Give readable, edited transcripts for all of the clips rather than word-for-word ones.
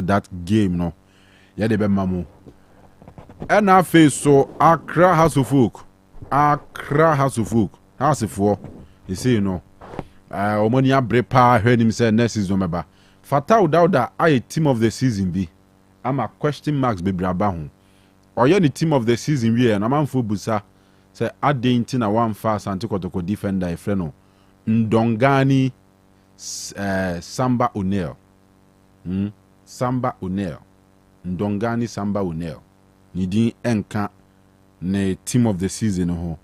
that game no yeah they be mamu and I face so Accra House of Folk you see you know omoni abrepa heard him say next season meba Fatau Dauda I team of the season be I'm a question marks be braba ho oye the team of the season we na manfo busa say adenti na one fast antikotoko defender e freno Ndongani Samba O'Neil. Samba O'Neil. Ndongani Samba O'Neil. Nidin enka ne team of the season ho.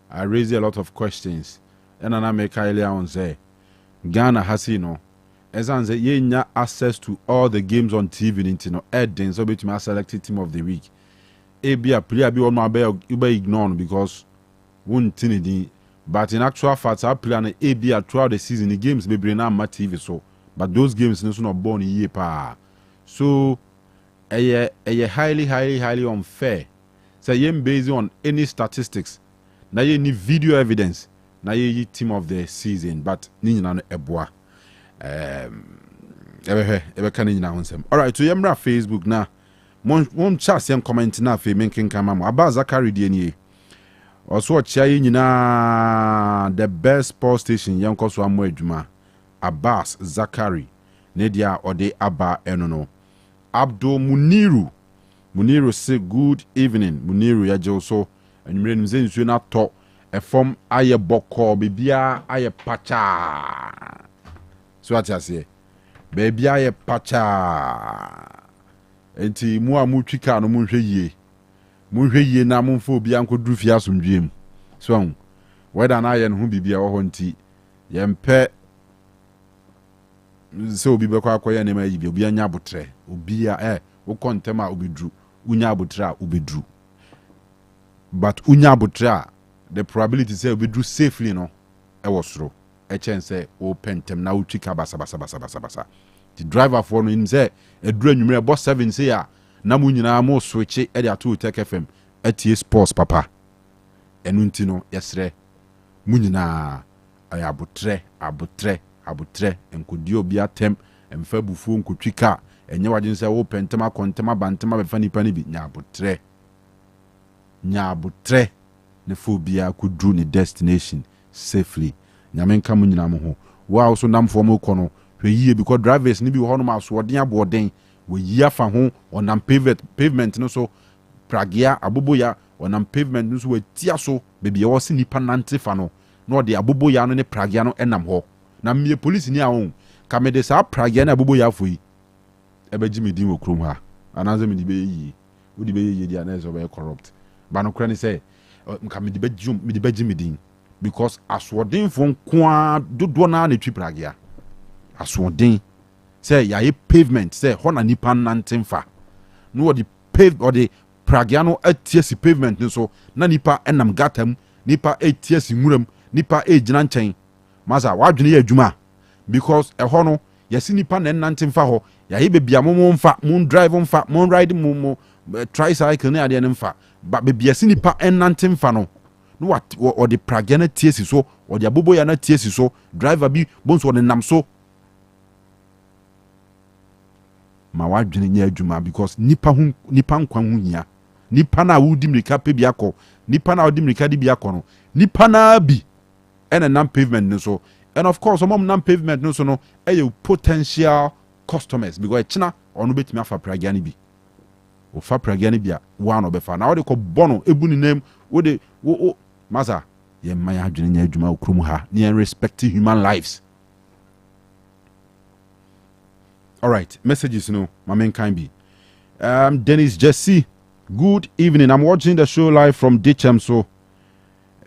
I raised a lot of questions. And I make earlier on say Ghana has no. As I say, ye nya access to all the games on TV intino Eden so between my selected team of the week. A player be on my bell you be ignored because won't tinidi. But in actual fact, I play an AB throughout the season. The games be bring on my TV so, but those games no not born in year pa. So, a highly unfair. So, you based on any statistics. Now you need video evidence. Now you team of the season, but nina no eboa. All right, so you're Facebook now. Mon chat and comment na fe menken kama Aba Zakari DNA. Also chia nyina the best sports station yanko so amo adwuma Abbas Zakari Nedia ode aba enono Abdul Muniru say good evening Muniru ya so enwere nze nsu na to e form aye boko bibia aye pacha so ati ase bibia aye pacha enti mu amutwika no munhwe yie munhwe na munfo obi ankoduru fi asomdwem so whether na ye no ho bibia wo ho nti yempe so obi bekwa akoye ne ma yibi obi anya abotre obi a wo kontema obidru unya abotre a obidru but unya abotre a the probability say obidru safely no e wo soro e chance o pentem na utwika basa the driver for no him say edru anwumre boss 7 say a na mu nyina mo switch e dey ato Otec FM atie sports papa enu nti no yesre mu nyina abotre enkodi obi atem emfa bufu nkotwika enye wajen say wo pentema kontema bantema be fani pani bi nya abotre ne phobia kudru ne destination safely nyamenka mu nyina mo ho wa also namfo mo kono hweyie because drivers ni bi ho no ma so odin aboden we yi afa ho onam pavement no so pragia aboboya onam pavement no so we tia so bebi e wo se nipa nante fa no no de aboboya no ne pragia no enam ho na mie police ni ahon ka me de sa pragia na aboboya afo yi e be jimi din wo krom ha anaze me di be yi wo di be yi dia na so be corrupt ba no kra ni say ka me di be jimi din because aswodin fo nkoa dodo na na twi pragia aswodin say ya pavement say hona nipa nantemfa no the pave or the pragiano atiesi pavement so na nipa enam gatam nipa atiesi muram nipa ejina nchen maza wadwene ya adwuma because ho no yesi nipa nantemfa ho ya bebia mfa mon drive mfa mon ride mo tricycle ne ade ne mfa ba bebia si nipa nantemfa no no what or the pragiano atiesi so or the abobo ya na atiesi so driver bi bonso ne nam so ma wadwene nya adwuma because nipa nkwa hu hia nipa na wudi mrika pe bia kɔ nipa na wudi mrika di bia kɔ no nipa na bi ena nam pavement no so and of course omom nam pavement no so no potential customers because echina onu betimi afa pragia ni bi o fa pragia ni bia wa no be fa na wode kɔ bono ebu ni name wode wo maza ye man ya adwene nya adwuma okrom ha ni respect human lives. All right, messages, my main kind be. Dennis Jesse, good evening. I'm watching the show live from Ditcham, so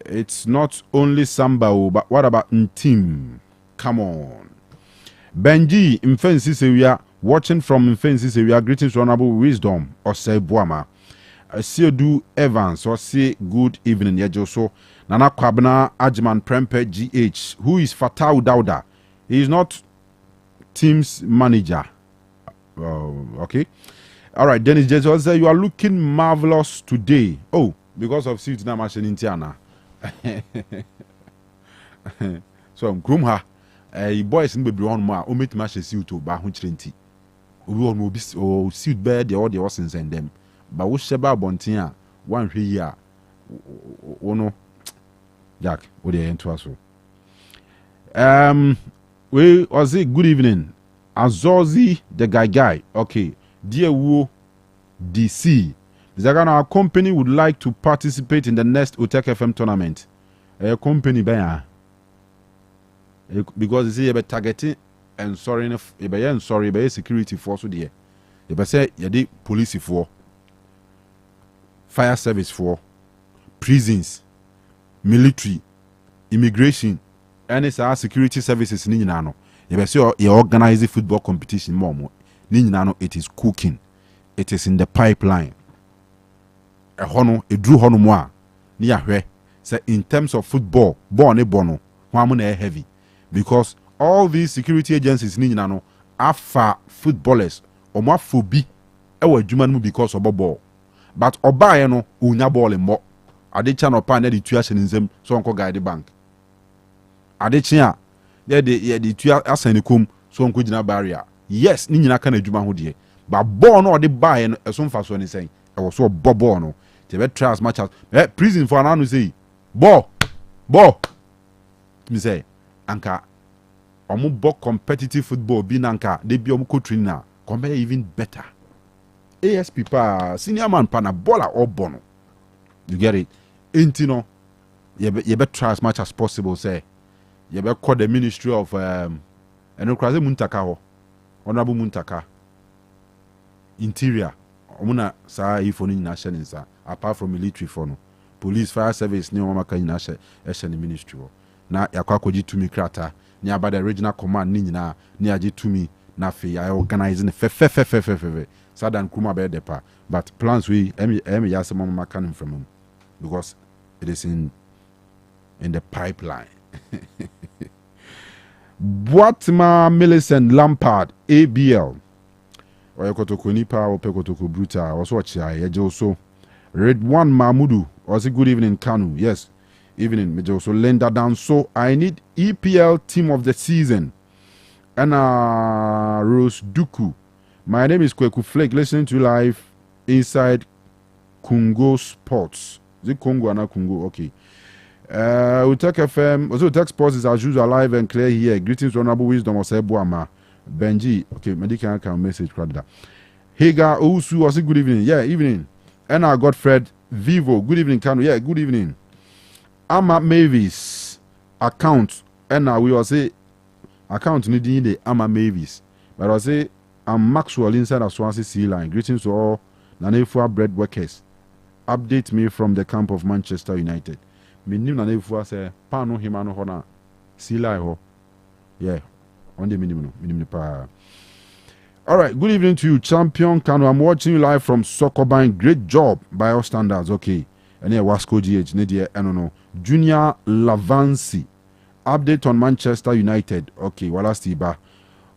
it's not only Samba, but what about Ntim? Come on. Benji, Mfensis area, watching from Mfensis area, greetings, honorable wisdom, Osei Buama. Siodu Evans, or say good evening, Yajoso. Nana Kwabna Ajman Prempe GH, who is Fatau Dauda. He is not team's manager. Okay. All right. Dennis Jesus said you are looking marvelous today. Oh, because of suit na machine in Tiana. So Grumha, boys in baby on ma omit match suit to ba hu chirenti. will be or suit bed the audio was and them. But we sheba bontia one here. No Jack, what the end to us? We was it good evening. Azozi the guy. Okay, dear Wu DC. Our company would like to participate in the next Otec FM tournament. A company because you see, you're targeting and sorry, sorry, security force there. You say you police for, fire service for, prisons, military, immigration, and it's our security services. You say you organize football competition more. It is cooking. It is in the pipeline. It drew hono more. Say in terms of football, bono, heavy. Because all these security agencies are for footballers or more phobia because of ball. But oba no unya ball more. Ade channel pa na the tuition in them so onko guide the bank. Ade chia the tuya asanikum so onko gina barrier. Yes, ni nyina kana adwuma ho de. But ball no ode buy no eso mfa so ni sen. E wo so ball no. Te be try as much as prison for an say ball. Me say anka omo bo competitive football bi nanka they be omo coaching na compare even better. ASP pa senior man pa na baller or bono. You get it? Intino you be try as much as possible say. You be call the ministry of enokraze muntaka ho. Honorable Muntaka interior omuna sa ifo ni na share nsa apart from military for no police fire service ni omama kan na share ni ministry ho na yakwa koji tumi krata ni aba the regional command ni nyina ni age tumi na fe ya organizing fe sadan kuma be depa but plans we emi yase mama kan from him because it is in the pipeline. Boatma Millicent Lampard ABL Oyekotoko Nipa Opekotoko Bruta also watch so Red One Mahmudu also good evening Kanu. Yes, evening Major so Lenda down. So I need EPL team of the season. Anna Rose Duku. My name is Kweku Flake, listening to live inside Kungo Sports. Is it Congo and Kungo? Okay. Otec FM, also Otec Sports is as usual live and clear here. Greetings, Honorable Wisdom Osei Akoto. Benji, okay, medical can message crowd. Hega Ousu, was it good evening? Yeah, evening. And I got Fred Vivo, good evening, Kanu. Yeah, good evening. Ama Mavis account, and we will say account needing the Ama Mavis, but I say I'm Maxwell inside of Swansea Sea Line. Greetings to all Nanefua bread workers. Update me from the camp of Manchester United. Minim na nefu say pano himano ho na sila ho. Yeah. On the minimum pa. All right, good evening to you, champion Kanu. I'm watching you live from Sokobine. Great job by all standards. Okay. And here Wasco GH Nedia Enono. Junior Lavansi. Update on Manchester United. Okay, Walastiba.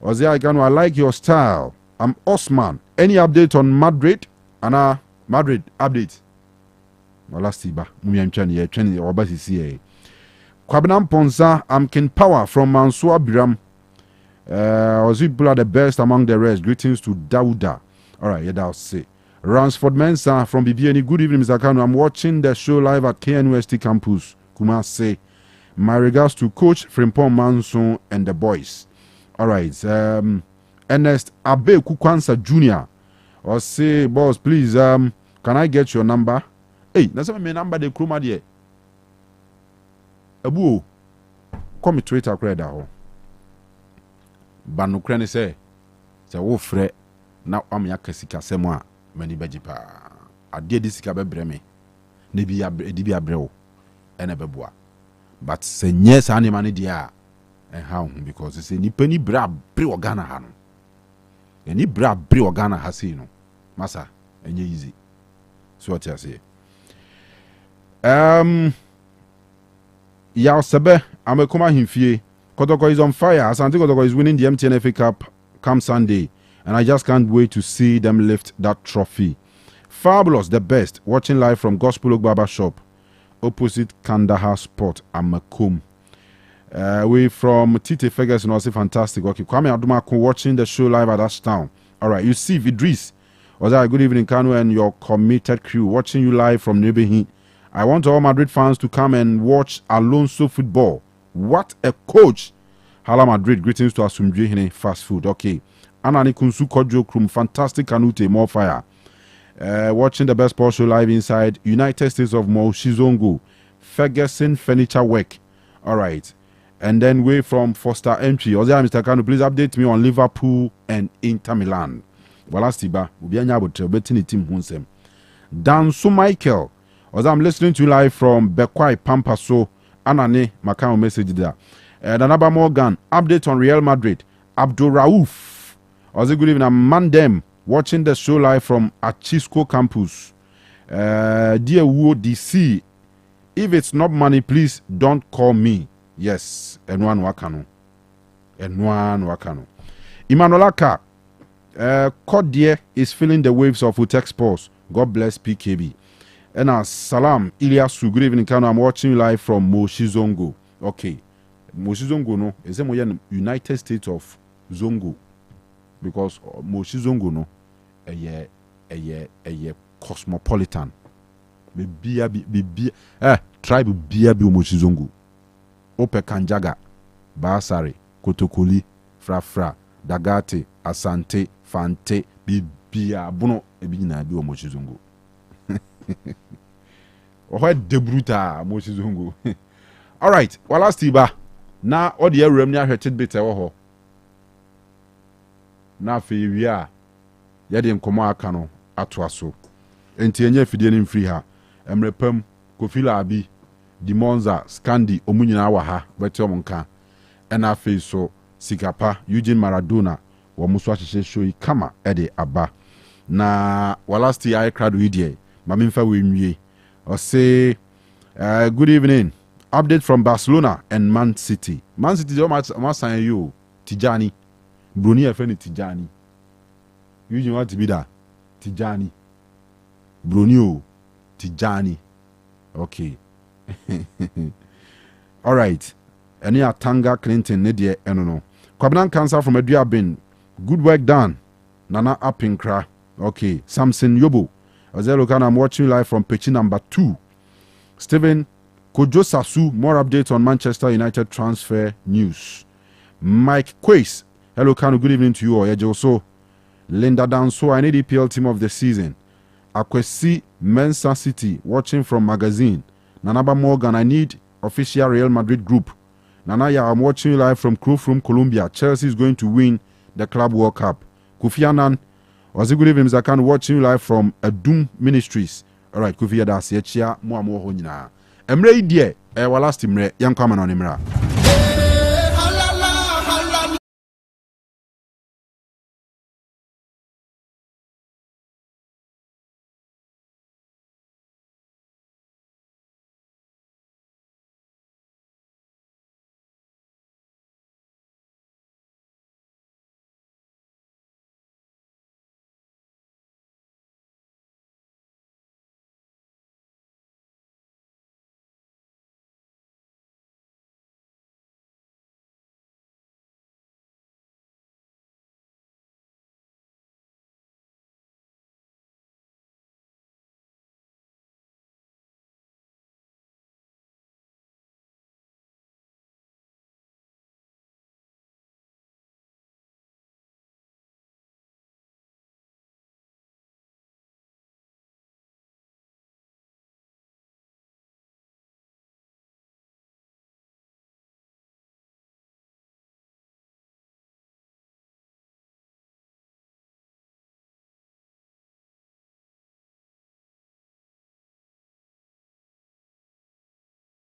Osei Akoto, I like your style. I'm Osman. Any update on Madrid? Anna Madrid update. Walastiba. Mumiamchani ye chani obasi siye. Kwabnam Ponsa, I'm Ken Power from Mansour Biram. Ozibula the best among the rest. Greetings to Dauda. All right, yeah, that'll say. Ransford Mensa from BBNE. Good evening, Mr. Kanu. I'm watching the show live at KNUST campus. Kumase. My regards to Coach Frimpong Manson and the boys. All right. Ernest Abe Kukwansa Jr. Or say, boss, please, can I get your number? Hey, that's my number. The Kruma there. Abu, come to Twitter credit. Banu krene say wo frɛ na am yakasika semwa mani bajipa ade de sika bebreme na bi edi abrɛwo ena beboa but se nye sa ne mane dia how because say ni pani bra bre organa ha no ni bra bre organa ha sei no masa enye easy so what you say ya sebe amekoma himfie Kotoko is on fire. Asante Kotoko is winning the MTN FA Cup come Sunday. And I just can't wait to see them lift that trophy. Fabulous, the best. Watching live from Gospel Oak Barber Shop. Opposite Kandahar Sport, Amakum. We from Tite Ferguson also fantastic. Okay, Kwame Adumako watching the show live at Ashtown. All right, you see Idris. Osei, good evening, Kanu, and your committed crew. Watching you live from Nebehi. I want all Madrid fans to come and watch Alonso football. What a coach! Hala Madrid, greetings to Asumdwe Fast Food. Okay. Anani Kunsu Kojo Krum, fantastic Kanute, more fire. Watching the best sports show live inside United States of Moshizongo. Ferguson Furniture Work. All right. And then way from Foster Entry. Osei, Mr. Kanu, please update me on Liverpool and Inter Milan. Walastiba, Ubianya betting team Hunsem. Danso Michael. Osei, I'm listening to you live from Bekwai Pampaso. Anane Makao message there. Danaba Morgan, update on Real Madrid. Abdul Rauf. Osei, good evening. I'm Mandem, watching the show live from Achisco campus. Dear Wu DC, if it's not money, please don't call me. Yes, Enwan Wakano. Imanolaka, Kodie is feeling the waves of Otec Sports. God bless PKB. And Salam, Ilyasu, good evening, Kano. I'm watching live from Moshizongo. Okay. Moshizongo, no, is the United States of Zongo. Because Moshizongo, no, a cosmopolitan. Tribe Biabi Moshizongo. Ope Kanjaga, Basari, Kotokoli, Frafra, Dagate, Asante, Fante, Bibia, Bono, Ebina, Bio Moshizongo. Or Debruta Moshizongo. All right, well, last tiba. Now, all the remnant headed bit. Now, for you, Yadim Koma Kano, Atwaso. Entienye Fidelim free her. Emrepem, Kofila Abi. Di Monza, Scandi, Omunyina Waha, Betomonka, and I face so Sikapa, Eugene Maradona, Wamuswashi Shoyi Kama, Ede Abba. Na Walasti I crowd with Maminfa Wimye. Or say, good evening. Update from Barcelona and Man City. Man City is almost saying you, Tijani. Bruni Afeni Tijani. Eugene want to be that? Tijani. Brunio, Tijani. Okay. All right. Any Tanga Clinton Nedie Enono. Kwabinan cancer from Eduabin. Good work done. Nana Apinkra. Okay. Samson Yobo. Ozelokan, I'm watching live from pitch number 2. Stephen Kojo Sasu. More updates on Manchester United transfer news. Mike Quace. Hello, Kanu. Good evening to you all. Also, Linda Danso. I need EPL team of the season. Akwesi Mensa City. Watching from magazine. Nanaba Morgan, I need official Real Madrid group. Nanaya, I'm watching you live from Crew from Colombia. Chelsea is going to win the Club World Cup. Kofi Annan, was it good evening, Mr. Khan, watching you live from Adum Ministries. All right, Kofi Adas, Yechia, Moamo Honina. Emre Idie, Walasti Mre, Young Common on Emra.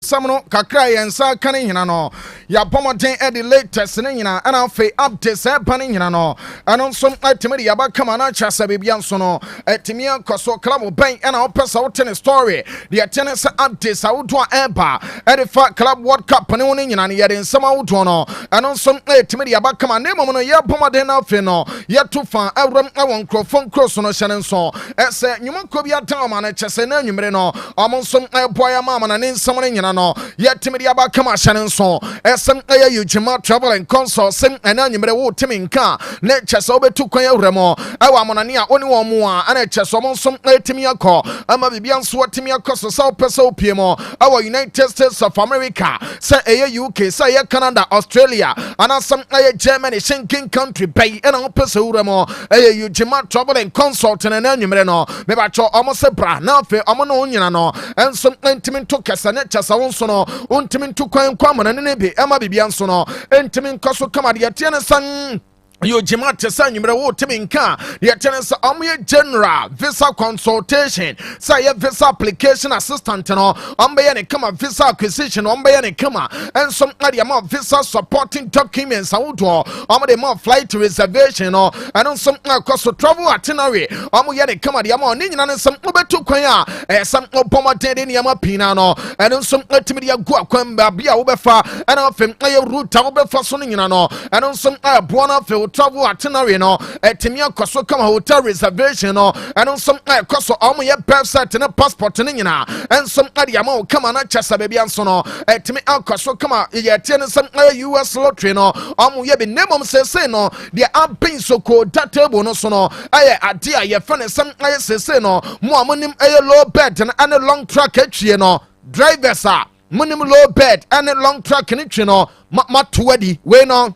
Samno kakra yensa kane nyina no ya pomoden e the latest ne nyina ana fe updates e pane nyina no ano nso atimi ya ba kama na chasa bebia nso no atimi akoso club ban ana opesa wote story the attendance updates awodo eba e the fa club world cup ne woni nyina ne ye de nsama awodo no ano nso atimi ya ba kama ne momo no ya pomoden na fe no ye to fa awram awon crofon cross no hyene nso e se nyuma ko bia tan ma na chese na nwumre no omo nso boya mama na ne nsam ne nyina no no yetimi aba kama hyane nso esem eye Ujima travel and consult sim ena nyimre wo timi nka na kyese obetu kwan awremo ewa amonane a oni wo mu a ana kyese omo nso etimi akọ ama bibia nso otimi akọ so sa opese opie mo ewa United States of America say eye UK say eye Canada Australia ana some eye Germany Schengen country pay ena opese awremo eye Ujima travel and consult ena nyimre no me ba cho omo se bra na afi omo no nyina no enso entimi to kesa na kyese wo nso no ontimi to kwan kwa amonane ne bi ema bibia nso no entimi nkoso kama de tie ne san Ujima tesa nyimre wo timi nka ye tene sa omoye general visa consultation say ye visa application assistant no ombe ne kama visa acquisition ombe ne kama and some area more visa supporting documents awudo omde more flight reservation no and some cost travel itinerary omoye ne kama de more ni nyina ne some obetu kwan a some opoma tede ne ma pina no and some timi de agu akwan ba bia wo befa and afem aye route wo befa so nyina no and some aboa na fe travel itinerary no etimia koso kama hotel reservation no and some koso omo ye birth cert ne passport ne nyina and some area ma kama na chasa baby anso no etimi koso kama ye tie ne some US lottery no omo ye be nemom say no they are paying so ko table no so no aye ade a ye fa ne some say no mo amonim aye low bed and long track atwie no drivers are monim low bed and long track ne twi no ma toadi we no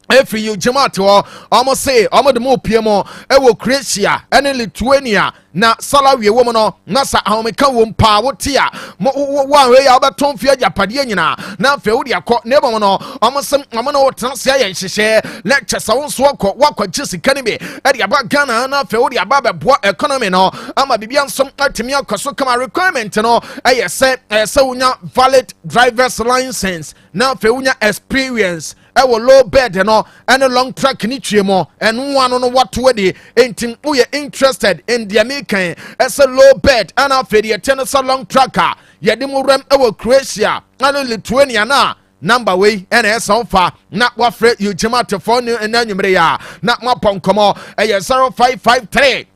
every Ujima to almost say almost the more PMO ewo Croatia and Lithuania na salary woman no nasa ahomeka wo mpa wo tia one way abaton fia japade nyina na fe wo de akọ nebo no amosem amono wo transia ye nhyehyɛ lecture sa wo so wakọ gisika ne be e de aba Ghana na fe wo de aba bebo economy no ama bibia nsom atimi akoso kama requirement no eye se wonya valid driver's license na fe wonya experience ewo low bed no and long track ni twemo and one no what we entin we interested in the American as a low bed and after the tennis long tracker yedimu rem ewo Croatia and Lithuania na number way and so far na wafre Ujima te phone na nyumre ya na mapon komo 0553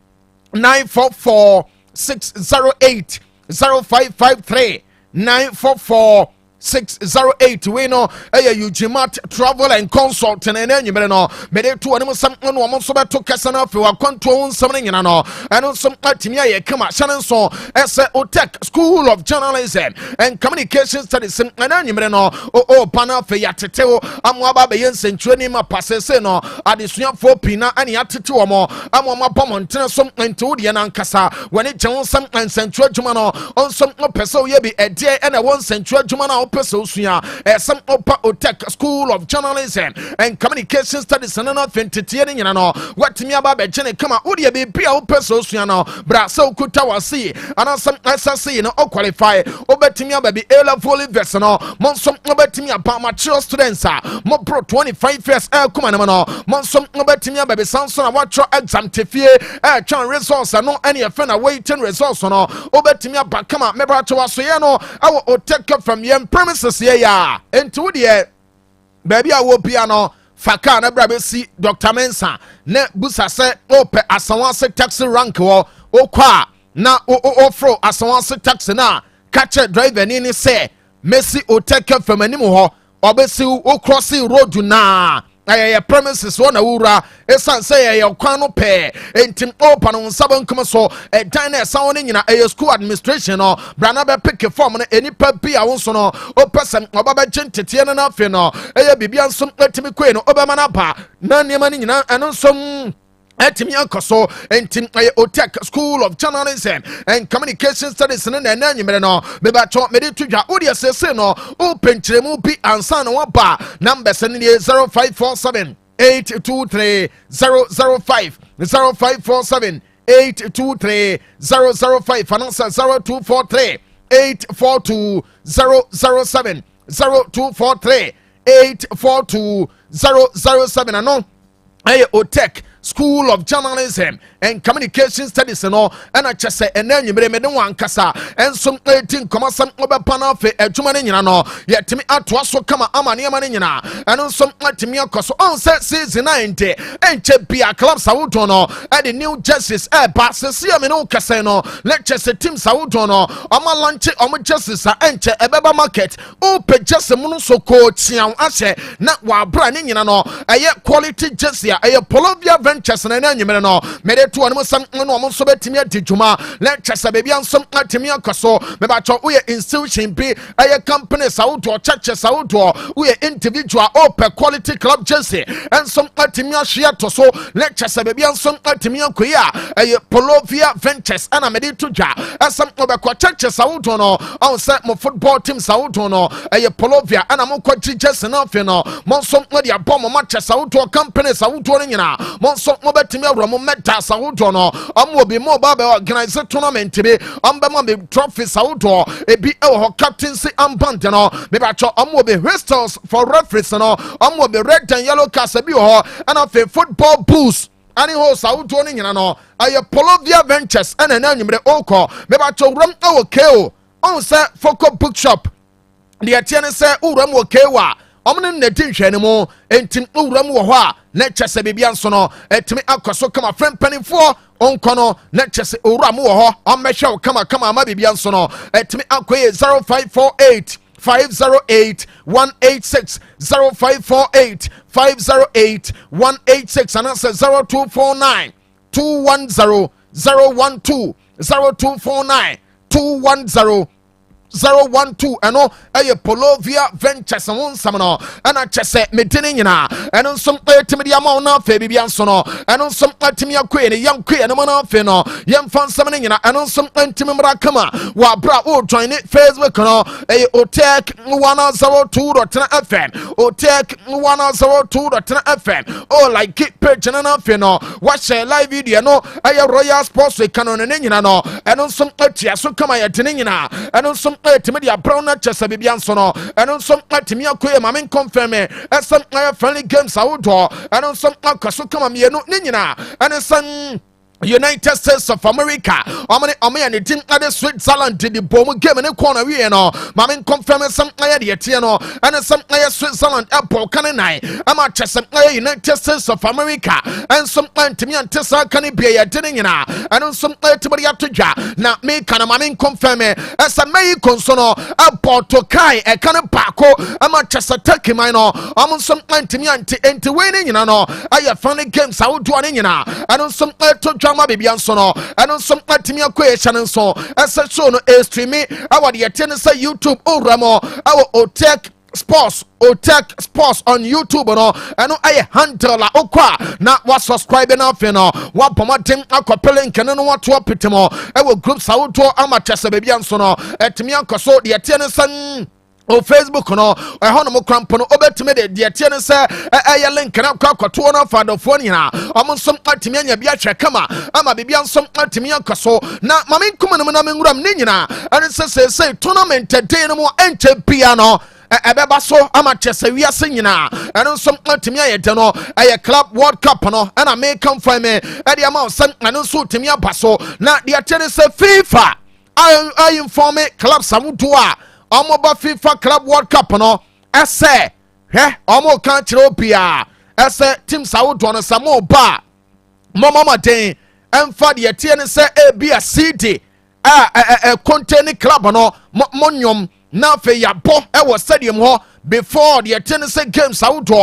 944 608 0553 944 608 we no Ujima travel and consult and enyimere no me de to anim sam no mo so beto kasa na fe wa kwanto nsam nyina no eno som atimi aye kama hyane so ese Otec School of Journalism and Communication Studies and enyimere no o pana fe yatetewo amwa ba be yensentuo ni ma pasese no adesuafo pina ani yatetewo mo amwa ma pomontene som ntu de na nkasa wani gye sam nsentuo adwuma no onsom opeso ye bi ede ena won nsentuo adwuma na person suya some opa Otec School of Journalism and Communication Studies and nothing to tearing you know what me about Jenny come out would you be a person suya no bra so could tower see and some SSC no qualify obetimia baby ela volley vessel monsom obetimia about mature students mo pro 25 years come on no monsom obetimia baby Samson watch your exam tefie try resource no any friend waiting resource no obetimia back come out me bra to us so no our Otec from yem premises here ya into the baby I will piano faka na bra si Dr. Mensa ne busa se ope asanwase taxi rank wo okwa na ofro asanwase taxi na catch driver ni say Messi Otec from anim ho obesi o crossing road na ayaya premises wona wura esan say ya kwan no pe entim opa no nsaba nkum so dan na esan woni nyina school administration no brana be pick form no enipa bi a wonso no opesem obaba gentete no na afi no bibia nsom atimi kwe no obama na ba na niema ni nyina eno nsom etimi akoso entim Otec School of Journalism and Communication Studies no na nyimere no be ba cho me de tudwa odi asese no open kiremu bi ansa no ba number sene 0547 823 005 0547 823 005 and also 0243 842 007 0243 842 007 and no Otec School of Journalism and Communication Studies and all, and I just say, and then you may one kasa, and some 18 some over panafe, a Jumanino, yet to me at was so come amani manina, and on some to me across on set season 90, and Chepia Club Sautono, and the New Justice Air Passes, Siamino Casino, lectures a team Sautono, Ama Lunch, Oma Justice, and Ebeba Market, Ope just a Munosoko, Tian Ashe, not while branding in an a quality Jessia, a Polovia Ventures and an animal, made it to almost some almost Timia Tijuma, lectures a baby on some Timia Caso, Mebacho, we are institution B, a company Sauto, churches Sauto, we are individual Ope quality club Jessie, and some Timia Shiato, so lectures a baby on some Timia Quia, a Polovia Ventures, and a Medituja, as some of the churches Sautono, on set more football team Sautono, a Polovia, and a Mokochi Jess enough, you know, Monson Media Bomber matches Sauto company Sautonina, Monson Mobetimia Romometa Sautono, will be more Baba organized tournament today, Bama trophy Sauto, a BL captaincy Ambantano, Mebacho, will be whistles for referees, and will be red and yellow Casabio, and of a football boost. Ani ho Sautoning and no, I Polovia Ventures and an anime oko, Mebacho Rum Okeo, on set Foco Bookshop. The Atiana say Uram Okewa. Omni netin anymore, and Tim Uram Waha, lectures a baby ansono, et me Akoso come a friend penny for on Kono, lectures Uramu, on my show come a maybe ansono, et me Akwe 0548 508 186 0548 508 186 and answer 0249 210 012 0249 210 012 and no a Polovia Ventures and one summoner and I just said Medinina and on some ultimate amount of Fabian Sono and on some ultimate queen, a young queen and a man of Feno, young fan summoning and on some ultimate Rakama while Bravo join it Facebook a Otec 102.9Fm Otec 102.9Fm oh like keep purchasing enough watch a live video no a Royal Sports with Kanu and on some ultimate so come I and on some Media Brown Chesabian Sono, and on some Timia Quay, Mamma confirm and some friendly games outdoor, and on some Alcasukama Nina, and a son. United States of America, Omani and the team at the Switzerland did the bomb game in the corner. We know, Mamma confirm some player the Etiano and some player Switzerland airport canine. I'm at some United States of America and some Timmy and Tessa can be a dinning and on some player to be up to Ja. Now, me can a Mamma confirm as a May consono airport to Kai a can Paco. I'm at just a turkey minor. I'm on some Timmy and winning, you know. I have funny games out to an and on some player to Baby Ansono, and on some Timia question and so as a show a streaming our the attendance YouTube Ramo our Otec Sports on YouTube and I handle la okwa not was subscribing off what promoting aquapelling can no what to up it more I will groups out to amateur baby Ansono at Mianco the attendance o Facebook no hono cramp no obetime de atiene se link na kwa to no fa do fo ni na omo som atimi anya bia hwe kama ama bibia som atimi akaso na mame kuma no na menguram ni nyina ane se tournament day no mo enche bia no ebeba so ama chese wiase nyina ane som atimi ayede no club world cup no na me come find me e de ama san ane so timi abaso na de atiene se FIFA I inform me club samudo a Omoba FIFA Club World Cup no ese omo kan kire obia ese team Saudi no samo ba mama den emfa de tie ne se bia CD containing club no monyom na fe yabo e wo stadium ho before de tie ne se game Saudi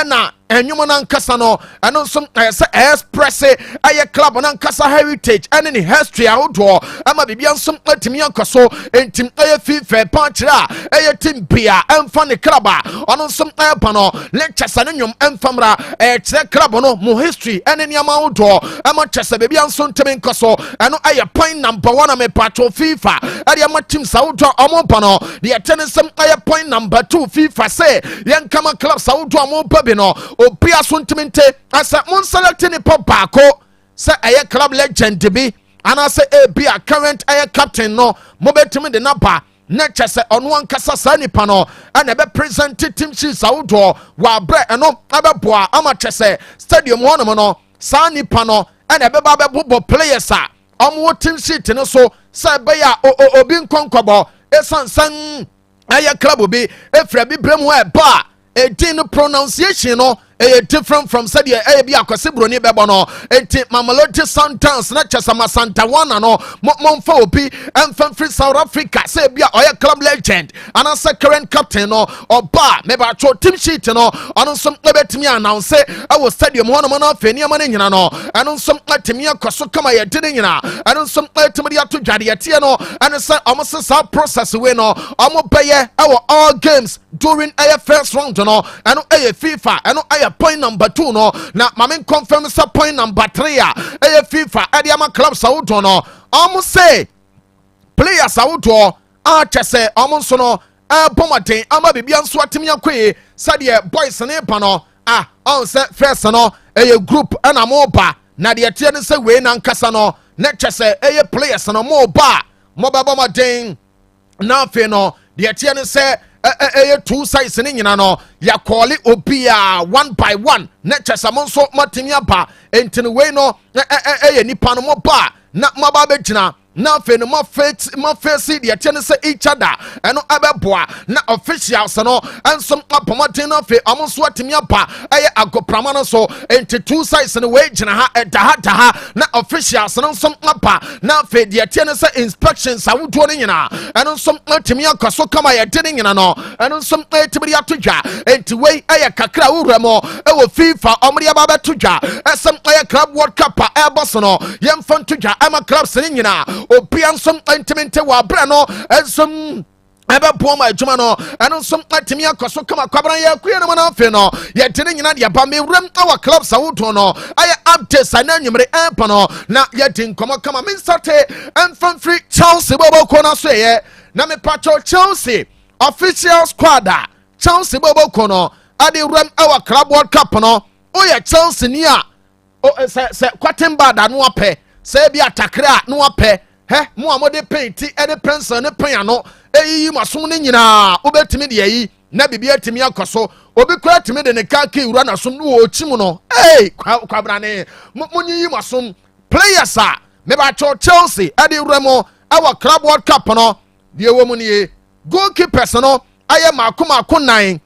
na enyumo na nkasa no eno som se express aye club na nkasa heritage and in history outdoor ama bibia som atimi ankoso entim aye FIFA panchira aye team bia emfa ne club ono som aye pano lectures annyum emfamra che club no mo history and in yama outdoor ama chese bibia som temi nkoso eno aye point number 1 am patro FIFA ade ama team Saudi omo pano de atenesem aye point number 2 FIFA say yen kama club Saudi omo babi no Opia Suntimente, as a mon selecting a pop bako, say a club legend to be, and I say be a current air captain no, mobetum the napa, nature say on one casa sani pano, and never presented team sheets outdoor, while bread and no other boy amateur say stadium one mono. saa nipa no ɛna ɛbɛba bɛbobɔ players a ɔmo team sheet no so sɛ ɛbɛyɛ a obi nkɔnkɔbɔ ɛsansan ɛyɛ club bi efira bi brɛ mu ɛba ɛdin no pronunciation no different from said ye bi akwase broni bebo no enti Mamelodi Sundowns na chesama Santa Wana no monfa obi emfa free South Africa say bia oye club legend and as current captain no oba meba cho team sheet no anu som ebetimi announce awo stadium hono no afani amane nyina no anu som atimi akoso kama ye dine nyina anu som atimi ato dwade ye tie no anu say omo sa process we no omo beye awo all games during a first round no anu FIFA anu point number 2 no na mamen confirm sa point number 3 a FIFA adiama club saudo no almost say players saudo a chese almost no pomoten ama bibia nso atimi akoe sade boys ne pa no on say first no group ana mo ba na de tie ne say we na nkasa no na chese players no mo ba mo ba pomoten na fe no de tie ne say two sides ni nyina no ya call it obia one by one na chesamon so matimi aba entini we no nipa no mo ba na maba begina na fe no ma face de tie ne say each other eno abeboa na officials no ensom apomaten no fe amo so atimi aba agoprama no so enti two sides no we gina ha ha na officials no som aba na fe de tie ne say inspections awodo no nyina eno som atimi akaso kama ye de nyina no eno som atimi atodwa enti we kakra wuramo FIFA omri aba betodwa esem club world cup boss no yemfa todwa ama clubs ni nyina obian som intimate wa bra no ensom ebe booma adwuma no eno som atimi akoso kama kwabran ya kuye no na afi no ye tene nyina de ba me wram our club sawoto no aye updates ana nwumre empa no na ye tin komo kama min sate emfam free Chelsea bobo ko na so ye na me pacho Chelsea official squad Chelsea bobo ko no ade wram our club world cup no o ye Chelsea ni a se kwatemba da no apɛ se bi atakra no apɛ mo amode painti ede pencil ne pen no eyi masom ne nyina obetimi de yi na bibia timi akoso obi kura timi de ne kake wura na som no ochim no kwabrane munyi masom players me ba Chelsea ade wramo our club world cup no de wo mu ne goalkeepers no aye makoma nan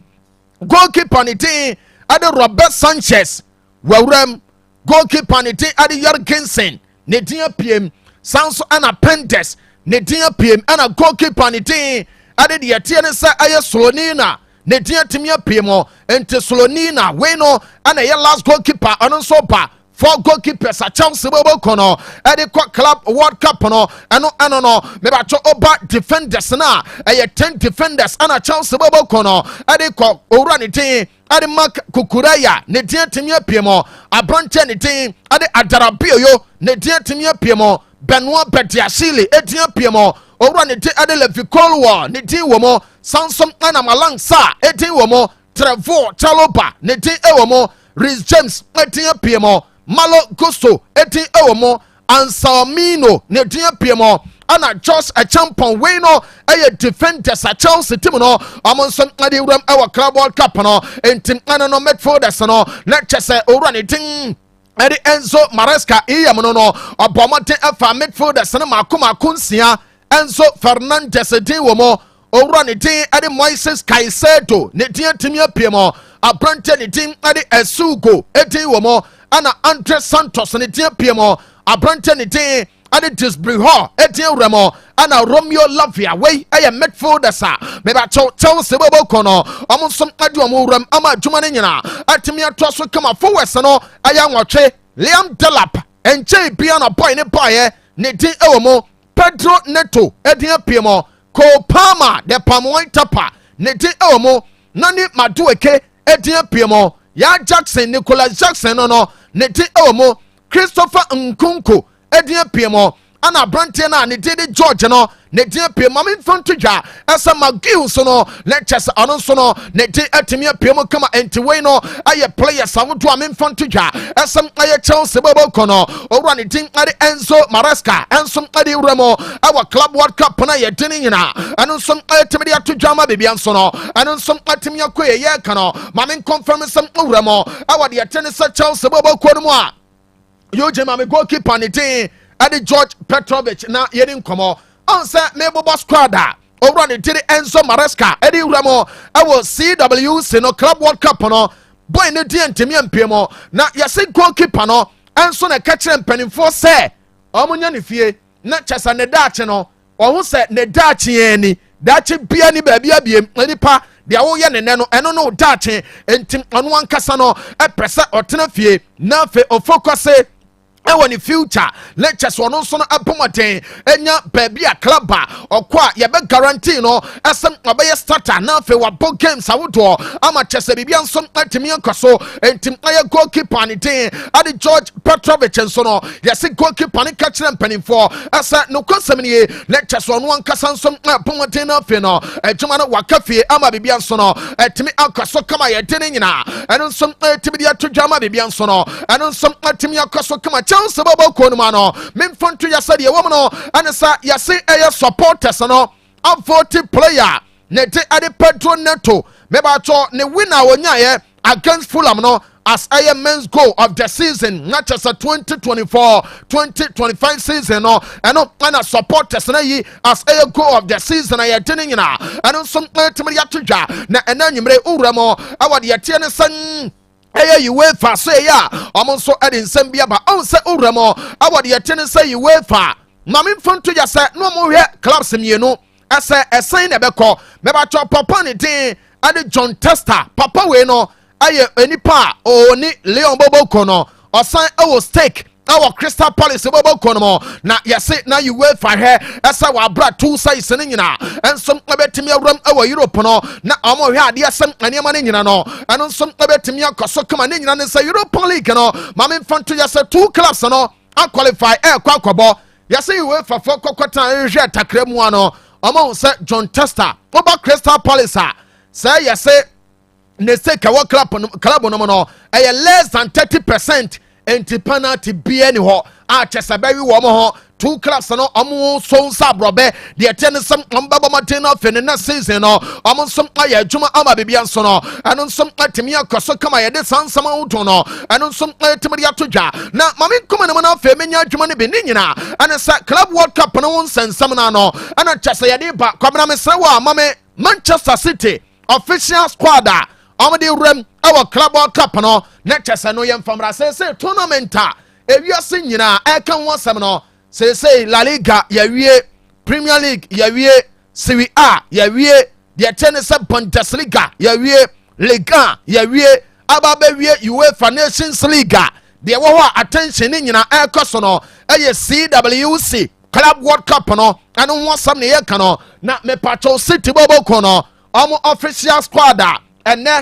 goalkeeper ne tin ade Robert Sanchez wawram goalkeeper ne tin ade Jorgensen ne din PM Sanso ana Pendes ne dia PM ana goalkeeper ne din ade de tie ne sa aye Solonina ne dia timia PM ente Solonina we no ana ye last goalkeeper ono so pa four goalkeepers a Chelsea bobo kono ade club world cup no ano no me ba cho oba defenders na aye 10 defenders ana Chelsea bobo kono ade ko owura ne din ade Mark Kukuraya ne dia timia PM abranche ne din ade Adarabio yo ne dia timia PM Benoit Bediashile etia piemo owura ne ti ade Levi Colwell ne ti womo Samson ana Malangsa eti womo Trevor Chaloba ne ti ewomo Rhys James etia piemo Malo Gusto eti ewomo Anselmino ne ti piemo ana Josh Achampon we no defenders a Chelsea team no amonson ade wuram ewa club world cup no entim ana no midfielders no na chese owura ne tin Eri Enzo Maresca iyamuno no obomote efa midfielders ne makoma kunsia Enzo Fernandez din womo owura ne din ade Moises Caicedo ne din timia piemo abrante ne din ade Esugo edin womo ana Andre Santos ne din piemo abrante ne din ade Disbriho edin remo ana Romeo Lavia we midfielders me ba Chelsea bobo kono omonsom ade omuram ama adwuma ne nyina atimi atoso kama forwards no aya nwotwe Liam Delap enche bia na boy ne boy ne din ewomo Pedro Neto edin piemo Cole Palmer de Pamoy Tapa ne din ewomo Nani Madueke edin piemo ya Jackson Nicholas Jackson no ne din ewomo Christopher Nkunku edin piemo ana brante na ne dede George no ne die pie mama mfantudwa esa magiu so no lectures ano so no ne de atimi pie mo kama entiwe no aye players awodo am mfantudwa esa aye Chelsea bobo kono owura ne tin ade Enzo Maresca enso ade wuramo awa club world cup na ye deni nyina ano so atimi de atudwa ma bebia nso no ano so atimi akoye ye ka no mama confirm sem wuramo awa de atene sa Chelsea bobo kono mu a Yoje mame goalkeeper ne tin ade George Petrovic na yedi nkomo onse mebobo squad over ne tiri Enzo Maresca ade wuramo ewo CWC no Club World Cup no boy ne die ntemi ampemo na yase goalkeeper no enso na kachire mpanimfo se omunya ne fie na chasa ne daache no ohu se ne daache yeni daache bia ni baabi abiem nipa dia wo ye ne no eno no daache entim onu ankasa no epese otena fie na fe ofocus ewo ni future lectures wono so no abomoden enya baabi a club a okwa ye be guarantee no asem obeye starter na fe wa bo games awodo ama chese bibia nso atimi nkoso entim aye goalkeeper ne den ade George Petrovic nso no yesi goalkeeper ne kachire mpanimfo asa no konsem ne lectures wono ankasa nso abomoden na fe no ejuma no wakafie ama bibia nso no atimi akoso kama ye den nyina eno nso atimi dia todwama bibia nso no eno nso atimi akoso kama chance babo konuma no memfonto yasa de wo no anesa yase eye supporters no vote player ne te ade Pedro Neto meba cho ne winner wonyaye against Fulham no as a men's goal of the season not just a 2024-2025 season no and supporters na yi as a goal of the season I attending na and some ultimately atja na enanyimre uramo awade yete ne san UEFA say ya omonso edi nsem bia ba on se uramo awade yete ne say UEFA mame mfonto ya se no mo hwe clubs mienu ase esen na beko meba cho papa ne din ade John Tester papa we no aye enipa oni Leon Boboko no osan ewo stake our Crystal Palace bobo kono na yese na UEFA he esa wa bra two sides ne nyina ensom ebetimi awram ewo Europe no na omo hwe ade asem anema ne nyina no eno nsom ebetimi akoso kama ne nyina ne sa Europa League no mame mfanto yese two clubs no a qualify kwakobo yese UEFA for kokota hwe takremu ano omo se John Tester oba Crystal Palace say yese ne se kawo club no no less than 30% enti penalty bia ni ho a chesabawi wo mo ho two clubs no omo so sabrobe de ten some ombaba mountain of in na season no omo some aya adwuma ama bibia nso no eno some atimi akoso kama ye de sansama wuto no eno some atimi atodwa na mame kuma ne na fa menya adwuma ne be ni nyina ana sa Club World Cup no won sensam na no ana chesa ye de ba kwabna mesra wa mame Manchester City official squad Amadi Rem, our Club World Cup, no, Netchess, no young from say tournament. If you are singing, I can want some no. Say La Liga, Yawie, Premier League, Yawie, Serie A, Yawie, the tennis Bundesliga, Yawie, Liga, Yawie, Ababe, UEFA Nations League. The Wawa attention in air cosono, CWC, Club World Cup, no, and want some near cano, not me Pacho City Bobo Kono, official squad. And ne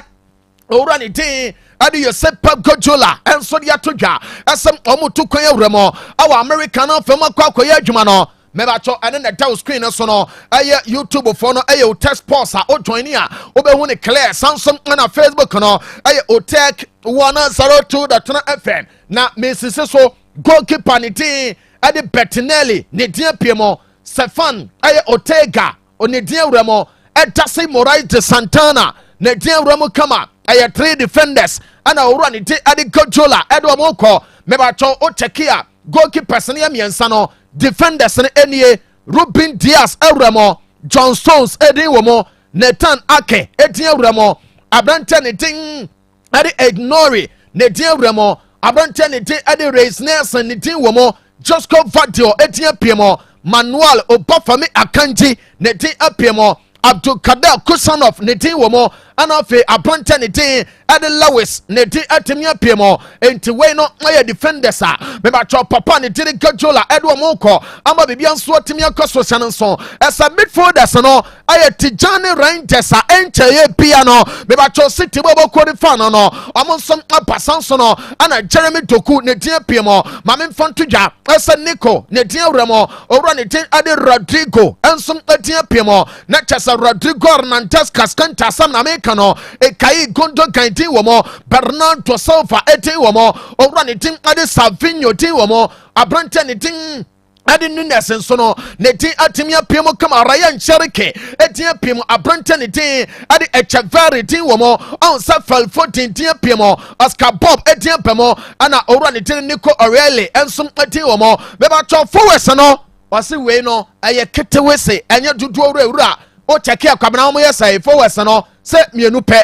orani tin ade Josep Guardiola enso dia todwa asem omutu kwan awramo our American fam akwakoya adwuma no meba cho ene na down screen so no aye YouTube for no aye test pause o join a obehu ne clear Samsung na Facebook no aye Otec 102.9Fm na mesise so goalkeeper ne tin ade Bettinelli ne dia piemo Stefan aye Ortega ne dia awramo Edasi Moraes de Santana na dia wramu kama aya three defenders ana owura ne te ade Guardiola edo moko meba cho o chekia goalkeepers ne amiensa no defenders ne enie Ruben Dias ewramo John Stones edin womo Nathan Ake edin ewramo abrante ne tin ade Ignore ne din ewramo abrante ne tin ade Reis Nelson ne din womo Josco Vadio edin apiemo Manuel Obafemi Akanji ne tin apiemo Abdul Kader Kusanov ne tin womo anafe appointed ne tin ade Lewis ne tin atimia piemo enti we no aye defenders a me ba cho papa ne tin Guardiola edo mo ko ama bibia nso atimia koso sanso esa midfielders no aye Tijani Rangers a encheye bia no me ba cho City bobo ko de fan no amonsom apasanso no ana Jeremy Doku ne tin piemo mame mfontodwa esa Nico ne tin awramo owra ne tin ade Rodrigo ensom atimia piemo na chasa Rodrigo Hernandez Cascanta sam na kano ekai gondo ganti womo Bernardo Silva eti womo owra ne tin ade Savinho ti womo abrante ne tin ade Nunes nso no ne tin atimia piem kama Ryan Cherike etia piem abrante ne tin ade Echeverry tin wo mo on sa Falfo tin piem Oscar Bob etia pemo ana owura ne tin Nico Orele enso etin wo mo beba cho forward no wase we no eye ketewese enye dudu owura o cheke akwabena mo yesai forward no se mienu pe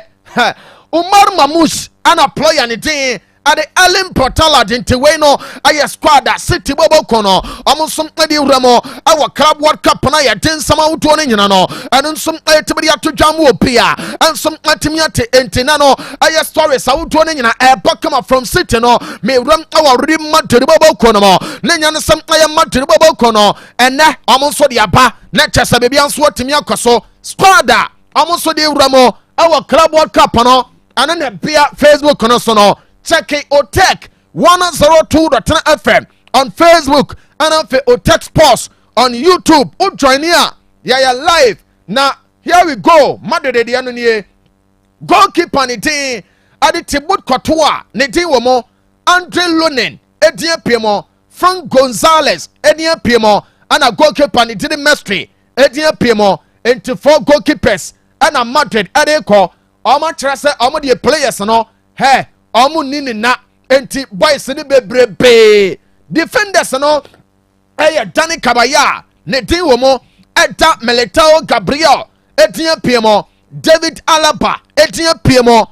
Umar Mamush ana player ne tin ade Allen Portala dinte we no aye squad that City bobo kono omunsom ade wuramo awo Club World Cup na ya den sama wuto ne nyina no anu nsom etibiri atodwam wo pia ansom atimi ate entina no aye stories awuto ne nyina come from City no me ram awo ri Madrid bobo kono mo ne nyane sam aye Madrid bobo kono ene omunso de aba na chesa bebi anso atimi akoso squad omunso de wuramo awo Club World Cup no anu ne bia Facebook kono so no check it Otec 102.9Fm on Facebook and on Otec Sports on YouTube. O join here. Yeah, live. Now, here we go. Madrid de Anunier. Goalkeeper ni team. Adi Tibut Kotua. Ni team womo. Andre Lunin. Edien Piemo. Frank Gonzalez. Edien Piemo. And a goalkeeper ni team Mestre. Edien Piemo. Into 4 goalkeepers. And a Madrid. Adeko. Oma Trasa. Oma the players no. Hey. Omu nini na enti boys ni bebrebe defenders no Dani Kabaya ne din wo mo Eda Militao Gabriel etia piemo David Alaba etia piemo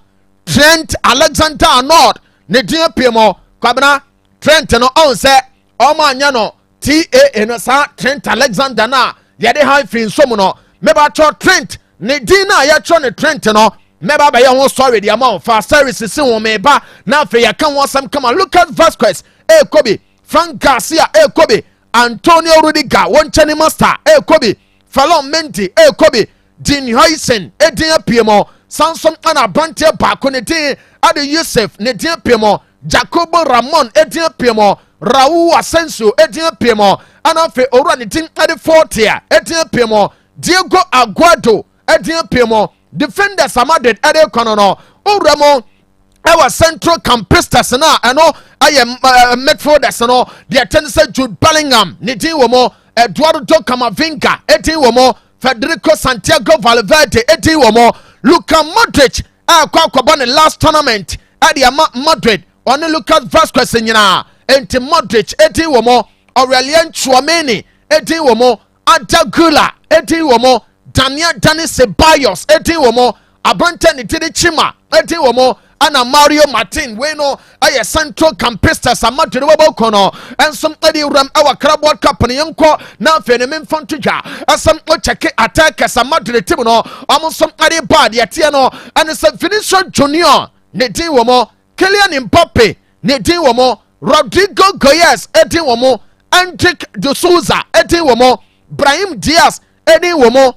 Trent Alexander-Arnold ne din piemo kwabena Trent no on se omo anya no TA no sa Trent Alexander na yede high fin so mo no meba cho Trent ne din na ya cho ne Trent no meba ba ye ho story the amount for services si won meba na fe ya kan wonsam kama Lucas Vasquez Kobe Frank Garcia Kobe Antonio Rudiger one chani master Kobe Falon Mendy Kobe Dean Huysen Edin Piemo Samson ana Brantia Bakonete Ade Yusuf Nedin Piemo Jacobo Ramon Edin Piemo Raul Asensio Edin Piemo ana fe Oranitin Ade Fortia Edin Piemo Diego Aguado Edin Piemo defenders Madrid ade kono no Uramo our central campistas na eno aye midfielders no the tense Jude Bellingham niti womo Eduardo Camavinga eti womo Federico Santiago Valverde eti womo Luka Modric akwa ne last tournament ade Madrid on Lucas Vasquez nyina enti Modric eti womo Aurelien Tchouameni eti womo Adagula eti womo Dani Ceballos eti womo Abrante ni tidi Chima eti womo ana Mario Martin weno aye central campistas Madrid wobo kono ensom edi ram awa Club World Cup ne yenko na fe ne memfantudwa asam o check attackers Madrid team no amonsom edi bad yete no and some Vinicius Junior ne din womo Kylian Mbappe ne din womo Rodrigo Goyes edi womo Enrique de Souza edi womo Brahim Diaz edi womo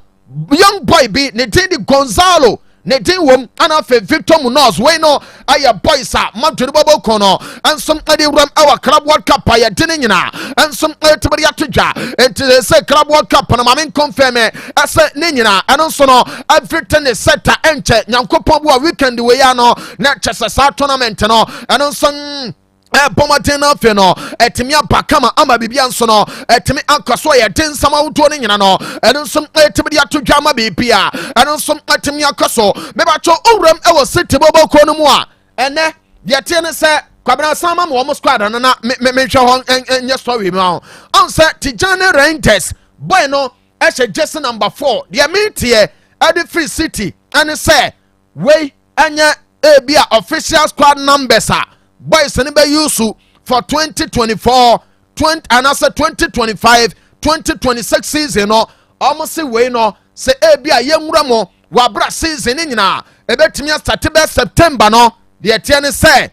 young boy be ne din Gonzalo ne din wom ana fe Victor Munoz we no aya boys a Madrid bobo kono and some edi ram our Club World Cup aya din nyina and some etibari atodwa enti say Club World Cup na mamen confirm ase ne nyina and so no everything is set enche nyankopon bo weekend we ya no na chese sa tournament no and so Pomatina feno etimia bakama ama bibia nso no etimi ankaso ye den sama wuto ne nyina no eno nso etimi atodwa ama bibia eno nso etimi akaso mebacho owram ewo City bobo ko no mu a ene de tie ne se kwabena sama mo mo squad no na me hwe ho enye story mi on say Tijani Reinders boy no ehye jersey number 4 de metie ade free City and say we anya ebia official squad numbers boys and be used for 2024 and also 2025 2026 season no almost we no say ebia yemura mo wa bra season nyina ebetimi start be September no the etienne say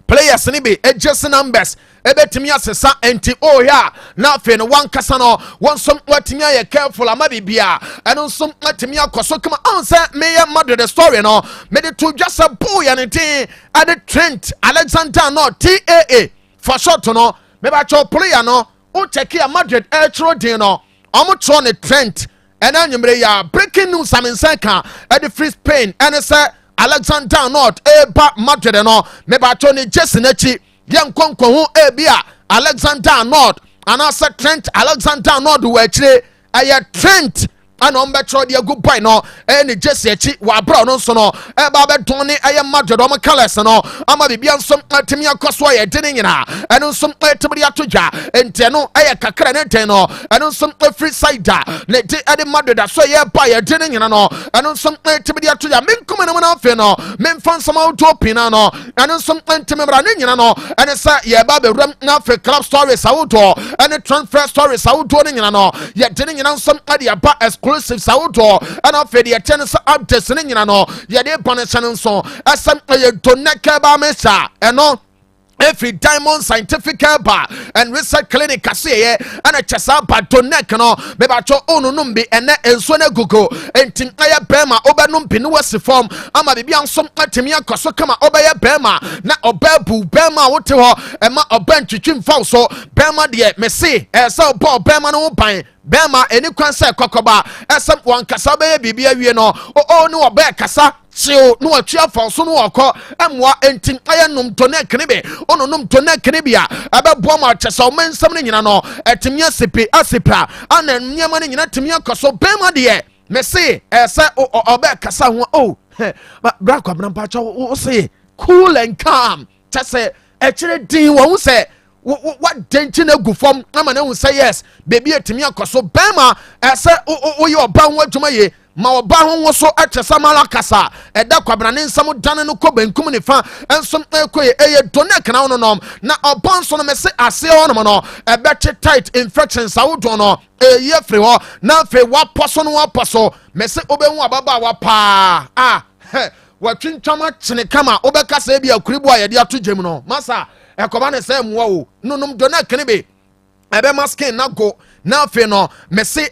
players ni be jersey numbers ebetimi asesa enti oh ya na fe no wan kasa no won som watimi aye careful ama bibia eno som watimi akoso kama on say me ya Madrid the story no me de to just a boy and thing at the Trent Alexander no TAA for short no me ba cho player no o check ya Madrid etro din no omo tro ne Trent and anyumre ya breaking news amensanka at the free Spain and say Alexander not eba Madrid no me ba cho ne Jesse na chi yan konkon ho ebia Alexander Arnold anasa Trent Alexander no do wachire aya Trent ana ombetro de good boy no ene Jesse echi wa bra no so no e ba be don ne aya madrid o colors no ama bibia nsom atimi akoso ye de nyina eno nsom atimi atodwa ente no aya kakra ne den no eno nsom free side ne de ade madrid so ye ba ye de nyina no eno nsom atimi atodwa menkom ne mo na fe no memfa nsom auto pina no eno nsom atimi bra ne nyina no ene sa ye ba be ram na fe club stories auto ene transfer stories auto ne nyina no ye de nyina nsom ade aba exclusive sauto and of the tennis up to singing no ye de bonation so asem ye doneka ba mesa eno every diamond scientific bar and research clinic kase and a chesa ba donek no be ba cho onu numbi ene enso na gugu entin aya bema obanum pinu wasi form ama bibia nsom atemi akoso kama obaya bema na obabu bema wote ho ema oban twitwim faw so bema de mesi esa obo bema no ban bema eni kwanse kokoba esem wankasa be bibia wie no o ni oba kasa chiu no atwa fonso no okọ emwa entin aya num donek ne be ono num donek ne bia abebo ma chesa o mensam ne nyina no etimia sipi asipra ana nyama ne nyina timia koso bema de mesi esa oba kasa ho o bra kwabna mpacha o say cool and calm chese echire din wo say what dentin egu form ama na hu say yes baby etimi akoso bema ese o ye oba ho adwuma ye ma oba ho so atesa mala kasa eda kwabra ne nsam dan no ko benkum ne fa ensom ekoye eye donek na wono nom na oba nso no mese ase ho no no ebe tight infections awodo no eye free ho na fe wa poso no wa poso mese obehu ababa wa pa watwintwama chene kama obekasa e bia kuribu a yede ato gem no masa ekoba ne se mwa o nunum donek ne be ebe maskin na go na fe no mesi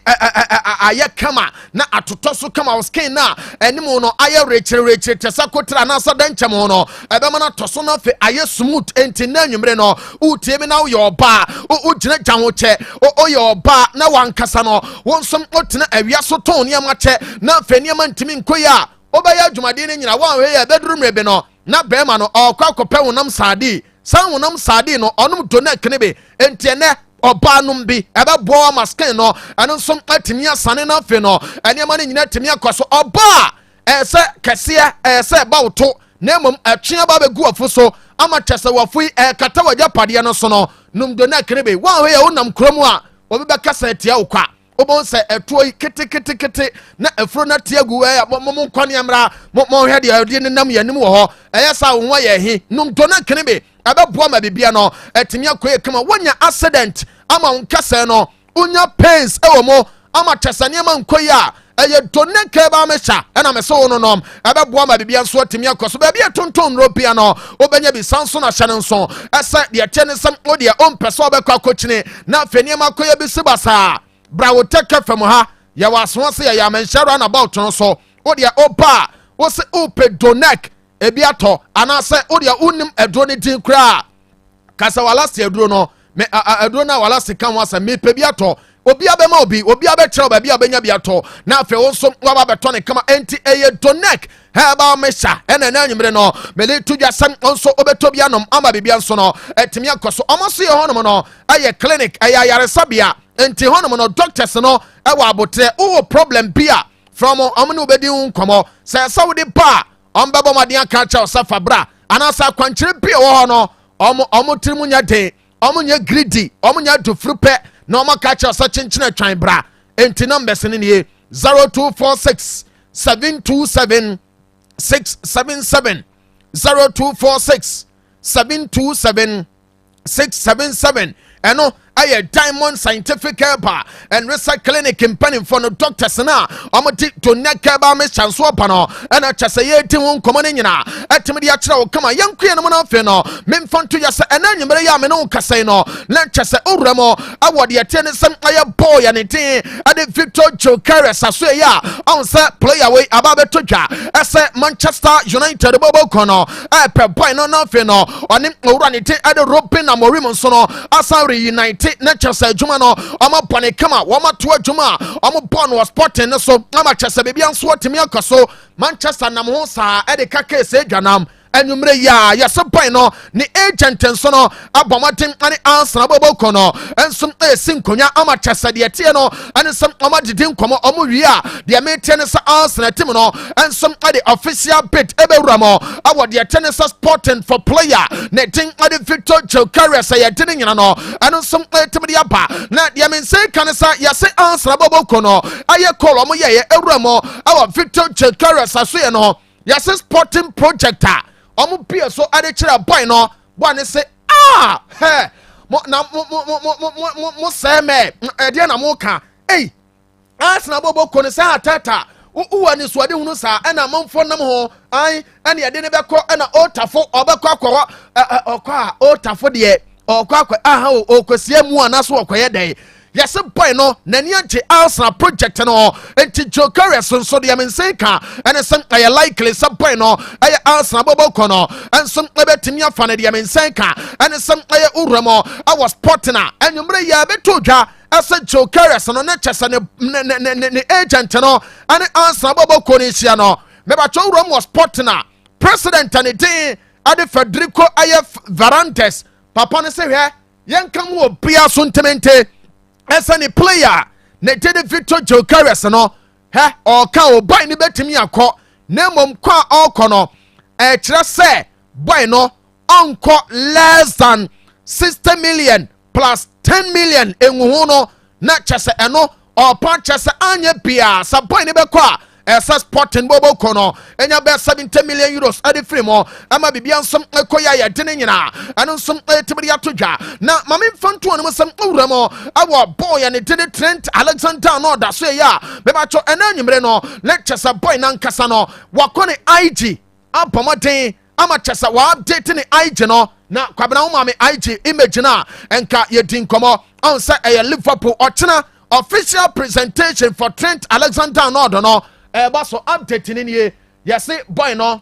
aye kama na atoto so kama skin na animu no aye reche tesa kotra na so danchem no ebe mana toso na fe aye smooth enti na nwumre no utie bi na wo yoba o gina janwo che o yoba na wankasa no wonsom otena awia so ton ne ma che na fe ne ma ntimi nkoya obaya adwumade ne nyina wan we ya bedroom rebe no na bema no okwakope wonam sadi san wonam sadi no onum donek ne be enti ne oba num bi ebe bo maskin no anu nsom atimi asane na fe no eniema ne nyina atimi akoso oba ese kese ese bawto na mum atwea ba begu afuso ama chese wafui kata waja pade no so no num donek ne be wan we ya wonam kromu a obi be kasa atia ukwa obon se etuo kete na efro na tiagu mo kwani amra mo hwe de nam yanim wo ho eyesa wo ye hi num donek ne be abebo ma bibia no etimi akoye kama wonya accident ama unkase no unya pains ewo mo ama tesane ma nkoye a eye donek ba mesha na mese wo no nom abebo ma bibia so etimi akoso ba bia tonton ropia no obenya bi sanso na hyane nso esa de etene sam ode ompeso obekwa kochine na fani ma akoye bi sibasa bra Otec FM ha ya waso se ya menshara na about no so ode opa wo se ope donek ebi ato anase ode unim edro ne din kra kasa wala se edro no me edro na wala se kan wasa me pe bi ato obi abema obi abekere oba bi abenya bi ato na afi wo so wa ba beto ne kama enti eye donek ha ba mesha ena na nwumre no mele tudwa sam onso obeto bi anom ama bibia nso no etimi akoso omoso ye honom no aye clinic aye ayaresabia enti honom no doctors no ewa abotre o problem bia from amne obedi nkomo se sawde ba ombebo maden aka cha osafa bra anasa kwankyere bia wo ho no omo trimu nya de omo nya greedy omo nya dofrupe na omo ka cha osa chenchena twan bra enti numbers ne ne 0246 727 677 0246 727 677 eno aye diamond scientific bar and research clinic in Penny for no doctors na omoti to neka ba me chanso pa no ena chese ye ti won komane nyina etimi ya kire wo kama yankuye no na fe no memfanto ya se ena nyimere ya me no kasai no na chese owramo awode ye tene sem aye boy ya ne tin ade Victor Jokeres aso ya on se player we ababe todwa ese Manchester United bobo kono pe boy no na fe no oni owra ne tin ade Robin Amorim so no asa reunite na chese juma no omo bone kama woma to adwuma omo bon was sporting so ama chese bebia nso otimi akoso Manchester nam ho sa e de kaka ese dwanam enumre ya yɛsɛ boy no ne agent nso no abomaten ane Arsenal boboko no enso esi nkonya ama kyɛsɛ de tie no ane sɛm ɔma didi nkɔmɔ ɔmo wie a de metie ne sɛ Arsenal team no enso ade official bid ebewura mo awɔ de tie ne sɛ Sporting for player ne tin ade Victor Gyökeres yɛ de ne nyina no ane nso team de aba na de me nse kan sɛ yɛsɛ Arsenal boboko no ayɛ call ɔmo yɛ ewura mo awɔ Victor Gyökeres aso yɛ no yɛsɛ Sporting projector ɔmo pie so ade kyerɛ boy no boy ne sɛ he mo sɛ me ɛdeɛ na mo ka Arsenal boboko ne sɛ atata uwa ni suade hunu sa ɛna mamfo nam ho ai ɛne yɛde ne bɛkɔ ɛna otafo ɔbɛkɔ akɔ ɔkɔ a otafo deɛ ɔkɔ akɔ aha okosie mu anaso ɔkɔyɛ dɛn yɛsɛ boy no n'ani agye Arsenal project no enti Gyökeres nso deɛ mense ka ɛne sɛ ɛyɛ likely sɛ boy no ɛyɛ Arsenal boboko no ɛnso ɛbɛtumi afa no deɛ mense ka ɛne sɛ ɛyɛ owura mo awɔ Sporting a ɛnwummerɛ yɛ bɛtɔ dwa ɛsɛ Gyökeres no ne kyɛsɛ ne agent no ane Arsenal boboko no hyia no mebatwɛ owura mo wɔ Sporting a president ne din ade Federico ayɛ Varantes papa no sɛ hwɛ yɛnka mu wɔ bia so ntemente ɛsɛ ne player ne dede Victor Gyökeres no ɔka o boy ne betimi akɔ na mmom kɔ a ɔkɔ no ɛkyerɛ sɛ boy no ɔnkɔ less than 60 million plus 10 million enwuhu no na kyɛsɛ ɛno ɔpa kyɛsɛ anya bia sɛ boy ne bɛkɔ a ɛsɛ Sporting boboko no enya bɛ 70 million euros ade free mo ama bibia nsom ekoya yɛ de ne nyina ɛno nsom etibiri ato dwa na mame mfanto no sem owura mo awɔ boy ne de Trent Alexander no da so ya bɛba cho ɛna nwumre no lecture sɛ boy na nkasa no wakɔ ne IG abomoden ama kyɛsɛ wa update ne IG no na kwabena wo mame IG image na enka yɛdi nkɔmɔ on sɛ ɛyɛ Liverpool ɔkyena official presentation for Trent Alexander no do no eba so update ni nie yɛse boy no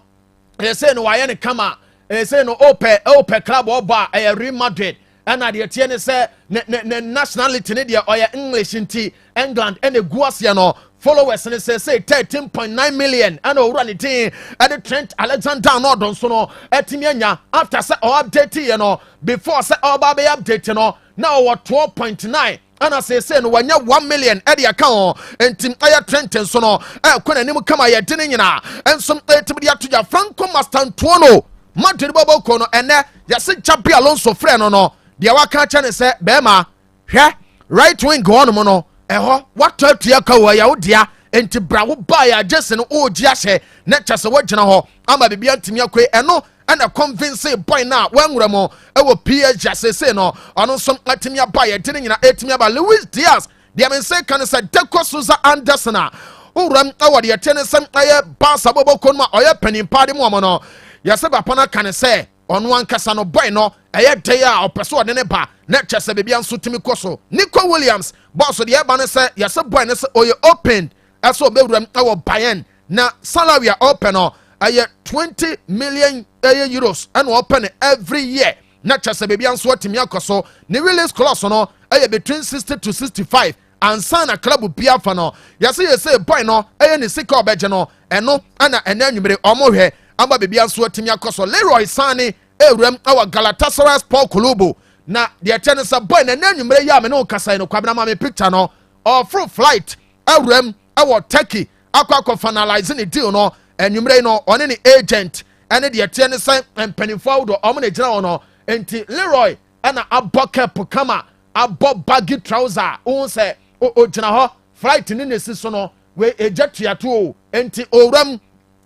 yɛse no wayɛ ne kama yɛse no ope club oba Real Madrid ɛna de tie ne sɛ ne nationality ne deɛ ɔyɛ English nti England ɛna guasia no followers ne say 13.9 million ɛna owura ne tin ɛde Trent Alexander no don so no ɛtimi anya after sɛ update ye no before sɛ ɔba be update no na ɔwɔ 12.9 ana say no wanya 1 million ɛde aka ho enti aya Trent nso no ɛkɔ nanim kama yɛ de ne nyina enso ɛtimi de atoja Franco Mastantuono Madrid boboko no ɛnɛ yɛse Xabi Alonso frɛ no no deɛ waka kyɛ ne sɛ bɛɛma hwɛ right wing wɔn no ɛhɔ watɔ atua ka wɔ yɛ wodia enti bra wo ba ya Jesse no ogi ahyɛ na kyɛsɛ wogyina hɔ ama bibia ntimi akɔ ɛno ɛna convince boy na wanwura mo ɛwɔ PSG asese no ɔno nso atimi aba yɛ de ne nyina etimi aba Luis Diaz deɛ mense ka ne sɛ Deco Souza Anderson a owuram ɛwɔ deɛ te ne sɛ ɛyɛ Barca boboko no a ɔyɛ panimpa de mu ɔmo no yɛsɛ bapa no ka ne sɛ ɔno ankasa no boy no ɛyɛ de a ɔpɛ so ɔde ne ba na kyɛsɛ bibia nso timi kɔ so Nico Williams boss deɛ ɛba ne sɛ yɛsɛ boy ne sɛ ɔyɛ open ɛsɛ ɔbɛwuram ɛwɔ Bayern na salary a ɔpɛ no ɛyɛ 20 million euros ɛna ɔpɛ no every year na kyɛsɛ bibia nso atimi akɔ so ne release clause no ɛyɛ between 60 to 65 ansa na club bia fa no yɛsɛ boy no ɛyɛ ne sika ɔbɛgye no ɛno ɛna ɛna nwumere ɔmo hwɛ amba bibia nso atimi akɔ so Leroy Sane ewuram ɛwɔ Galatasaray Sport Club na deɛ kyɛ ne sɛ boy na nwumere yɛ a me ne kasa no kwabena ma me picture no ɔfro flight ewuram ɛwɔ Turkey akɔ finalize ne deal no enwumere no ɔne ne agent ɛne deɛ tie ne sɛ mpanimfo awdo ɔmo ne gyina hɔ no enti Leroy ɛna abɔ cap kama abɔ baggy trouser wo sɛ ogyina hɔ flight ne nesi so no we egya tuato o enti owuram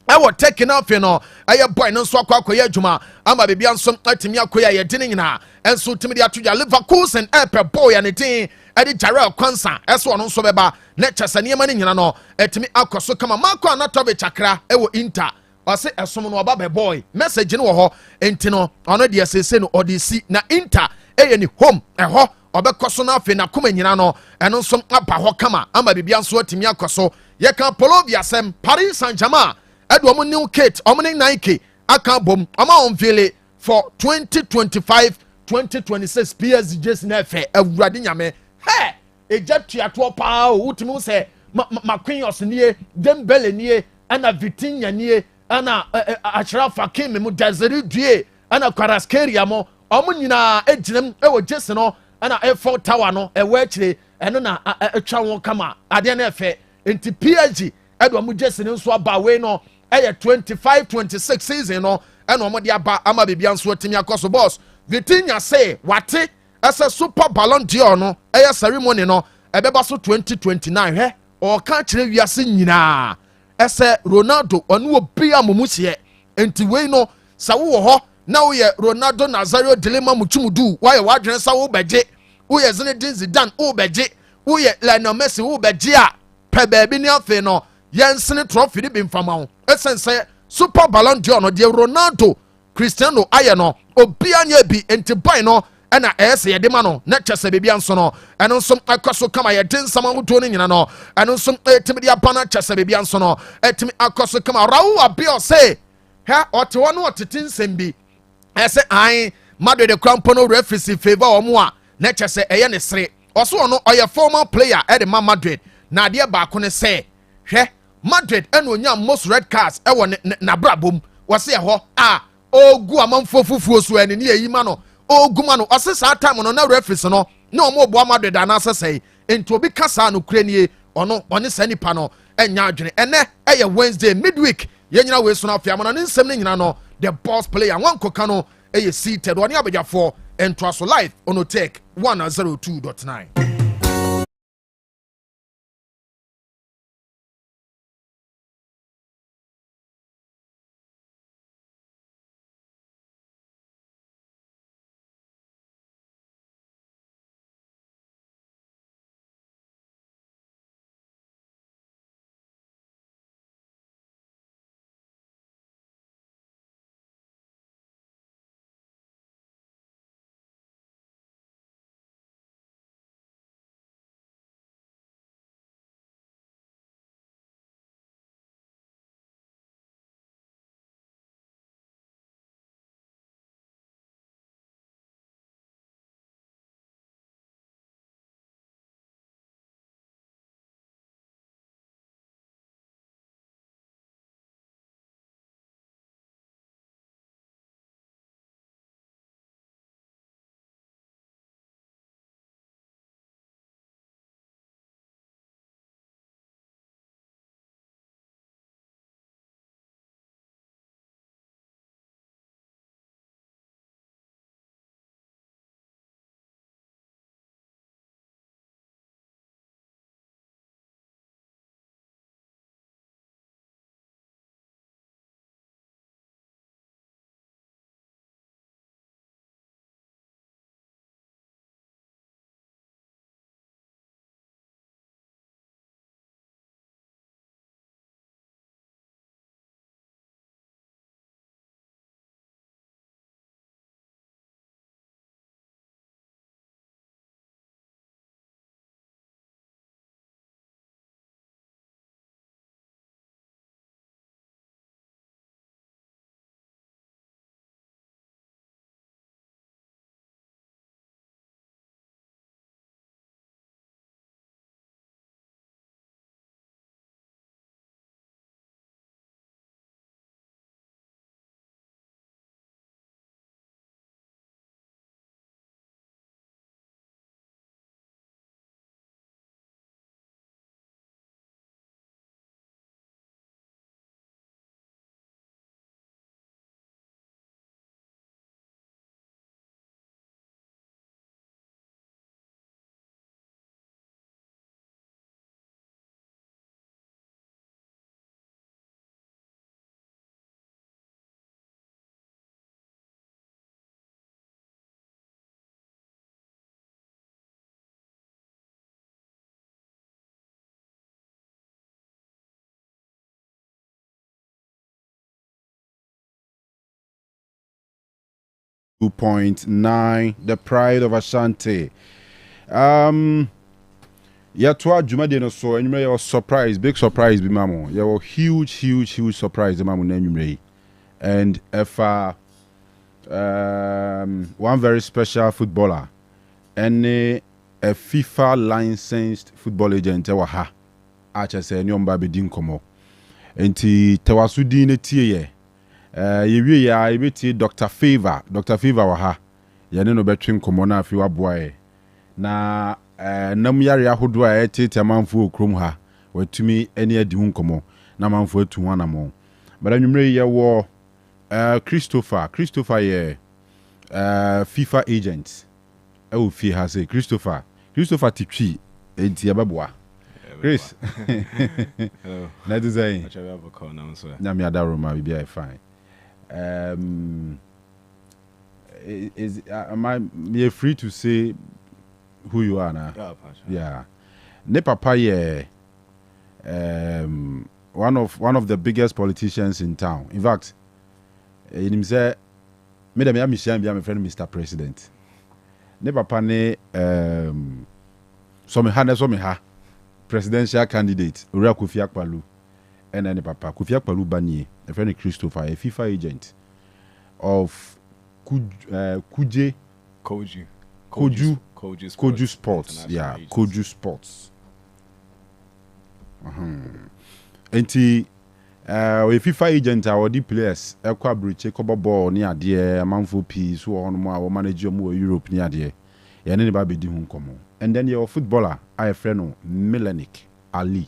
ɛwɔ Turkey na afi no ɛyɛ boy no nso akɔ yɛ adwuma ama bibia nso atimi akɔ yɛ yɛde ne nyina ɛnso timi de ato ya Leverkusen ɛpɛ boy ya ne tin ɛde Jarrell Kwanza ɛso ɔno nso bɛba na kyɛsɛ nneɛma ne nyina no ɛtimi akɔ so kama Marco Anatovic akra ɛwɔ Inter ɔse ɛsom no ɔba bɛ boy message no wɔ hɔ enti no ɔno deɛ sese no ɔde si na Inter ɛyɛ ne home ɛhɔ ɔbɛkɔ so na afei na koma nyina no ɛno nso aba hɔ kama ama bibia nso atimi akɔ so yɛka Polovia sɛm Paris Saint-Germain ɛde ɔmo new kit ɔmo ne Nike aka bom ɔmo unveil for 2025-2026 PSG jersey na ɛfɛ awurade nyame egya tuato paa o wutumi sɛ Marquinhos nie Dembele nie ɛna Vitinha nie ana Achrafa Kim mu Desiree Due ana Kwaraskeria mo omo nyina egyinam ewo Jesse no ana Eiffel Tower no ewo akire eno na etwa won kama ade na efe enti PSG edo mu Jesse no nso aba we no eye 25-26 season no eno omo de aba ama bibia nso atimi akoso boss Vitinha say wate asa Super Ballon d'Or no eye ceremony no ebeba so 2029 he o ka kire wiase nyina ese Ronaldo onu obi amumusie enti we no sa wo ho na wo ye Ronaldo Nazario Dilema Muchumudu wa ye wadwen sa wo beje wo ye Zinedine Zidane wo beje wo ye Lionel Messi wo beje a pe baabi ni afi no yensene trophy ni bimfama wo esense Super Ballon d'Or no de Ronaldo Cristiano aye no obi anya bi enti boy no ena ese ye de ma no na kyese bebia nso no eno nso akoso kama ye den sama hoto no nyina no eno nso etimi de apana kyese bebia nso no etimi akoso kama Raul Abio say ha ote wono otete nsem bi ese an Madrid de Crampono referee favor omo a na kyese eye ne sere oso ono oye former player e de Madrid na de ba ko ne say hwe Madrid eno onya most red cards e wo na brabom wo se ho a ogu amanfo fufuo so ene ne yi ma no oguma no ose sa time no na referee no na omo bo Madrid na asesei enti obi kasa no kuranie ono one sanipa no enya adwene ene eye Wednesday midweek yenyina we so na afia no ne nsem ne nyina no the boss player wan koka no eye seated one abegyafo entro so live on Otec 102.9. The pride of Ashanti. Yeah, to our Jumadi no so and you surprise, big surprise be mamo. Yeah, well, huge surprise the mamo and if one very special footballer and a FIFA licensed football agent ha. Acha say nyomba be din komo. enti tewasudi ne tie ye yewie ya ebeti Dr. Favor wa ha ye ne no betwe nkomo na afi waboa na nam yare ahodo a etete amanfo okrom ha watumi ene adi hu nkomo na amanfo atu wana mo bada nwumre ye wo Christopher ye FIFA agent e fi ha say Christopher titwi enti ababoa Chris hello na do say I have a call now so na me adaro ma be fine am I free to say who you are now? Yeah. Ne papa ye one of the biggest politicians in town. In fact, him say me dem ya my friend Mr. President. Ne papa ne so me ha presidential candidate Ura Kofi Akpalu and ne papa Kofi Akpalu banye a friend Christopher, a FIFA agent of Koju Sports. Yeah, Koju Sports. Enti we FIFA agent our the players ekwa briche kobo ball ni ade amanfo pi so on mo a manage mo Europe ni ade ye ne ba be di hu nkomo. And then your footballer I friend no Milenik Ali.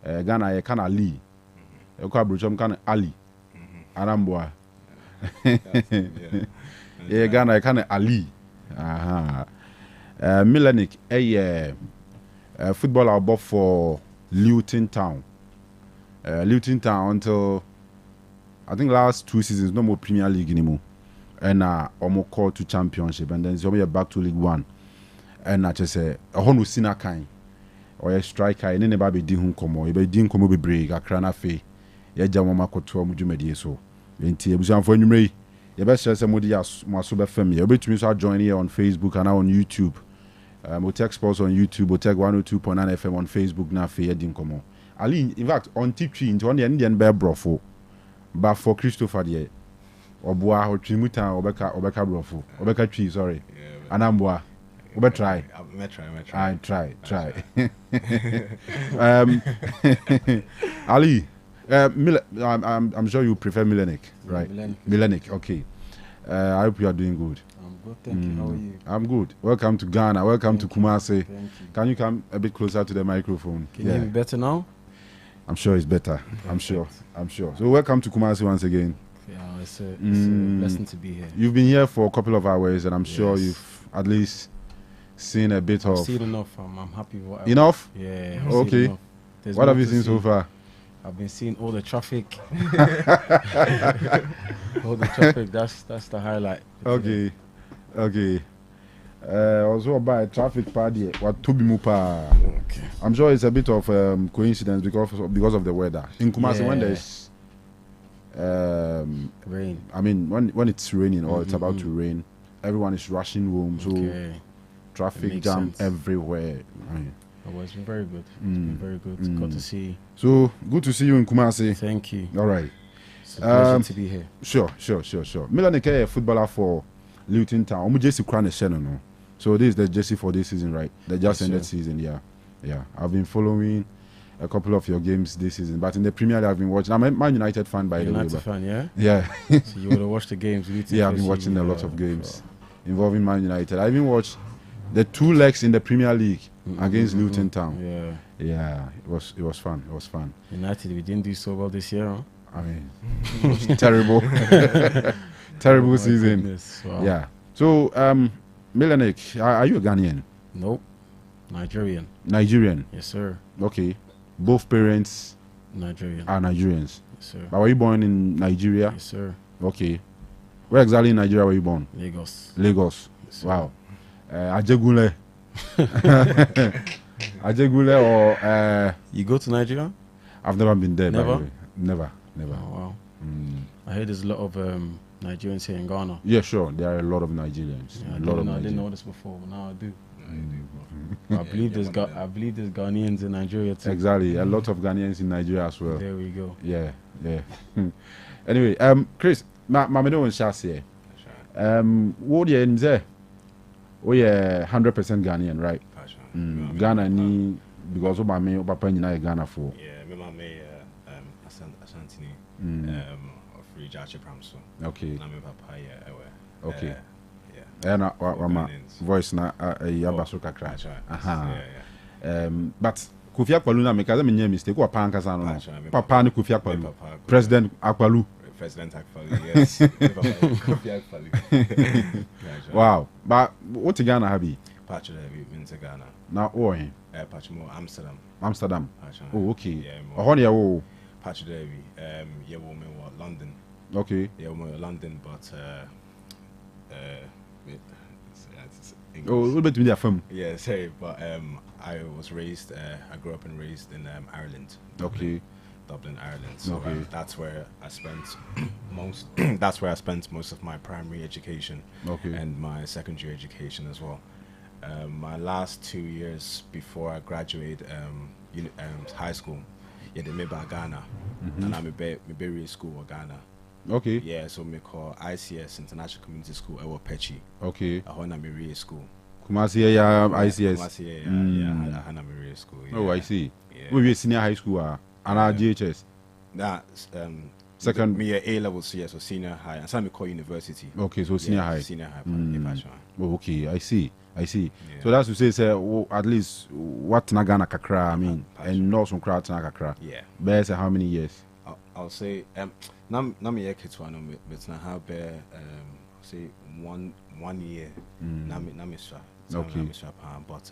Ghana ye kan Ali. Ekwa briche mo kan Ali. Aramboa. Yeah, Ghana ye kan Ali. Aha. Milenik a footballer above for Luton Town until I think last 2 seasons no more Premier League anymore and almost called to Championship and then so we are back to League 1 and I just say a honu sina kind or a striker and never be din komo e be din komo be break akra na fe ye jamo makoto mudwumadi so enti ebusanfo anwumre you best share some media maso be fam you betumi so join here on Facebook and on YouTube. Otec Sports on YouTube, Otec 102.9Fm on Facebook na fe din komo. Ali in fact on T3 into on the Indian bear brofo. But for Christopher there Oboa Hotrimuta Obeka brofo. Obeka tree sorry. Anamboa. Obe try. I try. Ali I'm sure you prefer Milenik, right? Milenik, okay. I hope you are doing good. I'm good, thank you. How are you? I'm good. Welcome to Ghana. Welcome Thank to Kumasi. Thank you. Can you come a bit closer to the microphone? Can you hear me better now? I'm sure it's better. I'm sure. So welcome to Kumasi once again. Yeah, it's a blessing to be here. You've been here for a couple of hours, and I'm sure you've at least seen a bit of. I've seen enough. I'm happy with what Enough? Yeah. I've Okay. seen enough. There's What more have you to seen see. so far? I've been seeing all the traffic. All the traffic. That's the highlight. Okay. Also about traffic party. What to be mupa? Okay. I'm sure it's a bit of coincidence because of the weather in Kumasi when Yeah. there's Rain. I mean when it's raining or it's about to rain, everyone is rushing home, so Okay. traffic Makes jam sense. everywhere. Oh, it's been very good. It's been very good. Got to see. So good to see you in Kumasi. Thank you. All right, It's a pleasure to be here. sure. Milenik a footballer for Luton Town. Omu jersey crown no. So this is the jersey for this season, right? The just Yes, ended sir. season, yeah. I've been following a couple of your games this season, but in the Premier League I've been watching. I'm a Man United fan by the way. United but- fan, yeah. Yeah. So you would have watched the games. Yeah, I've been watching a lot of games involving Man United. I even watched the 2 legs in the Premier League against Luton Town. Yeah. Yeah, it was fun. United, we didn't do so well this year, huh? I mean, it was terrible, terrible Oh my season. goodness, wow. Yeah. So, Milenik, are you a Ghanaian? Nope. Nigerian. Nigerian. Yes, sir. Okay. Both parents Nigerian. are Nigerians. Yes, sir. But were you born in Nigeria? Yes, sir. Okay. Where exactly in Nigeria were you born? Lagos. Lagos. Yes, sir. Wow. Ajegule. Ajegule or You go to Nigeria? I've never been there. by the Never? way. Never. Oh, wow. I heard there's a lot of Nigerians here in Ghana. Yeah, sure. There are a lot of Nigerians. Yeah, a lot of I didn't know Nigerians. this before, but now I do. I believe there's Ghanaians in Nigeria too. Exactly. A lot of Ghanaians in Nigeria as well. There we go. Yeah. Anyway, Chris, my me don't share say. What you in there? Oh yeah, 100% Ghanaian, right? Ghana ni because of my papa in Ghana for. Yeah, me mama Asantini of Free Jachi Pramso. Okay. I'm papa, yeah, Okay. Yeah. And wama voice na yabaso kakra. That's right. Aha. Yeah. But Kofi Akpalu na mekaza menye mistake wa pa nkasa no. That's right, me Papa ni Kofi Akpalu. papa, President Akpalu. President Akpali, yes. Kofi Akpali. Wow. But what Ghana habi? Patch in Ghana. Na o he. Patch more Amsterdam. Amsterdam. Patch. Oh, okay. Yeah, Oh, ne wo. Patch Derby. Yeah, woman was London. Okay. Yeah, woman London, but it's English. Oh, what bet me there fam. Yeah, sorry, but I was raised. I grew up and raised in Ireland. Okay. Dublin, Ireland. So Okay. that's where I spent most. That's where I spent most of my primary education. Okay. And my secondary education as well. My last 2 years before I graduated high school, yeah, they made by Ghana, and I'm a very school in Ghana. Okay. Yeah, so me call ICS International Community School. I was Pechi. Okay. I want to school. Kumasi ya ICS. Kumasi, yeah, I want to school. Yeah. Oh, I see. Yeah. We senior high school and our GHS. That's Second. me A levels, yeah, so senior high, and some me call university. Okay, so senior high. Senior high. Oh, okay, I see. Yeah. So that's to say, at least what Nagana kakra, I mean, and no some crowd Nakakra. Yeah. Bear how many years? I'll say nam me kids one but na have say 1 year nam isra. Okay. But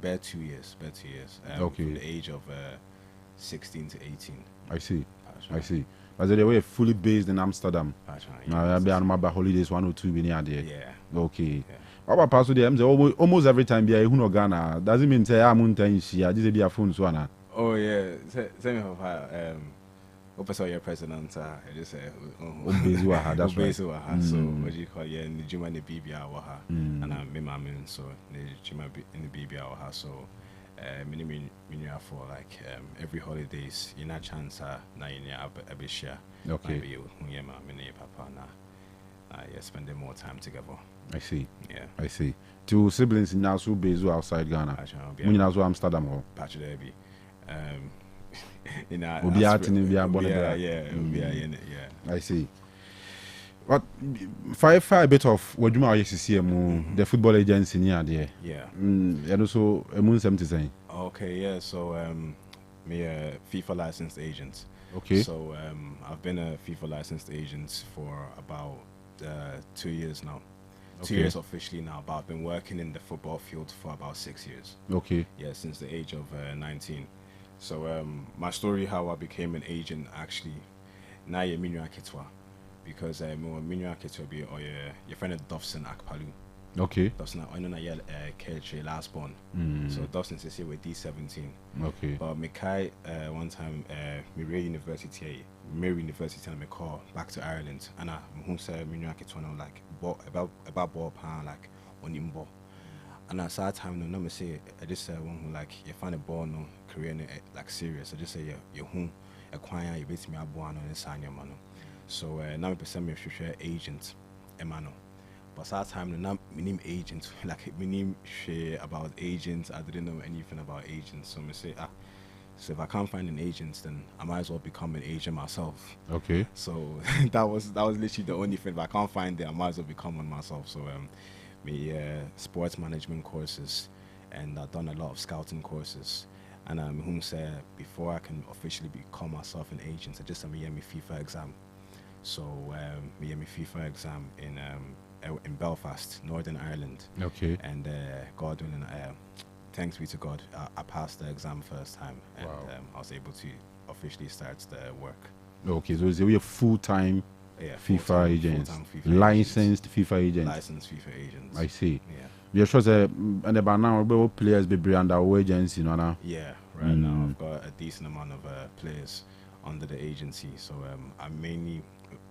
bear 2 years. Okay. From the age of 16 to 18. I see. But they were fully based in Amsterdam. Now I be on my holidays 102 be near there. Yeah. Okay. What about pass them? Almost every time be who no Ghana. Doesn't mean say I'm on she just be a phone so na. Oh yeah. Say me Opposite your president, I just say, that's right. So what do you call yeah, the Juma the BBA waha, and I'm me mamin so the Juma in the BBA waha so minimum for like every holidays you not chance na in a bit share. Okay. Maybe you mini papa na spending more time together. I see. Yeah. I see. Two siblings in Nasu based outside Ghana. When you Nasu Amsterdam or Patch Derby. I see. But five bit of what you might see the football agency near there. Yeah. And also a moon 70. Okay, yeah. So me a FIFA licensed agent. Okay. So I've been a FIFA licensed agent for about 2 years now. Okay. 2 years officially now, but I've been working in the football field for about 6 years. Okay. Yeah, since the age of 19. So my story how I became an agent actually now you're Minu Akitwa because Minu Akitwa be or your friend Dovson Akpalu. Okay. Dovson I know na KH last born. So Dovson says here with D17. Okay. But Mekai one time Mary University and me call back to Ireland and I who said Minu Akitwa like about ball pan like on imbo. And at that time, no, me say I just say one who like you find a ball no career like serious. I just say you who acquire you beat me a ball no sign your man. So now me person me future agent, Emmanuel. But at that time, no, me name agent like me name share about agents. I didn't know anything about agents. So me say so if I can't find an agent, then I might as well become an agent myself. Okay. So that was literally the only thing. If I can't find it, I might as well become one myself. So me sports management courses, and I've done a lot of scouting courses. And whom say before I can officially become myself an agent, I just me FIFA exam. So me FIFA exam in Belfast, Northern Ireland. Okay. And God willing, thanks be to God, I passed the exam first time, and I was able to officially start the work. Okay, so is a full-time FIFA agent, licensed FIFA agent. Licensed FIFA agents. I see. Yeah. Yeah, sure. And about now, we players be under our agency, you know. Yeah, right now I've got a decent amount of players under the agency. So I'm mainly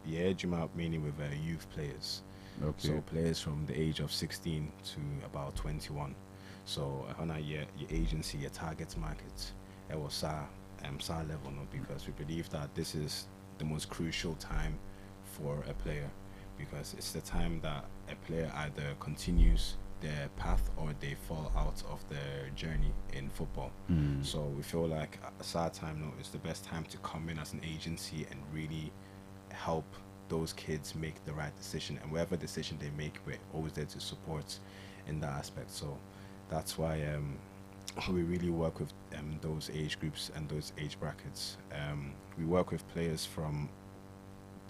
mainly with youth players. Okay. So players from the age of 16 to about 21. So on your agency, your target market, it was SAR level, no, because we believe that this is the most crucial time for a player, because it's the time that a player either continues their path or they fall out of their journey in football. So we feel like at time now is the best time to come in as an agency and really help those kids make the right decision, and whatever decision they make, we're always there to support in that aspect. So that's why we really work with those age groups and those age brackets. We work with players from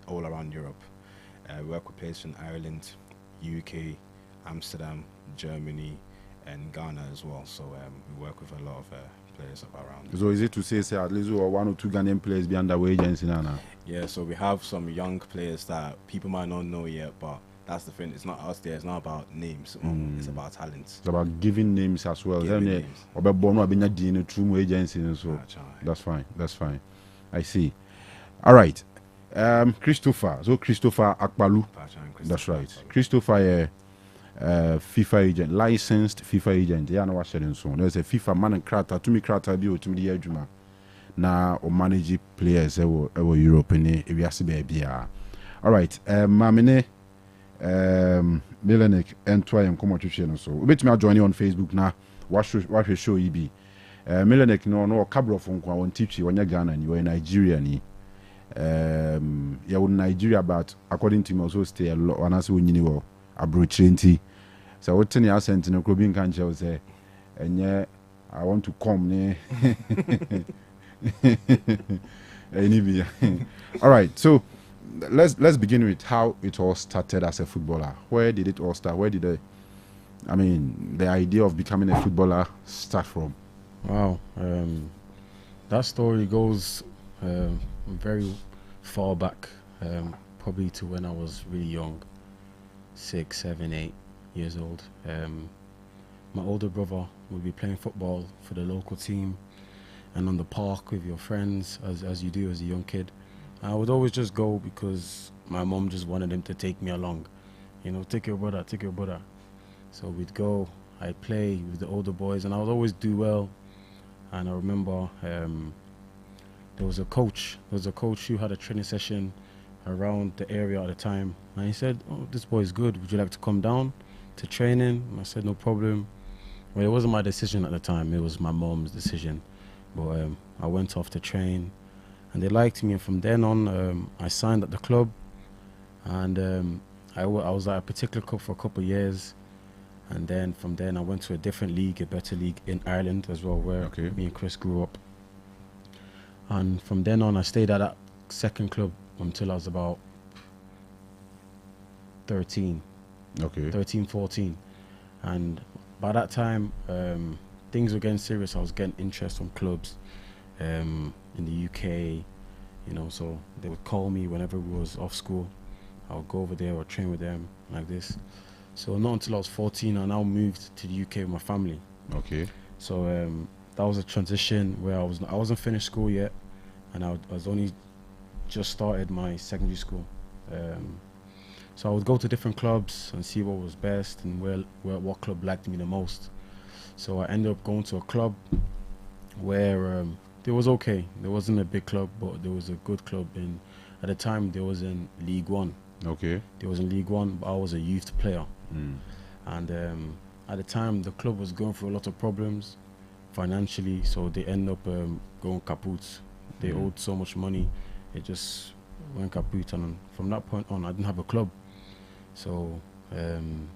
all around Europe. We work with players from Ireland, UK, Amsterdam, Germany, and Ghana as well. So we work with a lot of players around. So is it to say at least 1 or 2 Ghanaian players be underway agency now? Yeah, so we have some young players that people might not know yet, but that's the thing. It's not us there. It's not about names. It's about talents. It's about giving names as well. Giving Then names. true agency, so That's that's fine. I see. All right. Christopher. So Christopher Akbalu. That's right. Christopher, FIFA agent, licensed FIFA agent. Yeah, no, what's so there's a FIFA man and crata to me crata be to me the eduma. Na or manage players ever Europe in a baby. All right. Mamine Melanek and try and come out to channel. So wait me join you on Facebook now. What show you be? Melanek no cabro phone on teach you when you're Ghana and you're in Nigeria. Yeah, in Nigeria, but according to me, also stay a lot. And as we knew, abroad so what ten years sent in a clubbing country say, and yeah, I want to come. Anyway, all right. So let's begin with how it all started as a footballer. Where did it all start? Where did the idea of becoming a footballer start from? Wow, that story goes very far back, probably to when I was really young, 6, 7, 8 years old. My older brother would be playing football for the local team and on the park with your friends, as you do as a young kid. I would always just go because my mom just wanted him to take me along. You know, take your brother. So we'd go, I'd play with the older boys, and I would always do well. And I remember there was a coach who had a training session around the area at the time, and he said, "Oh, this boy is good. Would you like to come down to training?" And I said, "No problem." Well, it wasn't my decision at the time. It was my mom's decision. But I went off to train, and they liked me. And from then on, I signed at the club, and I was at a particular club for a couple of years. And then from then I went to a different league, a better league in Ireland as well, where me and Chris grew up. And from then on, I stayed at that second club until I was about 13, 14. And by that time, things were getting serious. I was getting interest from clubs in the UK, you know, so they would call me whenever we was off school. I would go over there or train with them like this. So not until I was 14, I now moved to the UK with my family. So that was a transition where I wasn't finished school yet, and I was only just started my secondary school. So I would go to different clubs and see what was best and what club liked me the most. So I ended up going to a club where it was okay. There wasn't a big club, but there was a good club at the time there was in League One. There was in League One, but I was a youth player. And at the time the club was going through a lot of problems financially, so they ended up going kaput. They owed so much money, it just went kaput, and from that point on I didn't have a club. So and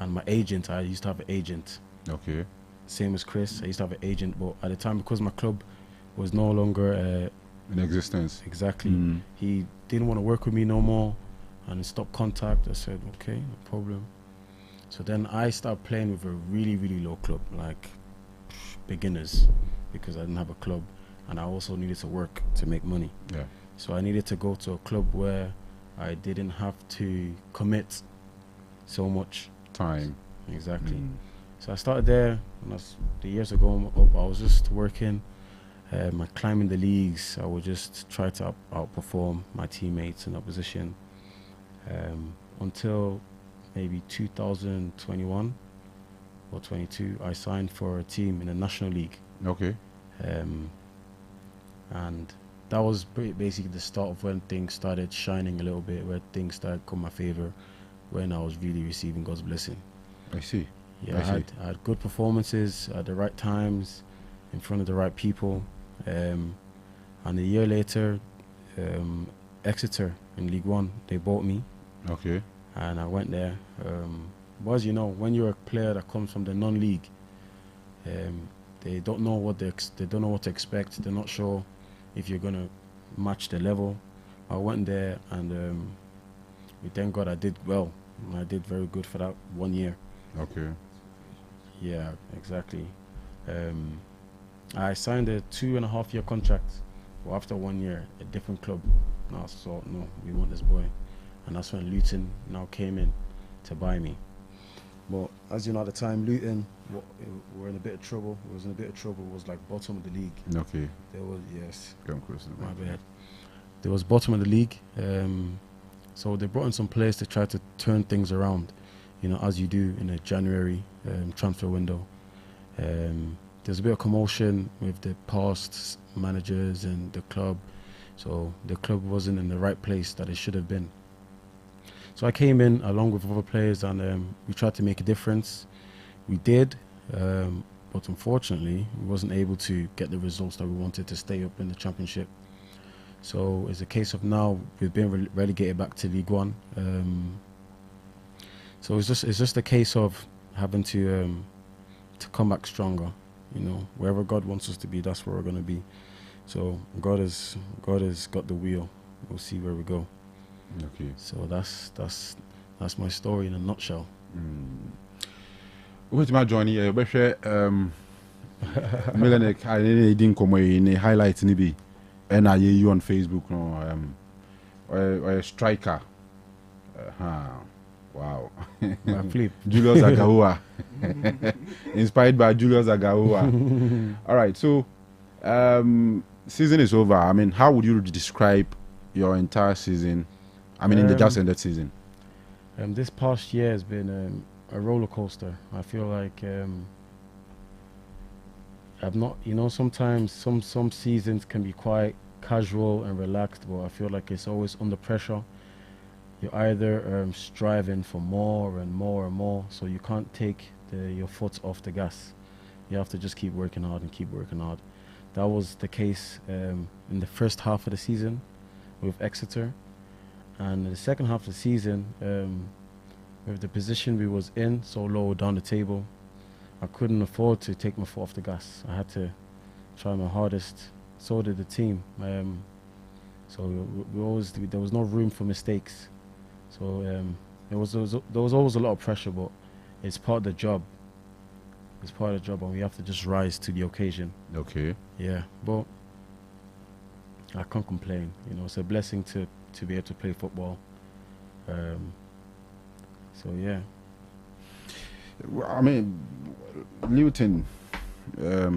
my agent, I used to have an agent, same as Chris. I used to have an agent, but at the time, because my club was no longer in existence, he didn't want to work with me no more and stopped contact. I said, okay, no problem. So then I started playing with a really, really low club, like beginners, because I didn't have a club, and I also needed to work to make money. So I needed to go to a club where I didn't have to commit so much time. So I started there, and the years ago I was just working, climbing the leagues. I would just try to outperform my teammates in opposition, until maybe 2021 or 22, I signed for a team in the National League. And that was basically the start of when things started shining a little bit, where things started coming my favor, when I was really receiving God's blessing. I see. Yeah, I had good performances at the right times, in front of the right people. And a year later, Exeter in League One, they bought me. Okay. And I went there. But as you know, when you're a player that comes from the non-league, they don't know what they don't know what to expect. They're not sure if you're gonna match the level. I went there, and we thank God I did well. I did very good for that 1 year. Okay. Yeah, exactly. I signed a 2.5 year contract. Well, after 1 year, a different club. And I thought, no, we want this boy. And that's when Luton now came in to buy me. But as you know, at the time, Luton were in a bit of trouble. It was in a bit of trouble. It was like bottom of the league. Okay. There was, yes. Come close to the My mic. bad. There was bottom of the league. So they brought in some players to try to turn things around, you know, as you do in a January transfer window. There's a bit of commotion with the past managers and the club. So the club wasn't in the right place that it should have been. So I came in along with other players, and we tried to make a difference. We did, but unfortunately, we wasn't able to get the results that we wanted to stay up in the Championship. So it's a case of now we've been relegated back to League One. So it's just a case of having to come back stronger. You know, wherever God wants us to be, that's where we're going to be. So God has got the wheel. We'll see where we go. Okay. So that's my story in a nutshell. What's my journey? Millionaire, I didn't come in a highlight nibi, and I you on Facebook. No, or a striker. Wow. Flip. Julius Agawa. Inspired by Julius Agawa. All right. So, season is over. I mean, how would you describe your entire season? I mean, in the just ended season. This past year has been a roller coaster. I feel like I've not, you know, sometimes some seasons can be quite casual and relaxed, but I feel like it's always under pressure. You're either striving for more and more and more, so you can't take your foot off the gas. You have to just keep working hard and keep working hard. That was the case in the first half of the season with Exeter. And in the second half of the season, with the position we was in, so low down the table, I couldn't afford to take my foot off the gas. I had to try my hardest. So did the team. So there was no room for mistakes. So there was always a lot of pressure, but it's part of the job. It's part of the job, and we have to just rise to the occasion. Okay. Yeah, but I can't complain. You know, it's a blessing to be able to play football. So yeah. Well, I mean, Luton,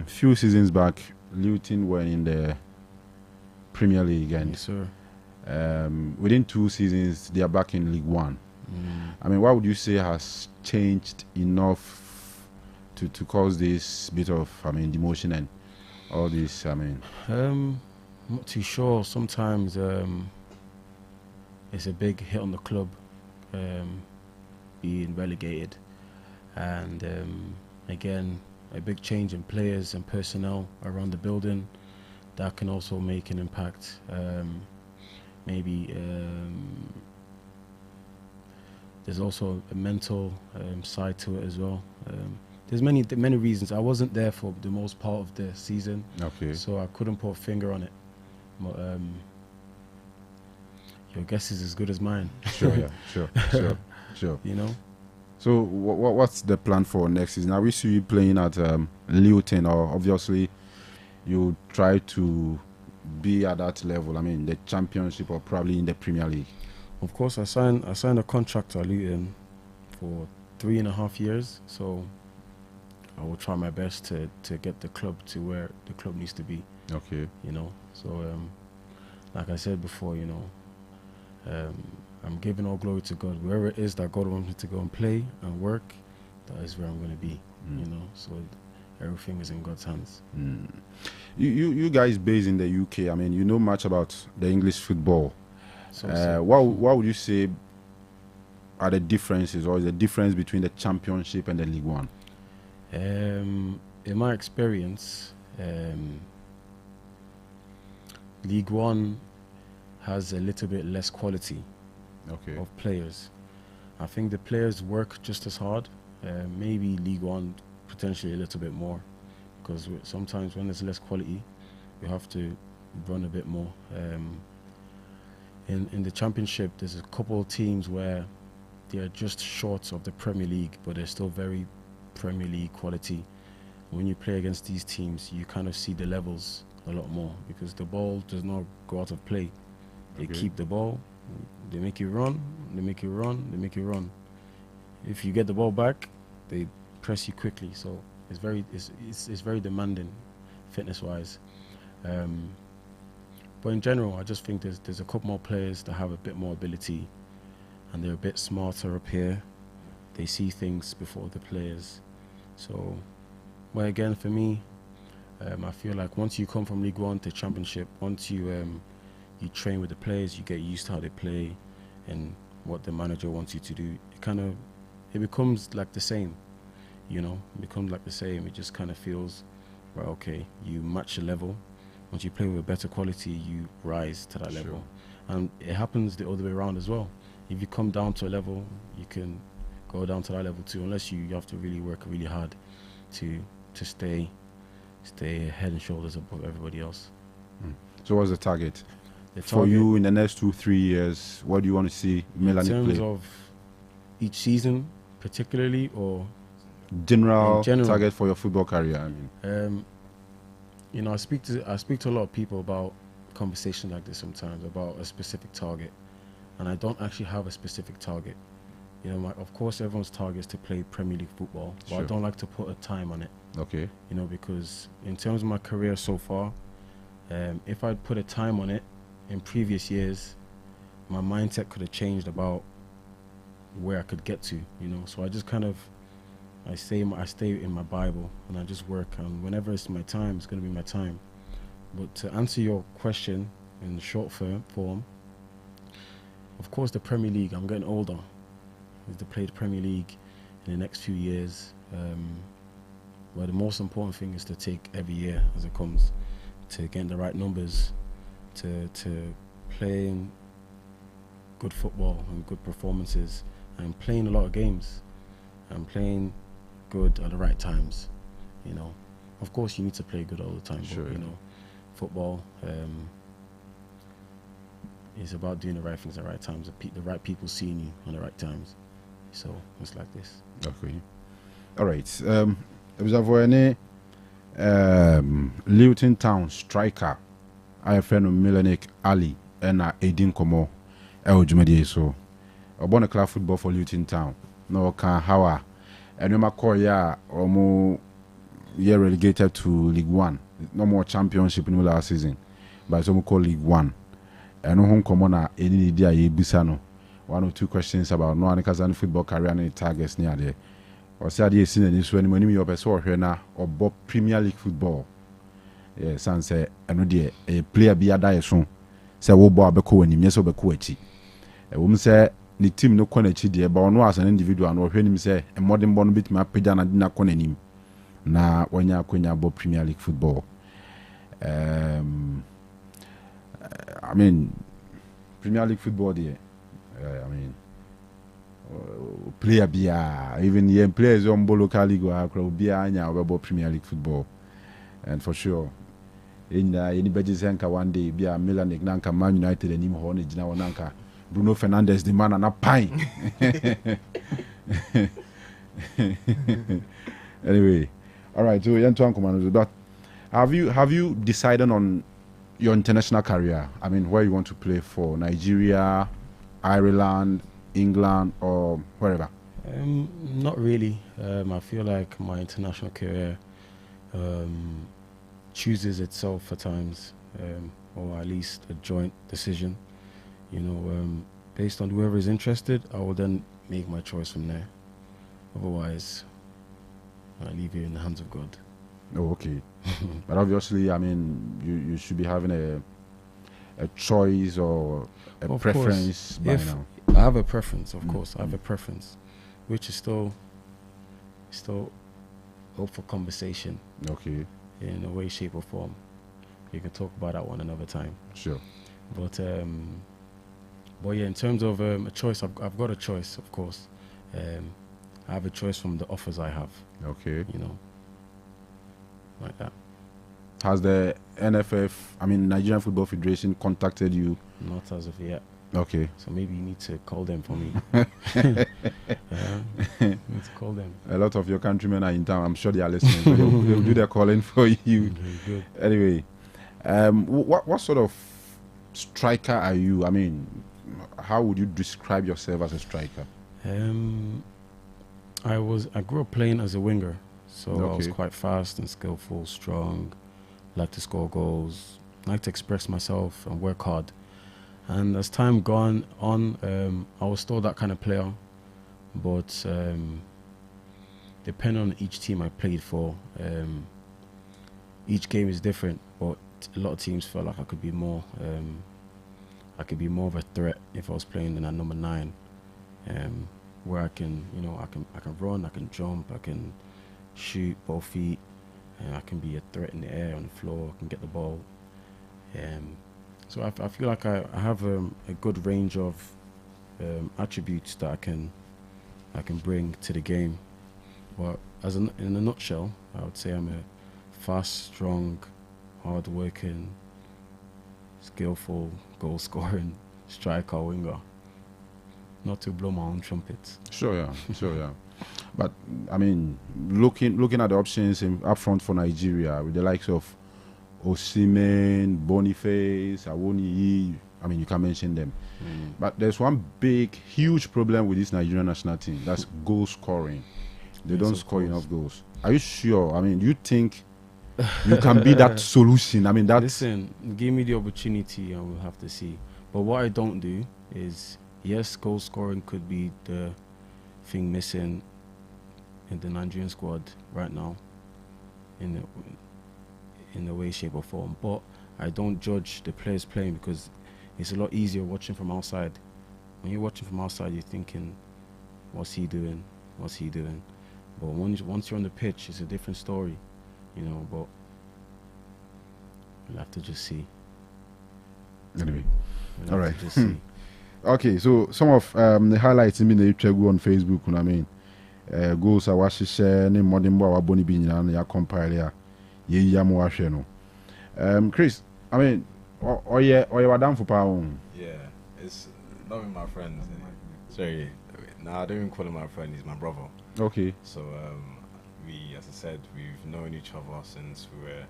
few seasons back, Luton were in the Premier League, and Yes, sir. within 2 seasons, they are back in League One. I mean, what would you say has changed enough to cause this bit of, I mean, demotion and all this? I mean, I'm not too sure. Sometimes it's a big hit on the club being relegated, and again, a big change in players and personnel around the building that can also make an impact. Maybe there's also a mental side to it as well. There's many reasons. I wasn't there for the most part of the season, okay. so I couldn't put a finger on it. But your guess is as good as mine. Sure, yeah, sure. You know. So, what's the plan for next season? Now we see you playing at Luton, or obviously you try to be at that level. I mean, the Championship or probably in the Premier League. Of course, I signed a contract at Luton for 3.5 years. So I will try my best to get the club to where the club needs to be. Okay. You know. So like I said before, you know, I'm giving all glory to God. Wherever it is that God wants me to go and play and work, that is where I'm going to be. You know. So everything is in God's hands. You guys based in the UK, I mean, you know much about the English football. So what would you say are the differences, or is the difference between the Championship and the League One? In my experience, League One has a little bit less quality of players. I think the players work just as hard. Maybe League One potentially a little bit more, because sometimes when there's less quality, you have to run a bit more. In the Championship, there's a couple of teams where they are just short of the Premier League, but they're still very Premier League quality. When you play against these teams, you kind of see the levels a lot more, because the ball does not go out of play. They keep the ball, they make you run, they make you run, they make you run. If you get the ball back, they press you quickly. So it's very demanding, fitness-wise. But in general, I just think there's a couple more players that have a bit more ability, and they're a bit smarter up here. They see things before the players. So, well, again, for me, I feel like once you come from League One to Championship, once you train with the players, you get used to how they play and what the manager wants you to do. It becomes like the same, you know. It becomes like the same. It just kind of feels, right, okay, you match the level. Once you play with a better quality, you rise to that level. And it happens the other way around as well. If you come down to a level, you can go down to that level too, unless you have to really work really hard to stay head and shoulders above everybody else. So what's the target? For you in the next 2-3 years? What do you want to see Melanie play? In terms of each season particularly, or general target for your football career? I mean, you know, I speak to a lot of people about conversations like this sometimes, about a specific target, and I don't actually have a specific target. You know, of course everyone's target is to play Premier League football, but I don't like to put a time on it. Okay. You know, because in terms of my career so far, if I'd put a time on it in previous years, my mindset could have changed about where I could get to, you know. So I just kind of, I stay in my Bible, and I just work, and whenever it's my time, it's going to be my time. But to answer your question in the short form, of course the Premier League, I'm getting older, to play the Premier League in the next few years. But the most important thing is to take every year as it comes, to get the right numbers, to playing good football and good performances, and playing a lot of games, and playing good at the right times. You know, of course you need to play good all the time, but you know, football is about doing the right things at the right times, the right people seeing you on the right times. So it's like this. Okay. All right. Observe any Luton Town striker, I friend Milanik Ali, and Edin Komo, El Jumedi. So, I born a club football for Luton Town. No, can how and you call ya or more year relegated to League One. No more championship in the last season, but some call League One. And no home common any idea ye bisano. 1 or 2 questions about no Kazan football career and targets near there. Or said yes, in this when you have a sort here or Bob Premier League football. Yes, and say, and a player be a die soon. Say, wo boy beko and yes, obekoechi. A woman say, the team no konechi dear, but no as an individual, and when him say, a modern born bit my pigeon and dinner konenim. Na when you are Bob Premier League football. I mean, Premier League football there. I mean, player bia even young players on local league or bia anya about Premier League football, and for sure in anybody zenka one day bia Milan Nanka Man United and him honey now Nanka Bruno Fernandes the man and a pine. Anyway, all right. So Yantuan Commanders, but have you decided on your international career? I mean, where you want to play for? Nigeria, Ireland, England, or wherever? Not really. I feel like my international career chooses itself at times, or at least a joint decision. You know, based on whoever is interested, I will then make my choice from there. Otherwise, I leave it in the hands of God. Oh, okay. But obviously, I mean, you should be having a choice or a preference by now. I have a preference, of course. I have a preference, which is still up for conversation. Okay. In a way, shape, or form. You can talk about that one another time. Sure. But yeah, in terms of a choice, I've got a choice, of course. I have a choice from the offers I have. Okay. You know, like that. Has the NFF, I mean Nigerian Football Federation, contacted you? Not as of yet. Okay. So maybe you need to call them for me. You need to call them. A lot of your countrymen are in town. I'm sure they are listening. So they'll do their calling for you. Very good. Anyway, what sort of striker are you? I mean, how would you describe yourself as a striker? I grew up playing as a winger, so I was Okay. quite fast and skillful, strong, like to score goals, like to express myself and work hard. And as time gone on, I was still that kind of player, but depending on each team I played for, each game is different. But a lot of teams felt like I could be more of a threat if I was playing in that number 9, where I can run, I can jump, I can shoot both feet, and I can be a threat in the air, on the floor, I can get the ball. So I feel like I have a good range of attributes that I can bring to the game. But in a nutshell, I would say I'm a fast, strong, hard-working, skillful, goal-scoring striker, winger. Not to blow my own trumpet. Sure, yeah. But I mean, looking at the options up front for Nigeria with the likes of Osimhen, Boniface, Awoniyi, I mean, you can mention them. But there's one big, huge problem with this Nigerian national team. That's goal scoring. They Yes, don't of score course. enough goals. Are you sure? I mean, do you think you can be that solution? I mean, that's... Listen, give me the opportunity and we'll have to see. But what I don't do is, yes, goal scoring could be the thing missing in the Nigerian squad right now, in the way, shape or form. But I don't judge the players playing, because it's a lot easier watching from outside. When you're watching from outside, you're thinking, what's he doing? But once you're on the pitch, it's a different story, you know. But we'll have to just see. Anyway, We'll all have right. to just see. Okay, so some of the highlights in the go on Facebook, you know what I mean? Goals are what share, name modern boy, Bonnie Bin, and ya compile ya, ye yamu no. Chris, I mean, or you were down for power. Yeah, it's not with my friends. Sorry, I don't even call him my friend. He's my brother. Okay. So as I said, we've known each other since we were.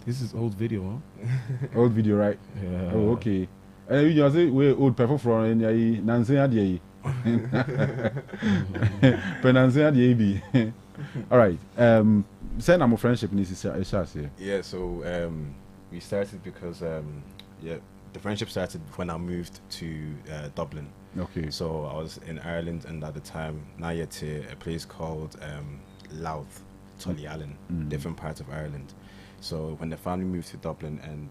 This is old video, huh? Old video, right? Yeah. Oh, okay. And you say we old people from Nancy Adye. Nancy Adye. All right. Send our friendship needs to Yeah, so we started because the friendship started when I moved to Dublin. Okay. So I was in Ireland, and at the time, now yet to a place called Louth, Tullyallen, different parts of Ireland. So when the family moved to Dublin, and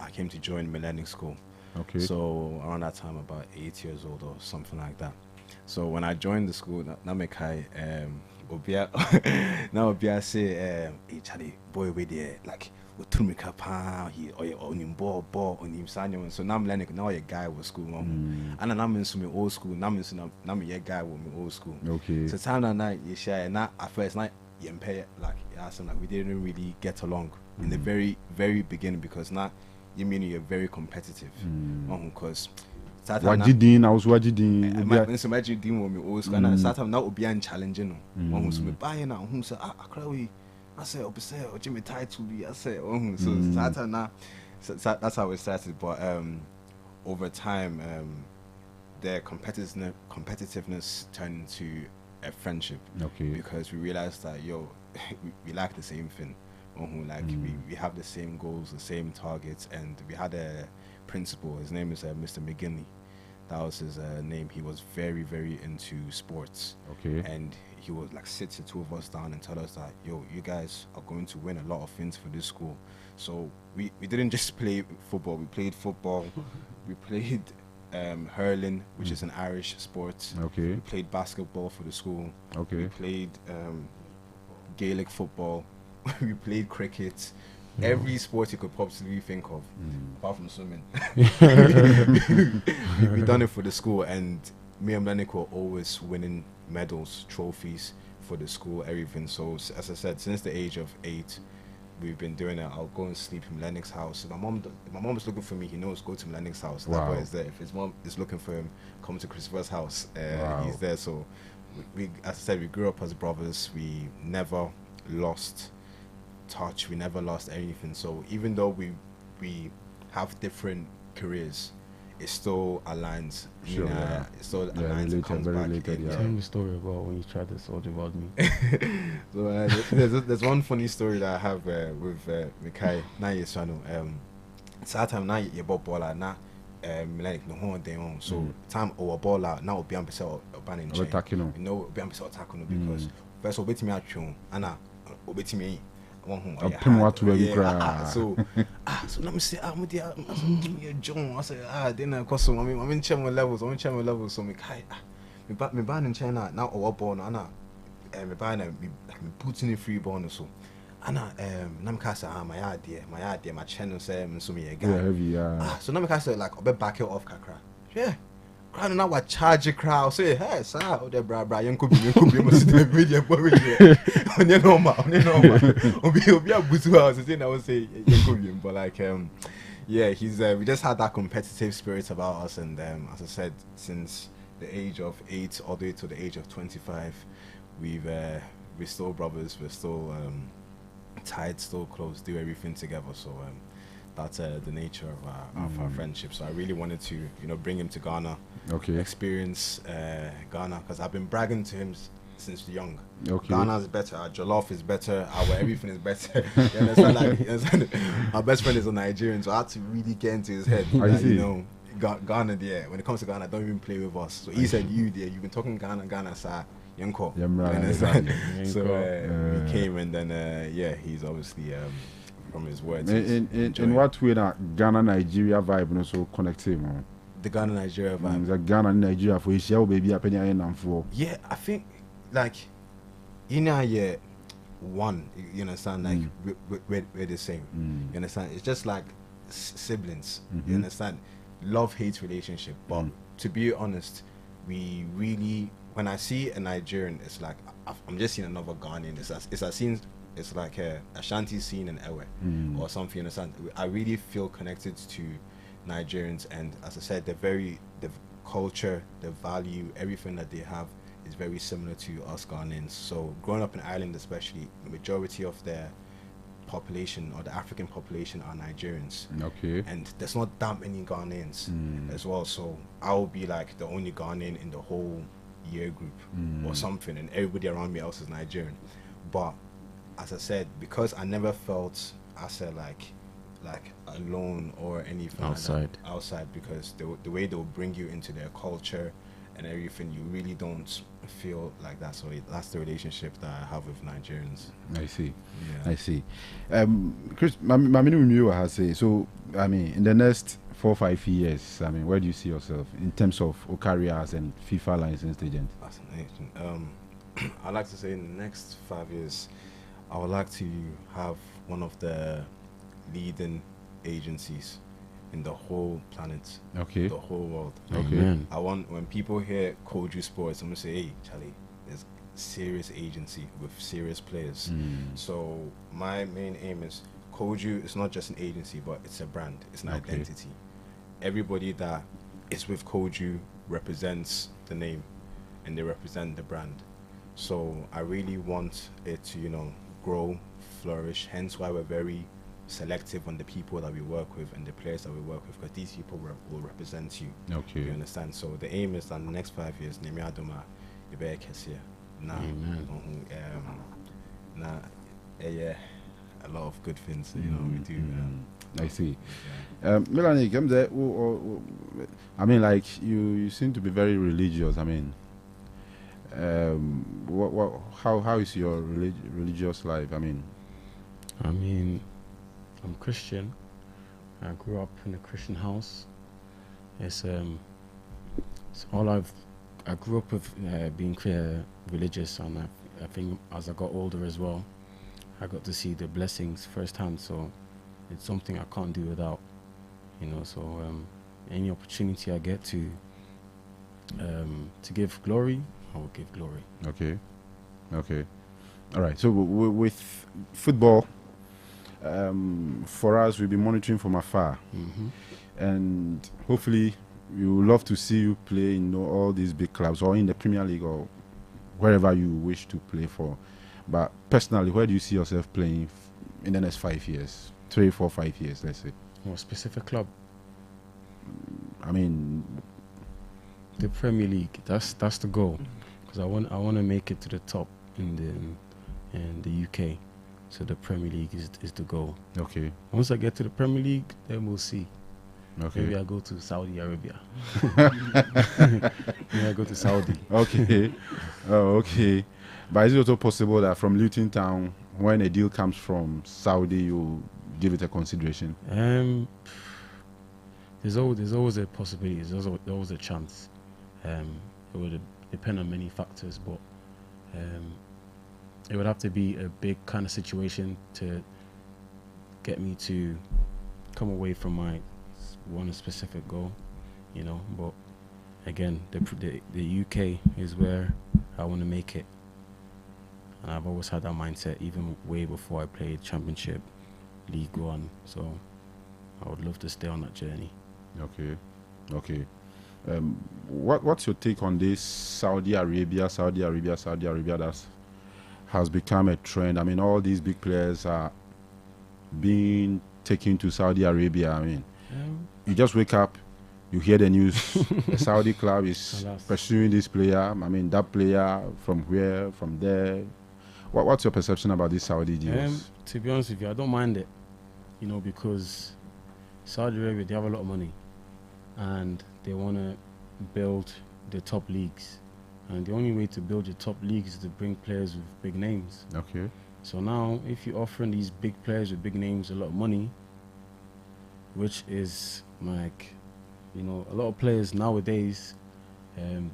I came to join Millennium School. Okay. So around that time, about 8 years old or something like that. So when I joined the school, Namekai, Obia say, hey Charlie, boy, we there, like, we told me kapa, he or him ball on him signing. So now I'm learning, now a guy was school, and then I'm in some old school, now I'm a guy with me old school. Okay. So time that night, you share, and at first night, you pay like, we didn't really get along in the very, very beginning, because now you mean you're very competitive, because Wajidin, I was Wajidin. imagine dealing with me old school, and start now will be challenging. One who's me buying now, who say, I say, or Jimmy title be, I say, so start now. So that's how it started. But over time, the competitiveness turned into a friendship. Okay. Because we realized that we like the same thing. Like we have the same goals, the same targets, and we had a principal. His name is Mr. McGinley. That was his name. He was very, very into sports. Okay. And he would like sit the two of us down and tell us that, you guys are going to win a lot of things for this school. So we didn't just play football. We played football. We played hurling, which is an Irish sport. Okay. We played basketball for the school. Okay. We played Gaelic football. We played cricket. Every sport you could possibly think of, apart from swimming. We've done it for the school, and me and Lennox were always winning medals, trophies for the school, everything. So as I said, since the age of 8, we've been doing it. I'll go and sleep in Lennox's house. If my mom is looking for me, he knows go to Lennox's house. Wow. That boy is there. If his mom is looking for him, come to Christopher's house. Wow. He's there. So we, as I said, we grew up as brothers. We never lost touch. We never lost anything. So even though we have different careers, it still aligns. Sure, yeah. It still aligns and related, comes very back. related, in, yeah. Tell me a story about when you tried to sort about me. So there's one funny story that I have with Mikai. Now you're trying to that time now you're ball baller now. Like no whole day on. So time over baller now be am pesa banning chain. You know be am pesa attacking because first obeti me atwon ana obeti me one home. So let me say John. I say then of course I'm in chairman levels. So me ban in China now over ball na me ban me putting in free ball so. Ana nam kasa my idea my channel say so me again. So nam kasa like obe back it off kakra. Yeah. Crowd now what charge crowd say hey sir o de bra yanko bi must the media boy onye normal obi abutu house say na say yanko bi but like yeah he's we just had that competitive spirit about us and as I said since the age of 8 all the way to the age of 25 we're still brothers, we're still tied, still close, do everything together. So that's the nature of our friendship. So I really wanted to, bring him to Ghana, experience Ghana, because I've been bragging to him since young. Ghana is better, our jollof is better, our everything is better. You understand? My best friend is a Nigerian, so I had to really get into his head. Ghana, there. When it comes to Ghana, don't even play with us. So he said, you've been talking Ghana, sir. Yanko. So we came and then he's obviously from his words. In what way that Ghana Nigeria vibe also connected, man? The Ghana Nigeria vibe. The Ghana Nigeria for Asia baby and for. Yeah, I think like one. You understand? Like we're the same. You understand? It's just like siblings. You understand? Love-hate relationship. But to be honest, we really. When I see a Nigerian, it's like I'm just seeing another Ghanaian. It's like a Ashanti scene in Ewe or something. You understand? I really feel connected to Nigerians, and as I said, the culture, the value, everything that they have is very similar to us Ghanaians. So growing up in Ireland, especially, the majority of their population or the African population are Nigerians. And there's not that many Ghanaians as well. So I'll be like the only Ghanaian in the whole year group or something, and everybody around me else is Nigerian. But as I said, because I never felt like alone or anything outside, because the way they'll bring you into their culture and everything, you really don't feel like that. So that's the relationship that I have with Nigerians. I see. Chris, my has say so. I mean, in the next 4 or 5 years, I mean, where do you see yourself in terms of careers and FIFA licensed agent? Fascinating. I like to say in the next 5 years, I would like to have one of the leading agencies in the whole planet, the whole world. I want, when people hear Koju Sports, I'm gonna say, hey, Charlie, there's serious agency with serious players. So my main aim is Koju is not just an agency, but it's a brand, it's an identity. Everybody that is with Koju represents the name and they represent the brand. So I really want it to, grow, flourish, hence why we're very selective on the people that we work with and the players that we work with, because these people will represent you. You understand? So the aim is that in the next 5 years, Nemi Adoma, Ibe Kesia. A lot of good things, we do. I see. Melanie, I mean, like you seem to be very religious. I mean, how is your religious life? I mean, I'm Christian. I grew up in a Christian house. It's So I grew up with being religious, and I think as I got older as well, I got to see the blessings firsthand. So it's something I can't do without, you know. So any opportunity I get to give glory, I will give glory. Okay. All right. So with football, for us, we'll be monitoring from afar, and hopefully, we would love to see you play in all these big clubs or in the Premier League or wherever you wish to play for. But personally, where do you see yourself playing in the next 5 years, 3, 4, 5 years, let's say? What specific club? I mean, the Premier League. That's the goal, because I want to make it to the top in the UK. So the Premier League is the goal. Okay. Once I get to the Premier League, then we'll see. Okay. Maybe I go to Saudi Arabia. Maybe I go to Saudi. Okay. Oh, okay. But is it also possible that from Luton Town, when a deal comes from Saudi, you give it a consideration? There's always a possibility. There's always a chance. It would depend on many factors, but it would have to be a big kind of situation to get me to come away from my one specific goal, you know. But again, the UK is where I want to make it, and I've always had that mindset even way before I played Championship, League One. So I would love to stay on that journey. Okay. What's your take on this Saudi Arabia that has become a trend? I mean, all these big players are being taken to Saudi Arabia. I mean, you just wake up, you hear the news, the Saudi club is pursuing this player. I mean, that player from where, from there. What's your perception about these Saudi deals? To be honest with you, I don't mind it, you know, because Saudi Arabia, they have a lot of money, and they want to build the top leagues. And the only way to build your top leagues is to bring players with big names. Okay. So now, if you're offering these big players with big names a lot of money, which is like, you know, a lot of players nowadays,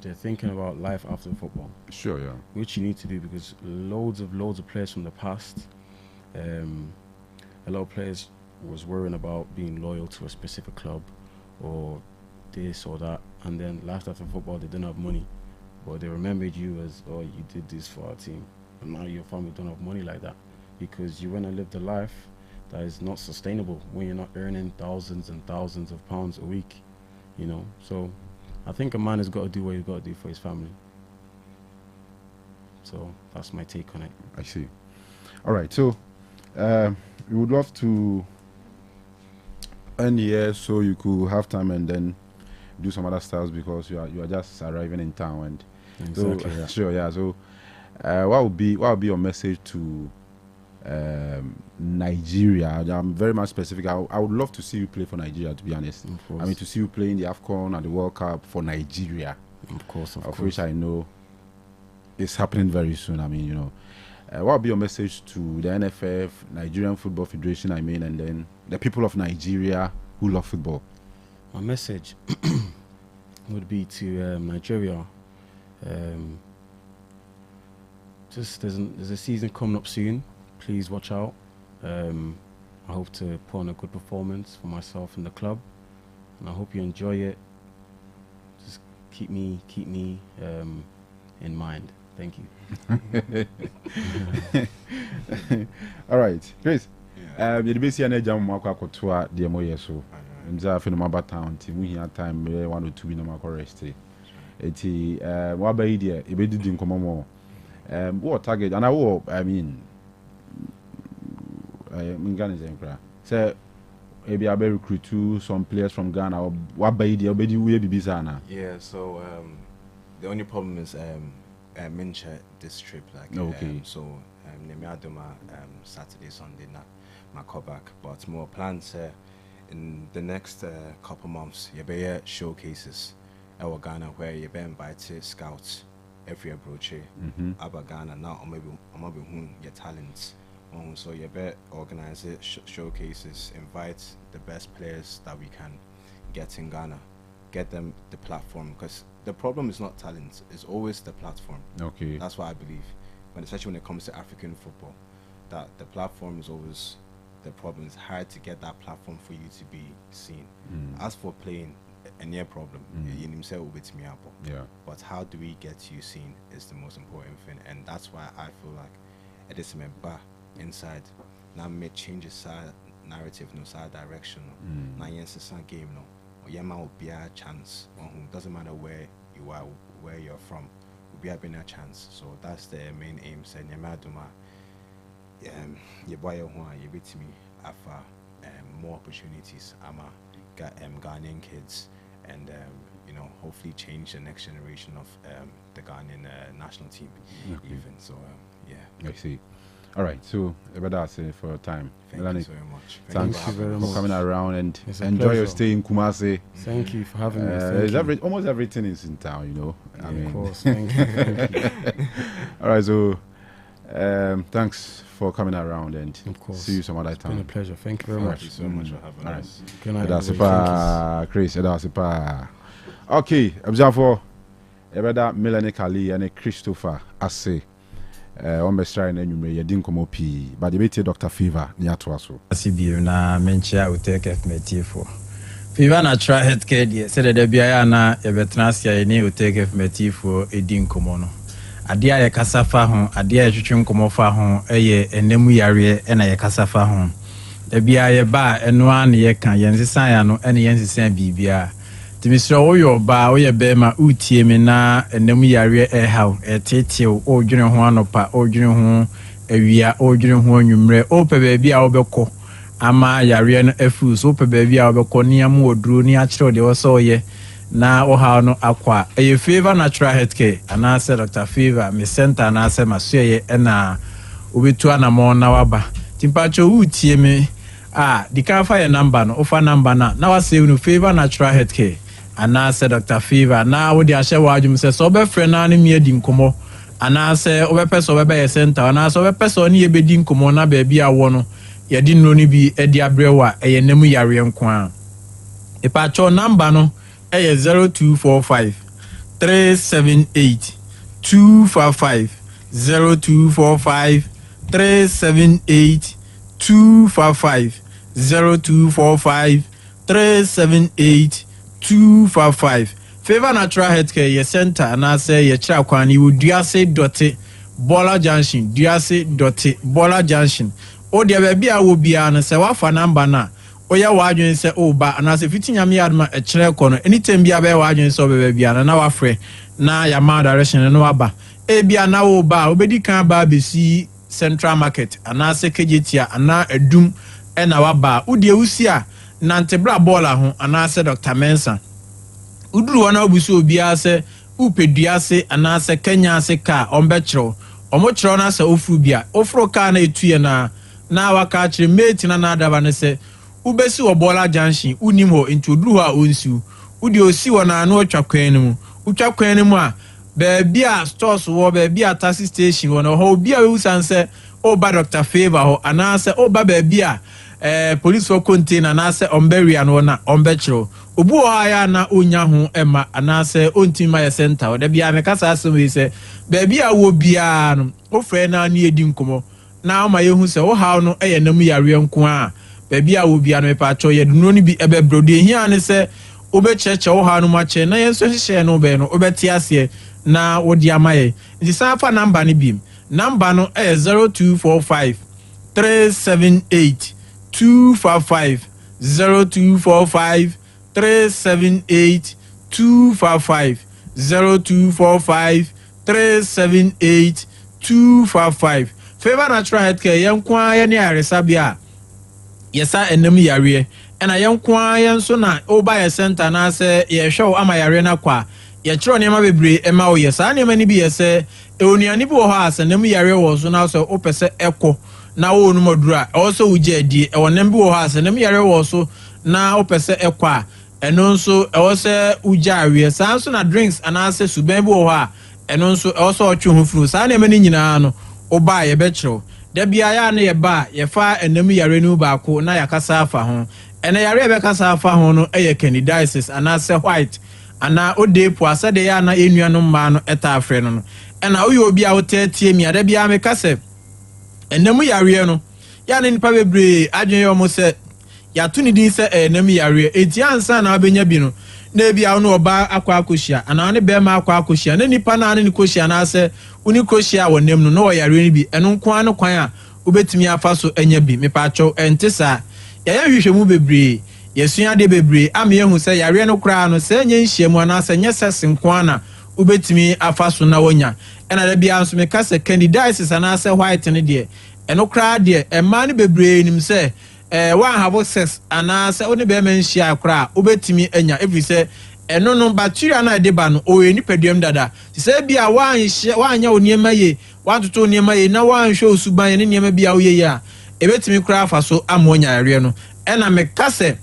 they're thinking about life after football. Sure, yeah. Which you need to do, because loads of players from the past, a lot of players was worrying about being loyal to a specific club or this or that, and then life after football, they didn't have money, but they remembered you as, oh, you did this for our team. But now your family don't have money like that, because you want to live the life that is not sustainable when you're not earning thousands and thousands of pounds a week, you know. So I think a man has got to do what he's got to do for his family. So that's my take on it. I see. All right, so we would love to end here so you could have time and then do some other stuff, because you are just arriving in town, and Exactly, so, yeah. sure, yeah. So what would be your message to Nigeria? I'm very much specific. I would love to see you play for Nigeria, to be honest. Of course. I mean, to see you play in the AFCON and the World Cup for Nigeria, Of course. which I know is happening very soon. I mean, you know, what would be your message to the NFF, Nigerian Football Federation, I mean, and then the people of Nigeria who love football? My message would be to Nigeria. Just there's a season coming up soon. Please watch out. I hope to put on a good performance for myself and the club, and I hope you enjoy it. Just keep me in mind. Thank you. All right, Chris. The basic energy I'm going to the MOE so. I'm just in my town. We have time 1 or 2 in my rest. It's what by idea? It be doing come more. What target? And I mean, Ghana. So maybe I will recruit some players from Ghana. Or what by idea? Be we be busy now. Yeah. So the only problem is Mincha this trip. Like okay. So Nemiadoma Saturday, Sunday na my call back. But more plans in the next couple months. You be showcases. Our Ghana where you be invited scouts every approach. About Ghana now, or maybe your talents. So you better organize it, showcases, invite the best players that we can get in Ghana, get them the platform, because the problem is not talent; it's always the platform. Okay. That's what I believe. But especially when it comes to African football, that the platform is always the problem. It's hard to get that platform for you to be seen. As for playing, a near problem. You himself with me, yeah. But how do we get you seen is the most important thing, and that's why I feel like it is a bar inside. Now may change the side narrative, no side direction. Now yes, it's a game, no. Or yama will be a chance. Doesn't matter where you are, where you're from. Will be having a chance. So that's the main aim. Say yama duma. You buy your one, you beat me. Afa more opportunities. Ama Ghanaian kids, and you know, hopefully change the next generation of the Ghanaian national team. Even so, yeah. I see. All right, so that's it for time. Thank you very much. Thanks you very for much. coming around, and It's a enjoy your pleasure. stay in Kumasi. Thank you for having me. Almost everything is in town, you know. I mean, of course. Thank you. Thank you. all right, so thanks for coming around, and Of course. see you some other It's been a time. pleasure. Thank you very Thank you much. so much for having All right. us. Good night. That's everybody. Chris. That's okay. Observe Ebeda Melanie Kali and Christopher Ase. On best trying and you didn't come up, but the Dr. Fever near to us. CBU na menchia Otec FMT for. Fever na try healthcare die said there bia na e betransia ni Otec FMT for edin komono. Ade aye kasafa ho, ade aye twetwe nkomo fa ho, eye enemu yare e na ye kasafa ho. Da bia ye ba eno an ye kan yensesan ya no ene yensesan bibia. Timisro oyo ba oye be ma utie me na enemu yare e haw etetew o dwene ho anopa o dwene ho awia o dwene ho anwumre o pe ba bia obekọ ama yare no afu so pe ba bia obekọ ni am oduro ni a kire de wo so ye na o ha no akwa eye Favor Natural Healthcare ana se Dr. Favor me center na se masoye e na obetu anamo na waba timpacho utie me di kan fa your number no offer number na wa save no Favor Natural Healthcare ana se Dr. Favor na wo di ahye wadwum se so be frɛ na ne me adi nkomo ana se wo be person wo be ye center ana se wo be person ne ye be di nkomo na ba bia wo no ye di no ni bi e di abrewa e ye nemu yare nko a ipacho number no e ye 0245 378 255 0245 378 255 0245 378 255. Favor Natural Healthcare ye center and say ye chira kwani wo duase dote Bola Junction duase dote Bola Junction o de ba bia wo bia no se wa fa number na o ya wa adwen se o ba na se fitinya me adma e chire ko no anytime bia ba wa adwen se o ba bia na wa frɛ na ya ma direction no aba e bia na wo ba obedi kan ba be si Central Market ana se kejetia ana adum e na wa ba wo de wusi a nantebra bola ho ana se Dr. Mensa uduru wana obusu obia se upedua se ana se Kenya se ka ombechro omochro na se ofuru bia ofuru ka na etuye na waka chire mate na adaba ne se ubesi wo Bola Junction unim ho nti uduru a onsu udi osi wona na otwa kwan mu utwa kwan mu a baby a stores wo baby a taxi station wona ho bia we usanse oba Dr. Favor ho ana se oba baby a police for container na se omberia no na ombechro obu ya na onya ho ema ana se ontima ye center o da bia me kasa asem se baby a wo bia no o frɛ na ne edi nkomo na ma ye hu se o ha no eye nam yare nko a baby a wo bia no me pa cho ye no ni bi ebe brode hia ne se obecheche o ha no ma che na ye so hye no be no obeti ase na wo di amaye nti sa fa number ni bim number no 0245 378 255 0245 378 255 0245 378 255. Favor Natural Healthcare yankwa ya ne aresabia yesa enam yare ena yankwa yanso na oba ya center na se ye hwew ama yare na kwa ye kiro ne ma bebre ema o yesa ne ma ni bi yese eonuani bi wo ha asenam yare wo so na so opese ekọ na wo nu modura also uje adi e wonam bi wo ha asenam yare wo so na opese ekọ a eno nso ewose uja awie sa nso na drinks anase suban bi wo ha eno nso ewose otwe ho furu sa na ema ni nyina no oba ye be kiro da bia ya na ye ba ye fa enam yare nu ba ko na yakasa afa ho ene yare be kasa afa ho no eye candidiasis anase white ana ode po asade ya na enua no mma no eta afre no ena oyo obi a wotetie mi ada bia me kase enam yare no ya ne nipa bebre adwen yo mo se ya to ni din se enam yare enti ansa na abenya bi no na bia no oba akwa akohia ana ne be ma akwa akohia na nipa na ne kohia na se uni kohia wonam no na yare ni bi eno nko no kwan a obetimi afa so enya bi me pa acho entesa ya hwehwe mu bebre yesua de bebre am yehu se yare no kra no se nya nhyiamu ana se nya sese nko ana obetimi afa so na wonya ena da bia nso me ka se candidates ana se white ne de eno kra de ema ne bebre nim se one have sex ana se oni be men hia kra obetimi enya every se eno no bacteria na de ba no o eni peduam dada se bia wanya oniema ye wantoto oniema ye na wanhwe osuban ne niema bia oye ya ebetimi kra afa so amonya yare no ena me ka se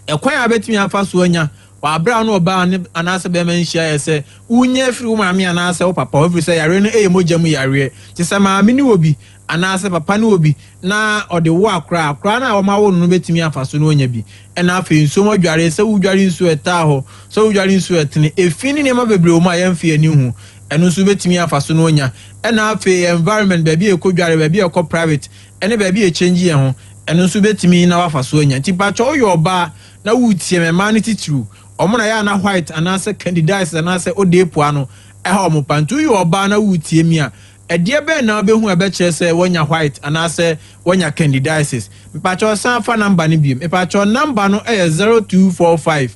ekwan abetimi afa so anya wa abra no oba anase be men hia ese unye firi wo maami anase wo papa every say yare no mojamu yare ti se maami ni obi anase papa ni obi na ode wo akra na wo ma wo no betimi afa so no onya bi ena afi nso mo dware se wo dware nso eta ho so wo dware nso etene efini ne ma bebre wo ma yamfi ani hu eno nso betimi afa so no onya ena afi environment ba bi ekodware ba bi ekọ private ene ba bi change ye ho eno nso betimi na wafa so onya ti pa cho yo ba na wutie me man titru omuna ya na white anase candidates anase odepo ano eha omo pantu yo ba na wutie mi a edie be na obehu ebe kire se wonya white anase wonya candidates mpacho san fa number ni bi mpacho number no 0245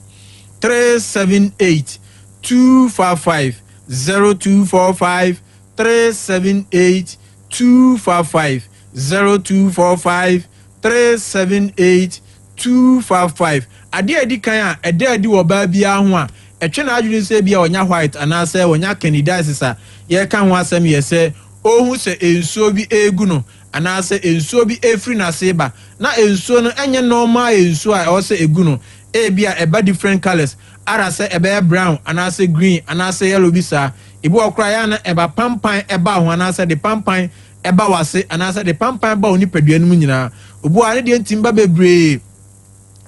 378 255 0245 378 255 0245 378 255 ade adi kan a ede adi wo ba bia ho a etwe na adwene se bia onya white anase wonya candidates a ye kan ho asem ye se ohu se ensuo bi egu no anase ensuo bi efri na seba na ensuo no enye normal ensuo a o se egu no e bia eba different colors ara se eba brown anase green anase yellow bi sa ibu okra ya na eba pampan eba ho anase de pampan eba wase anase de pampan ba oni paduan mu nyina obu ane de ntimba bebre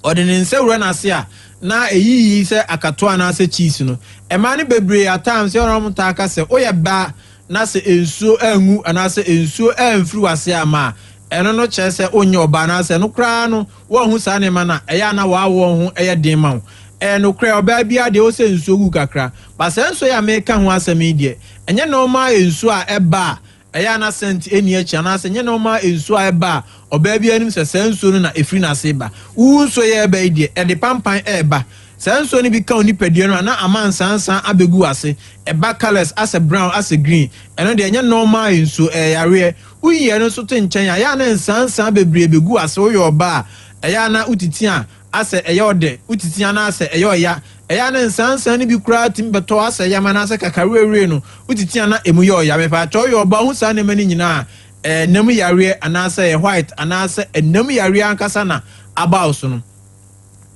odene nsewura na se a na eyiyi se akato anase cheese no ema ne bebre atam se orom ta aka se oye ba na se ensuo angu anase ensuo amfiri wase ama eno no che se onye oba na se no kra no wo hu sa ne ma na eya na wa wo hu eye den ma eno kra oba bia de o se ensuo gu kakra ba se ensuo ya me ka hu asemi de enye no ma ensuo a eba eya na sent eni echi anase enye no ma ensuo a eba oba bia nim se ensuo no na efiri na se ba wu so ye eba de e de pampan eba senso ni bi ka oni pedie no na amansansan abegu ase eba colors as brown as green eno de enye normal enso yare uyiye no so to nchen ya na nsansan bebre begu ase wo yoba eya na utitian ase eyode utitian na ase eyoya eya na nsansan ni bi kura timbeto ase ya mana ase kakarewe no utitian na emu yoya me fa cho yoba hu sa na mani nyina nam yare anase white anase nam yare ankasa na abauso no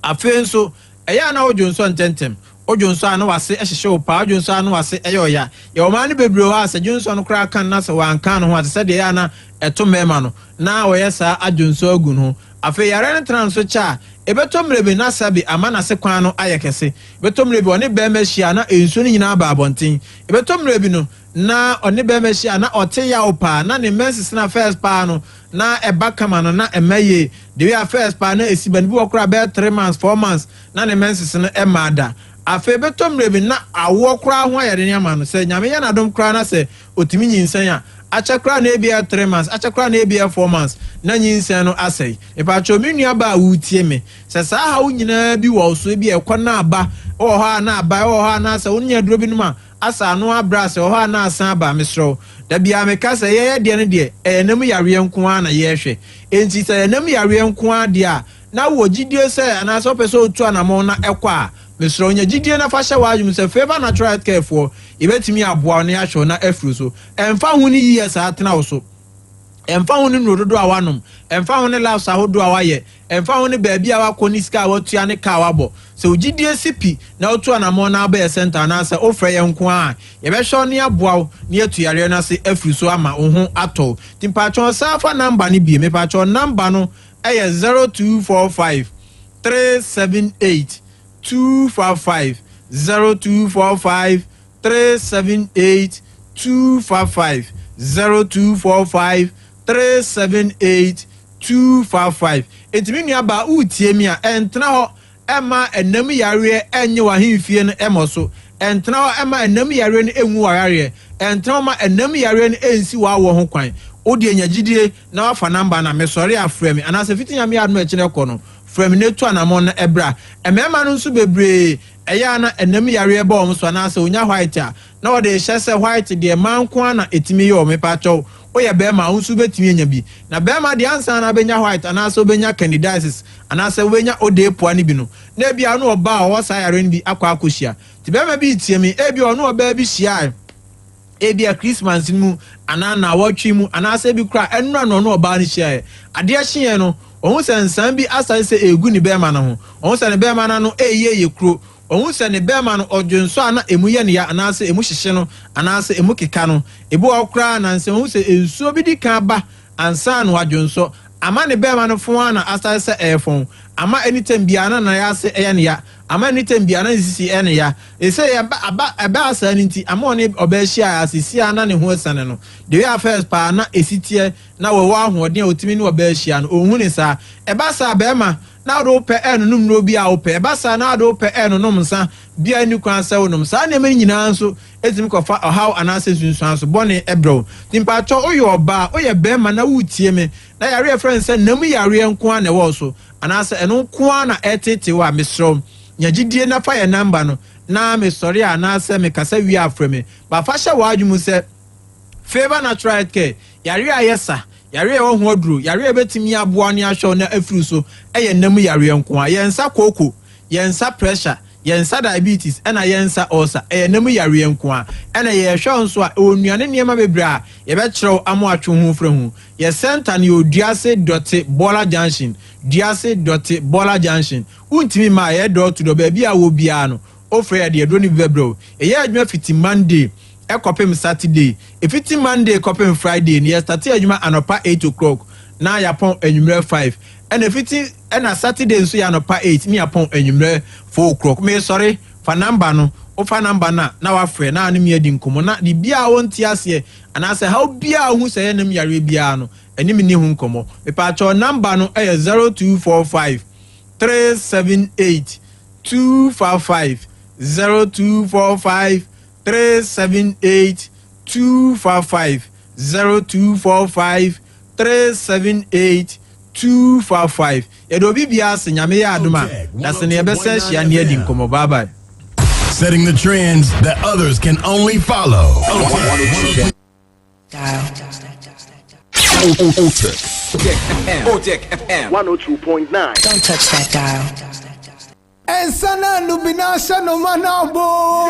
afenso eya na ojonso ntentem ojonso anu wase ehhehye opa ojonso anu wase eyoya ye o ma ne bebre ho ase jonso no kra kan na se wan kan ho ase de ya na eto mema no na wo yesa ajonso agun ho afi yare ne transo cha ebeto mrebe na sabi amana se kwan no ayekese ebeto mrebe oni be mehia na enso ni nyina ba abonten ebeto mrebe no na oni be mehia na ote ya opa na ne menses na first pa no na eba kama no na emaye de we first pa na esiban bi wokra be 3 months 4 months na ne menses no emada afi ebeto mrebe na awo kra ho ayere ne ama no se nyame ya na dom kra na se otimi nyinsan a achakra na ebia 3 months achakra na ebia 4 months na nyinsan no asai epa chominu ba wutie me se sa ha unyina bi wo so bi ekwana aba o ha na aba o ha na sa unya duro bi numa asa no abra se o ha na asan aba mesro da bia me ka se ye de ne de enam yare nko a na ye hwe enti se enam yare nko a de a na wo gidie se ana so pese otu anamo na ekwa mesro onya gidie na fa hye wa adwum se favor natural care for ibetimi aboa na ya hwe na afru so emfa hu ni yiye sa atena wo so emfa hu ni nododo a wanom emfa hu ni laws ahodo a waye emfa hu ni baabi a wakoni sika watua ne ka wabo se ogidie sipi na otu anamo na aba center na se ofre ye nko a ye be hwe ne aboa ne atuare na se afru so ama wo hu ato timpatron safa number ni bi me patron number no 0245 378 255 0245 378 255 0245 378 255. Etimi nua ba utie mi a entena ho ema enam yare enye wa hemfie no emoso entena ho ema enam yare no enwu ware entena ma enam yare no ensi wa wo ho kwan odi anyagidie na wafa namba na mesori afrɛ mi anase fitinya mi adno ekine kɔ no frɛ mi netu anamon na ebra emema no nso bebre eya na enam yare ba o so anase onya white a na wo de hyese white de manko na etimi ye o me pa chow oye bema unsu betimi enya bi na bema de ansa na benya white anase obenya candidiasis anase obenya odepoa ni bi no na bia no oba o sa yare ni bi akwa akohia ti bema bi tie mi ebi ono oba bi hia ebi a Christmas mu ana na watwi mu anase bi kra enura no no oba ni hia ade hia no ohun sensan bi asa se egu ni bema na ho ohun se ne bema na no eye kro ohun se ne bema no odwonso ana emu ye ne ya anase emu hyehye no anase emu keka no ebu okra na nse ohun se ensuo bi di kan ba ansa no adwonso ama ne bema no fo ana asa se efon ama anytime bia na ya se eye ne ya ama anytime bia na sisi ene ya ese ya aba asa nti ama oni obehia asisi ana ne ho esane no the way first pa na esitie na wo ahoden otimi ne obehia no ohun ne sa eba sa bema na do pe enu num no bi a wo pe eba sa na do pe enu num sa bia ni kwan sa wonum sa na me nyina nso etimi kofa how anase sunsun so bone ebro timpa cho oye oba oye bema na wutie me na yare friend say namu yare nko na wo so anase enu nko na etete wa mesrom nyagidie na fa ya namba no na me sorry anase me kasa wi afreme ba fa hye wa adwumu se favor natural care yare ayesa yare wo ho aduru yare betimi aboa ne ahwe na afuru so eye nam yare nko a yensa koko yensa pressure yensa diabetes ena yensa ulcer eye nam yare nko a ena ye hwe nso a onuane niema bebre a ye be kyerɛw amo atwe ho frɛ ho ye center ne oduase dot bola junction duase dot bola junction untimi ma ye do to do ba bia wo bia no ofre de do ni bebro eye adwuma fiti Monday ekopem Saturday efiti Monday ekopem Friday ni start adwuma anopa 8 o'clock na yapon anwumre 5 and efiti na Saturday nso ya anopa 8 ni yapon anwumre 4 o'clock me sorry fa number no o fa number na wa frɛ na anim yedi nkomo na di bia wonti ase anase how bia hu sɛ yenam yare bia no anim ni hu nkomo me pa cho number no 0245 378 255 0245 378 255 0245 378 255 edo bibia se nyame ya aduma na se ne ebese hia ne adi nkomo bye bye. Setting the trends that others can only follow. Otec FM 102.9. Don't touch that dial. And sana lubinasha no manabo.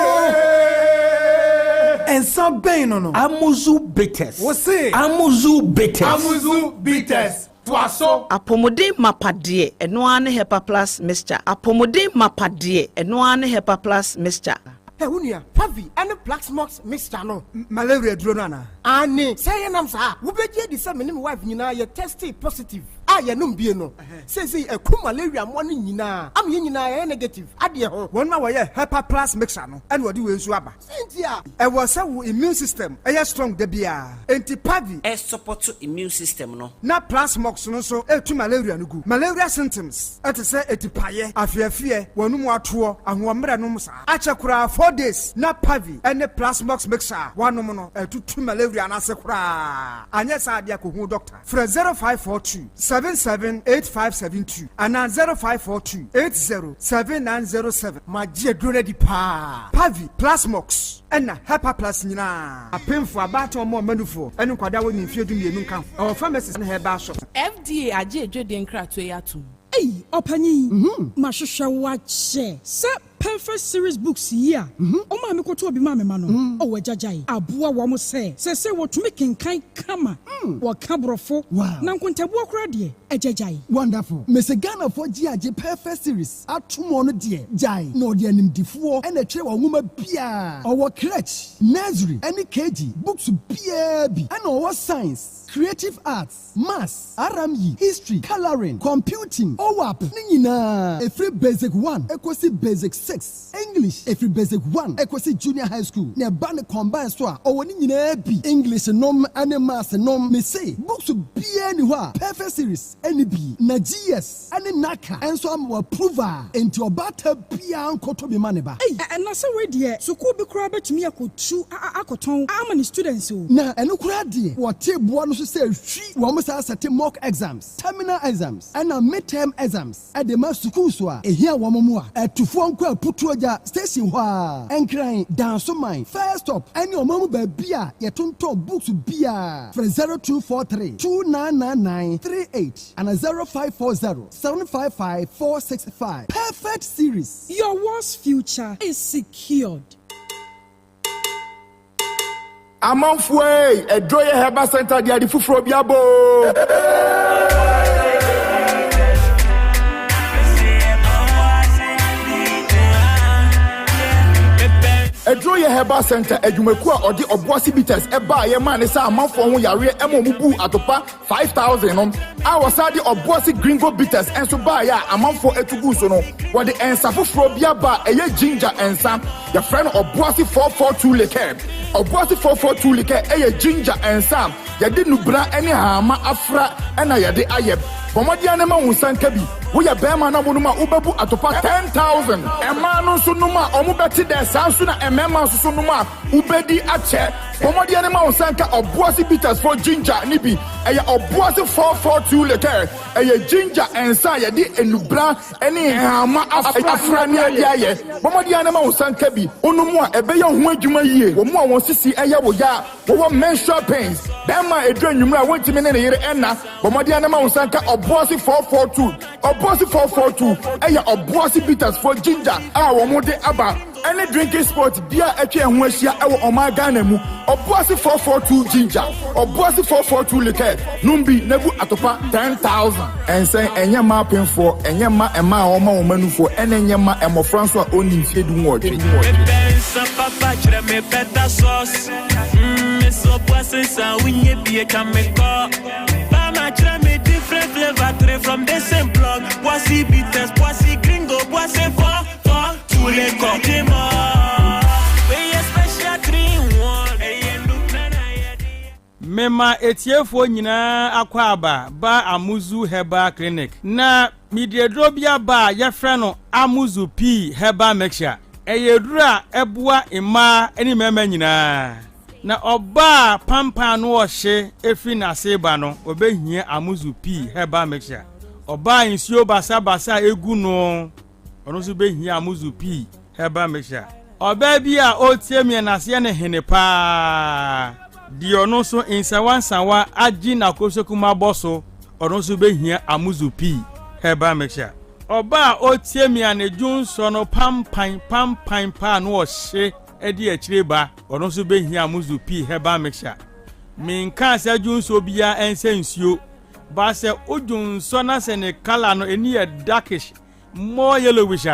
And some no. Amuzu bitters. What's it? Amuzu bitters. Amuzu bitters. Apomode mapade eno ane hepa plus mixture. Apomode mapade eno ane hepa plus mixture. Hey, unia, Pavi, and the Plaxmox mixture no. Malaria dronana. Ani, say nam sa. Ubeje di sa menim wife nyina ye tested positive. Ya num bie no. Say a ku malaria mo ni nyina. Am ye nyina ye negative. Ade ho. Won ma wo ye hepa plus mixture no. And wodi we nsu aba. Sentia. E wo say wo immune system e strong da bia. Enti Pavi E support immune system no. Na Plaxmox no so e tu malaria no gu. Malaria symptoms. Et say etipaye, afiafie, wonum ato, ahomre no msa. Achakura 4 days na Pavi and the Plaxmox mixture. Wanom no e tu malaria na se kura. Anya sa dia ko hu doctor. Fra 0542 778572 and 0542 807907. My dear Grenady Pa Pavi Plasmox and Hepa Plus Nina. A painful about more manufo and Quada when you feel to me come. Our pharmacist and her shop. FDA aje dwen kra to yatum. Hey, opani. Mashusha wache. Sap perfect series books here. Oma me koto obi ma me ma no. O wajajai. Aboa wo mo se wo to make kan kama. Wo kabrofo. Na nkontabu okra de ejajai. Wonderful. Mese Ghana for GAJ perfect series. Atumo no de jai. No de animdifo and a tre wo nwoma bia. Our crèche, nursery, any KG, books bia bi. And our science, creative arts, maths, RME, history, coloring, computing, OWAP. Nina. A free basic 1, equals basic 6. 6 English every basic 1 equasi junior high school ne ba ne combine so a owoni nyina bi English nom ane maths nom me say books bia ni ho a perfect series any bi na GS ane naka enso am approval enti obata bia nkoto bi mane ba na say we de school bi kura betumi akotu akoton am ni students o na eno kura de what boa no so say hwi wo mo sa set mock exams terminal exams and midterm exams at the mass school so a here wo mo a atufo nko aputu oja station ho a enkran danso man first stop any o mo ba bia ye tonton books bia for 0243 299938 and 0540 755 465 perfect series. Your world's future is secured. Amanfwe Edoye Heba Center dia di fufuro biabo. Edroye Heba Center Ejumeku a odi oboasi bitters eba ye man sa amanfo ho yare emomubu atopa 5000 no awasade oboasi gringo bitters enso ba ya amanfo etugu so no wode ensafofro bia ba eye ginger ensa ya friend oboasi 442 leke oboasi 442 leke eye ginger ensa ya de nubra ene hama afra ena ya de ayeb bomodia ne ma wunsanka bi wo ya bema na wonuma ubebu atopa 10000 ema no so numa omubeti de sansu na emema so numa ubedi ache bomodia ne ma wunsanka oboasi bitters for ginger ni bi eya oboasi 442 leke eya ginger ensa ya di enubra ene hama afra ni aye bomodia ne ma wunsanka bi onumu a ebeya ho adwuma yie wo mu a won sisi eya wo ya wo menstrual pains bema edra nwumra wontimi ne yere enna bomodia ne ma wunsanka oboasi 442 Oboasi 442 eya oboasi bitters for ginger a wo mo de aba any drinking sport bia etwe ho ahia e wo omaga na mu oboasi 442 ginger oboasi 442 liquor numbi nebu atopa 10000 ensen enyema penfo enyema ema oma wo manufo enyema emofranso a oni fiedu nwotwe papa chire me peta sauce me so boisi sa winye bie kameko mama chire me different flavor three from the same block boisi bitters boisi gringo boisi for tous les condiments we special 3-in-1 mema etiefo nyina akwaba ba amuzu herbal clinic na midiedrobia ba yefre no amuzu p herbal mixture eyedura ebua ima eni mema nyina na oba pampa no ohye efi na seba no obehia amuzu p herbal mixture oba insio basa egu no ono so behia amuzu p herbal mixture oba bi a otiemie na se ne hene pa di ono so insawansawa agi na kosokuma boso ono so behia amuzu p herbal mixture oba otiemia ne junso no pampan pa no ohye edi akireba ono so behia amuzu p herbal mixture minka se junso bia ensensuo ba se ojunso na se ne color no eni e darkish more yellowish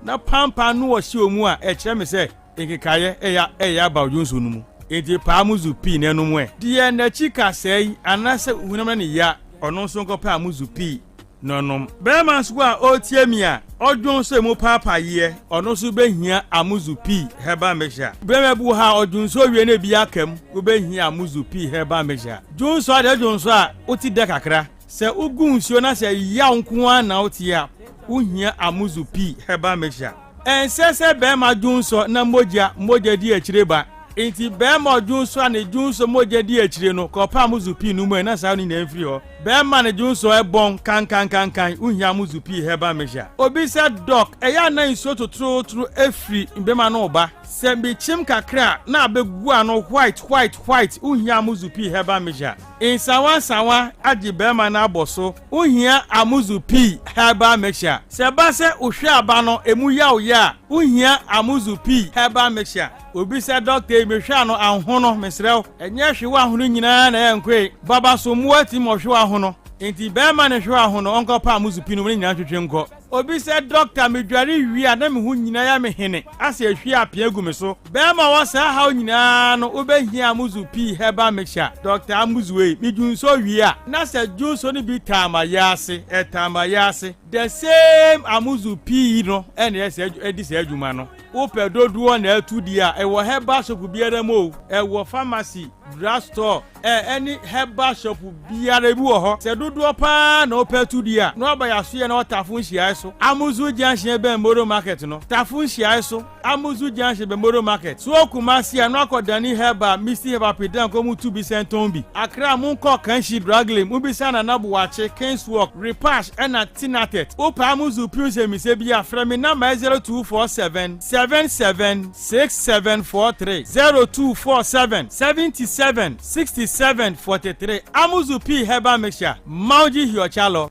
na pampan no ohye omu a ekire me se ekikaye eya ba ojunso no mu enti pa amuzu p ne no mu e die na chika sei anase hunam ne ya ono so nkopa amuzu p nonom bema swa otiemia odwon so emu papa ye ono so behia amuzu p herbal mixture bema bu ha odwon so wie na bi akam wo behia amuzu p herbal mixture dwon so ade dwon so a oti de kakra se ugun nsuo na se ya nko an na oti a uhia amuzu p herbal mixture ensese bema dwon so na moja di akireba enti bema odwon so a ne dwon so moja di akire no kopa amuzu p no mu na sa ni na mfiri ho bema ne dwon so ebon kan uhia amuzu p herbal mixture obi se doc eya na nsuo totro efri bema no oba se bi chim kakra na abegu ano white uhia amuzu p herbal mixture insawa agi bema na aboso uhia amuzu p herbal mixture se ba se ohwe aba no emu ya uhia amuzu p herbal mixture obi se doctor emehwe ano ahono mesrew enye hwe ahono nyina na enkwe baba so muati mo hwe ahono enti bema ne hwe ahono onko pa amuzu p no nyina twetwe nko obi said doctor me dware wi ana me hu nyina ya me hene ase ahwi apia gu me so be ma wo sa ha nyina no obehia amuzu p heba mixture doctor amuzu we me dun so wi a na se ju so ni bi tama yase the same amuzu p no ene ese edi se adwuma no wo pedoduo na atudi a e wo heba shop biara mo e wo pharmacy drugstore any herbal shop biara bi wo ho se doduo pa na opetudi a no ba yaso ye na otafun hia so amuzu junction be moro market no tafun hia so amuzu junction be moro market so kumasi no akodani herbal misi herbal pedan ko mu tu bi senton bi akra mu ko kan shi draglem mu bi sana na bo wache kings work repash na tinatet opa amuzu puse mi se bi afra mi na 0247 776743 0247 776743 amuzu p herbal mixture mauji hiochalo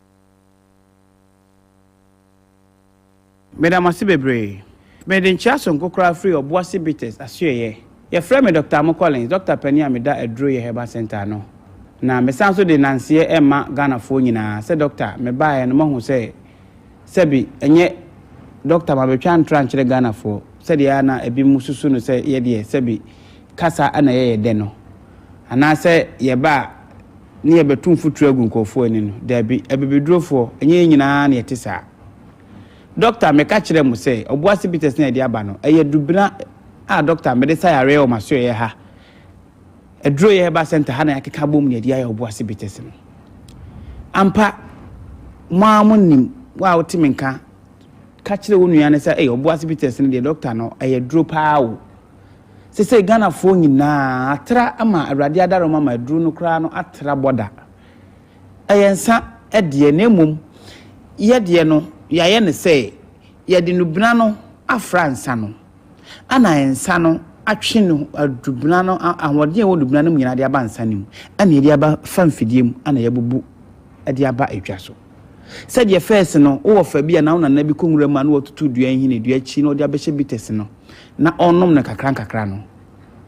Madam Asibebre, Madam Chason Kokra free or Bossy Bitters, as ye friend Dr. Mokolins, Dr. Penny Amida, a drew your herbal center no. Now, me sounds so the Nancy Emma Ghana phone, said Doctor, me buy and among who say, Sebi, and yet Dr. Mabechan tranche the Ghana for, said Yana, a bimusuno say, ye dear, Sebi, Casa and a deno. And I say, ye ba near between foot dragon go for in there be a baby draw for, and ye in an yetisa. Doctor, me catch them say, or Bossy Bitters near the Abano, a ye dubna, doctor, me say a real monsieur ha. A draw your herbal center, Hannah Kabum near the eye of Bossy Bitters. Ampa, Mammonim, wow, Timinka, catch the woman and say, or Bossy Bitters in the doctor, no, a draw pow. Say Ghana phone na atra ama radiada roma ma dru no kra no atra boda ayensa edie na mum ye de no yaye ne say ye de nubna no afransa no ana ensa no atwe no adubna no ahode wo dubna no nyina de aba nsa nim ana ye de aba famfidiem ana ye bubu de aba etwa so said ye first no wo fa bia na na bi konwura ma no tutu dua hine dua chi no de abehye bites no na onom na kakra no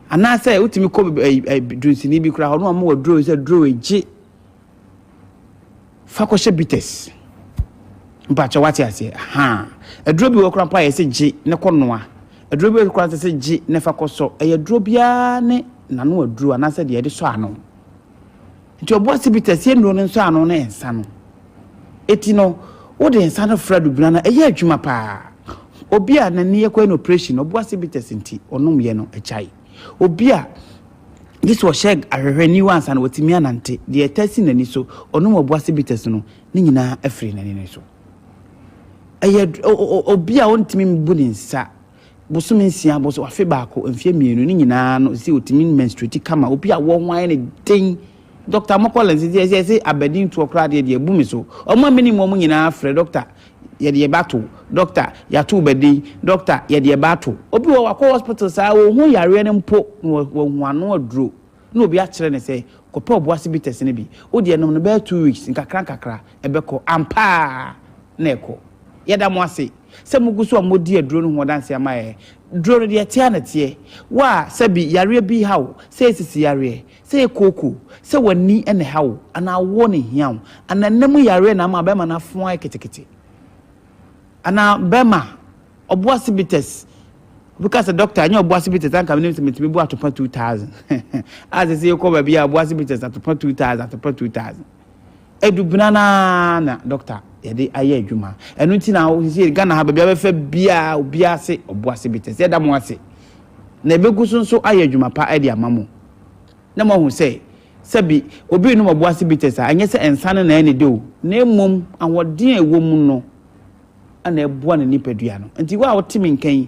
ana say utimi ko drunsini bi kra ho no ma wadro say draw eji fa ko she bites mpacha wati ase ha edro bi wo kra pa ye se ji ne konoa edro bi kra se ji ne fa ko so e edro bia ne na no wadro ana say de ye de so ano nti obosi bites ye no nso ano na ensa no etino wo de ensa no fradu bina eye adwuma pa obi a na ne yakwa no operation oboase bites nti onom ye no echai obi a this was sheg ahwehwani once and wotimi anante de etasi nani so onom oboase bites no ne nyina afri nani so eye obi a ontimi mbuni nsa bosome nsia boso afi baako mfie mienu ne nyina no si otimi menstruate kama obi a wo hwan ne den Dr. Mokolens say abedin to okra de ebumi so omo minimum nyina afre doctor ye de bato doctor ya to bedin doctor ye de bato obi wo akọ hospital sa wo hu yare ne mpo wo hu ano aduro na obi a kire ne say kopa oboase bites ne bi o de no be 2 weeks nkakra ebeko ampa na eko ye da mo ase se muguso amodi aduro no ho danse amaye duro de tia na tie wa sabi yare bi hawo se sisi yare se koku se wani ene hawo ana wo ne hiawo ana nam yare na ma be ma na fo ai ketekete ana bema oboase bites because the doctor anya oboase bites an kam nim me bu atopa 2000 as say ko ba bia oboase bites atopa 2000 edubna na doctor ye de aye adwuma enu ti na wo si Ghana ha ba bia be fa bia obi ase oboase bites ye da mo ase na ebeguso nso aye adwuma pa ade amamo na mo hu say sabi obi no oboase bites anya se ensane na ene de o na emom awodin ewo mu no ana eboa na nipadua no nti wa wotimi nkan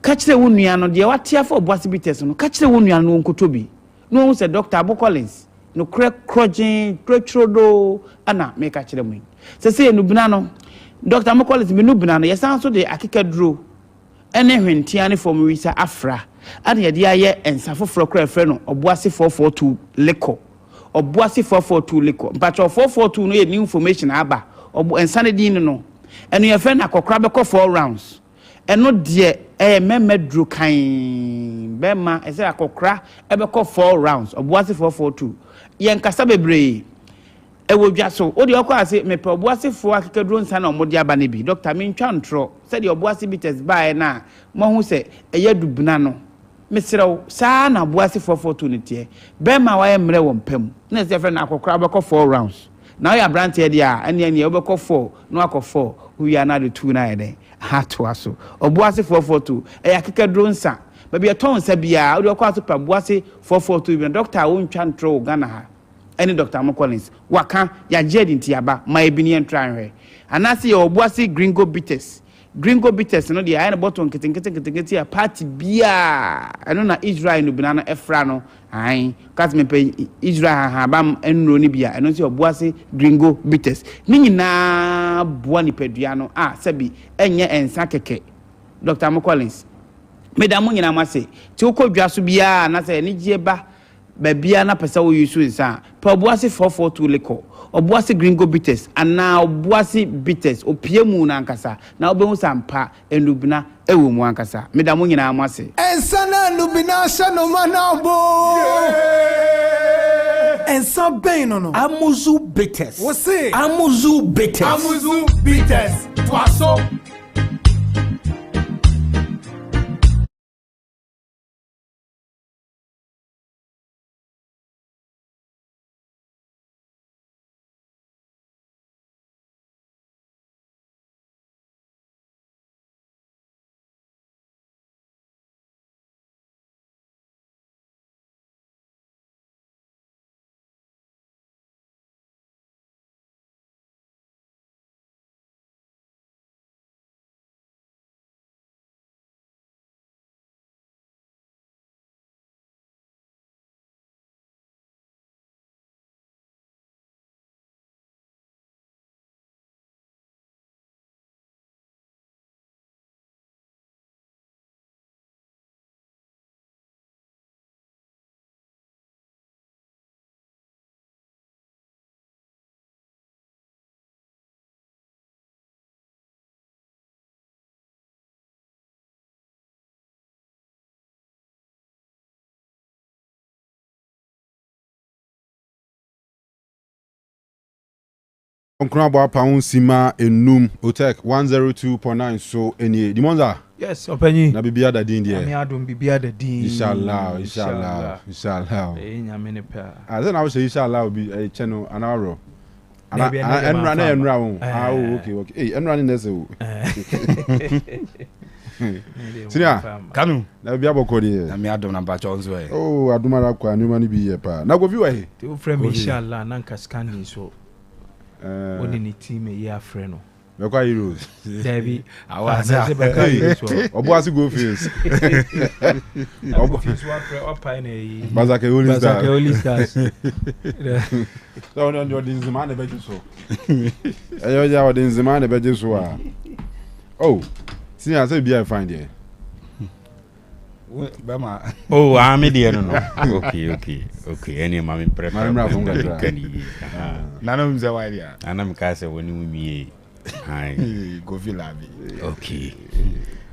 ka kire wo nua no de watia for oboase bites no ka kire wo nua no nkotobi no hu say Dr. Abokolins no crojin tretrodo ana me ka kire mu se nubina no Dr. Mokolins me nubina no yesan so de akekaduro ene hwentia ne form wisa afra ana ye de aye ensafoforo kra frɛ no oboase 442 leko oboase 442 leko mpacho 442 no ye new information aba obo ensane din no enu ye frɛ na kokra be 4 rounds eno de memedru kan bema ese akokra ebe 4 rounds oboase 442 ye nkasa bebre ewo dwa so wo de okwa ase mepe obuase fo akekaduro nsa na omode aba ne bi doctor me ntwa ntro se de obuase bites bae na mo hu se eye dubuna no mesrew saa na obuase fo foto ne tie be ma wa ye mre wo mpam na se fe na akokora be 4 rounds na ya brand here dia ene wo be 4 no akọ 4 we are na the 2 na ede ha to aso obuase fo foto eye akekaduro nsa ba bi eton sa bia wo de okwa so pa obuase fo foto bi doctor wo ntwa ntro Ghana ha any Dr. Collins waka ya jedi ntiaba ma ebini entranwe anase ya obuase gringo bitters no dia ya na botton kete ya party bia eno na Israel no binana efra no ai kat me pe Israel ha bam enro ni bia eno se obuase gringo bitters ni nyina boa ni pedua no sebi enye ensa keke Dr. Collins medamu nyina mase ti okodwa so bia na se ni gieba babia na pesa wo yusu nsa pa obuase 442 leko obuase gringo bitters ana obuase bitters opiemu na ankasa na obehu sampa enubina ewo mu ankasa medamu nyina amase ensa na enubina shano manabo ensa ben no amuzu bitters wose amuzu bitters twaso Onkra bo pa sima enum Otec 102.9 so eni dimonza yes opanyi na bibia da din dia ami adom bibia da din inshallah nyame ne pa na we say inshallah bi channel anaro enra won okay enra ni nese wo Sinia Kanu na bibia bokodi na mi adom na ba chonzo adumara kwa nyuma ni bi ye pa na go vi wa he te o frame inshallah na nka scanning so oni ni team e ya frɛ no Mekwa heroes Debbie awaza obuasi go face obuasi wa frɛ opa na yi Bazake Holy Stars so on your dinzima na beje so ayo ja dinzima na beje so a Senior say be I find here Bama I'm there no okay any mama prepare kani nana mza wa dia ana mkase woni mumie hai go feel abi okay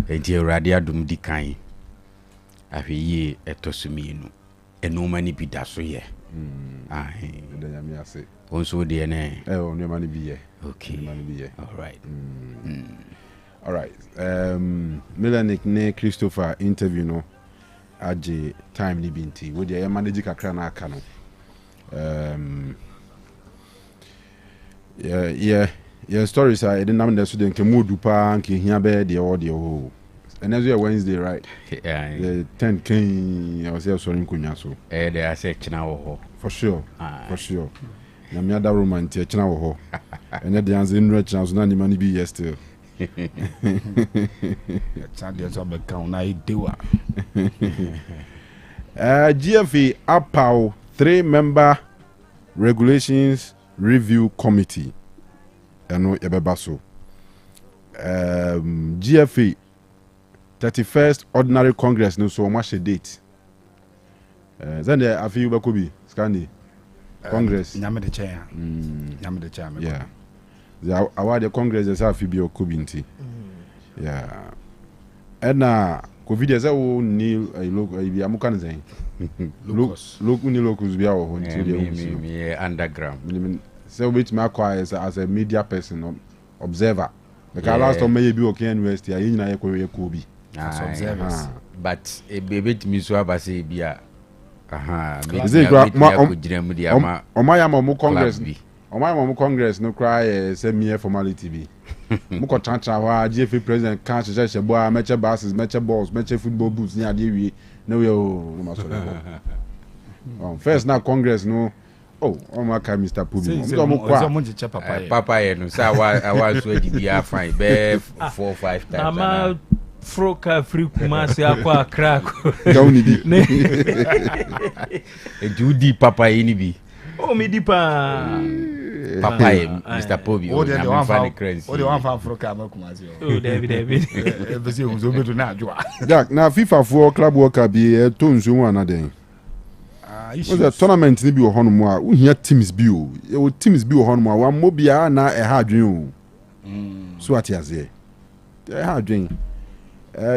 eje radio adum di kan ahwe etosumienu enu mani bi da so ye ai da nyame ase onso de ne onu mani bi ye okay mani bi ye all right Melanik ne Christopher interview no aje time ni binti wo de manage kakra na aka no yeah stories I didn't know the student ke modu pa nke hia be de o and as Wednesday right the 10 can I was here sorry nkunya so they are say china wo for sure na me ada romantic china wo and the answer in china so na ni mani be still GFA APAO 3-member regulations review committee eno yebebaso GFA 31st ordinary congress no so much date then the afi ubakobi skandi congress nyame de chair yeah the award the congress is afi bi okobi nti yeah ena covid is o ni bi amuka nzen locus bia o nti me underground So which me acquire as a media person observer. Because last time maybe okay university, I na ye Kobe. As observers. But a baby to me so abase bia. Is it Omaya Congress? Omaya Congress no cry say mere formality be. Muko chancha wa GFA president can say boy match buses, match balls, match football boots near the no we first now Congress no. Oh, my God, Mr. Pubi. Papa, no, sir, I was ready to be a fine bear 4 or 5 times. I'm a froka free kumasi aqua crack. Don't need it. A Judy Papa Inibi. Oh, me deeper. Papa, Mr. Pubi. Oh, the one for Froka Kumasi. Oh, David. Jack, now FIFA for club worker be a tons you one a day. The tournament ni bi wo hono a wo hia teams bi o e teams bi wo hono a wa mobia na e ha adwen o so ati aze e ha adwen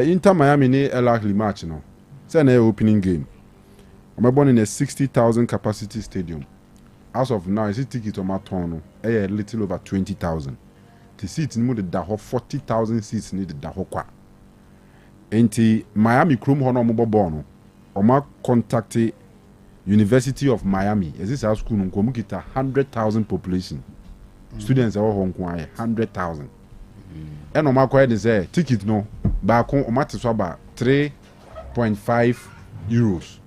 Inter Miami ni likely match no say na opening game I'm born in a 60,000 capacity stadium as of now is ticket on my turn no a little over 20,000 the seats ni mo de 40,000 seats ni de da ho kwa enti Miami Chrome hono mo bobo no o ma contact University of Miami. Is this our school? We get 100,000 population. Students are all 100,000. And on my quite say ticket no. Back on matter so about 3.5 euros.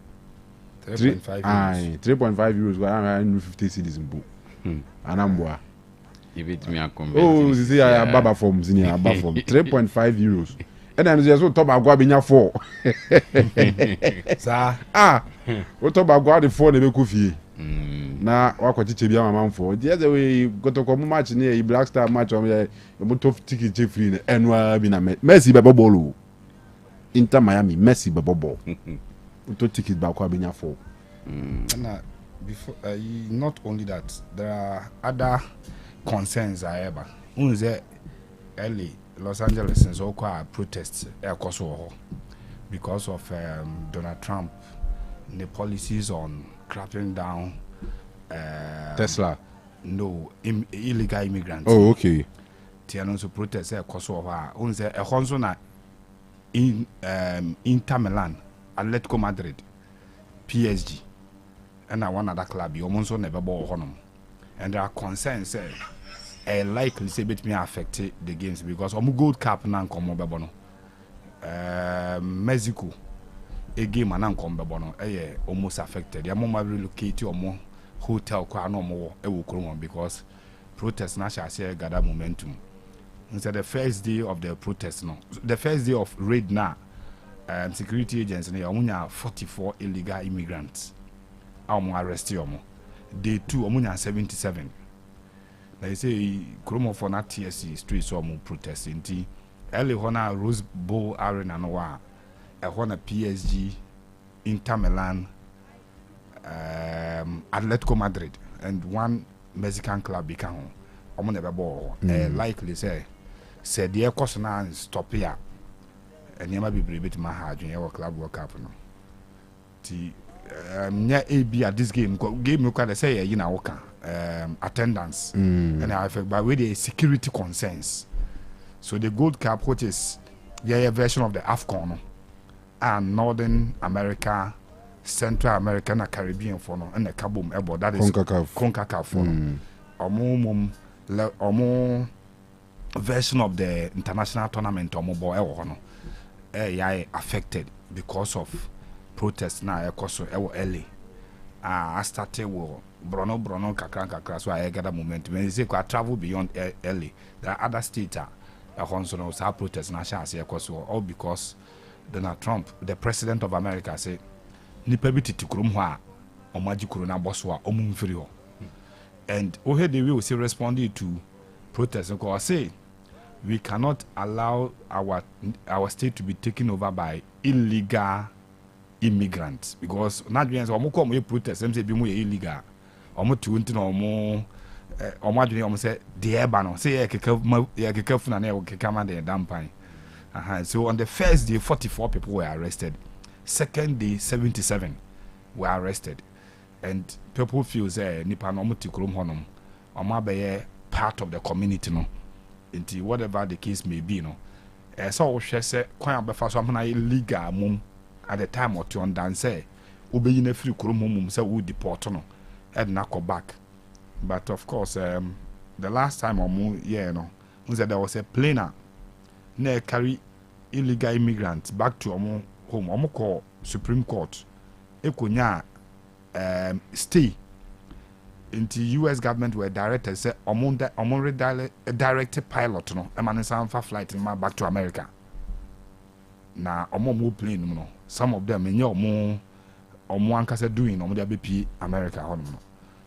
3.5 euros. 3.5 euros. Well, I'm 50 cities in book. And I'm boy. Give it me a convert. Oh, you see, I have baba forms in here. Baba form 3.5 euros. And then there's also top agua binya 4. Sir. What top agua the 4 ne be na wakwachiche bia mama mfo. The other way go to come match near Black Star match on the top ticket free enwa bi na Messi be bobolo. Inter Miami Messi be bobo. To ticket ba kwa binya 4. And before not only that, there are other concerns however. Unze early Los Angeles is all quite protests because of Donald Trump, the policies on cracking down Tesla. No, illegal immigrants. Oh, okay. Tiano protests Kosovo. Unze a Honsona in Inter Milan, Atletico Madrid, PSG, and one other club. You almost never bought honum, and there are concerns. Likely say bit me affect the games because gold cap na nkomo bebono Mexico a game na nkomo bebono almost affected ya mama relocate omo hotel kwa no mo e wo krom because protest na sha say gather momentum instead the first day of the protest no the first day of raid na security agents na omunya 44 illegal immigrants omo arrest omo day 2 omunya 77. They say Chromo for not TSC street so more protesting. Early Hona Rose Bowl Arena Noir, a Hona PSG, Inter Milan, Atletico Madrid, and one Mexican club become home. Never ball. Likely say, said the Ecosana stop here. And you might be brave to my heart in your club work up. Near AB at this game you can say you know attendance and I affect by way the security concerns. So the gold cap, which is a version of the AFCON and Northern America, Central America and Caribbean for no and the Kaboom airboard that is CONCACAF for no or more version of the international tournament or mobile no affected because of protests na ekoso ewo LA I started with Brono kakra so I gather momentum when you say I travel beyond LA there are other states also have protests na sha say ekoso all because Donald Trump the president of America say nipa bi titikurum ho a omagikuru na boso a omumfiri ho and the way we say responding to protests because say we cannot allow our state to be taken over by illegal immigrants because Nigerians omo come we protest them say bi mu illegal omo tuunti na omo adwene omo say the eba no say keka funa na keka man the dampan so on the first day 44 people were arrested, second day 77 were arrested, and people feel say nipa no omo tikrom honom be part of the community no into whatever the case may be no so we say kwan abefa so amna illegal mum at the time or to on say obeyi na free kuro mum say we deport no and na go back but of course the last time no there was a plane na carry illegal immigrants back to home call Supreme Court ekonya stay into US government were directed say directed pilot no emanisa flight in back to America na move plane no some of them omo ankasa doing they be America no.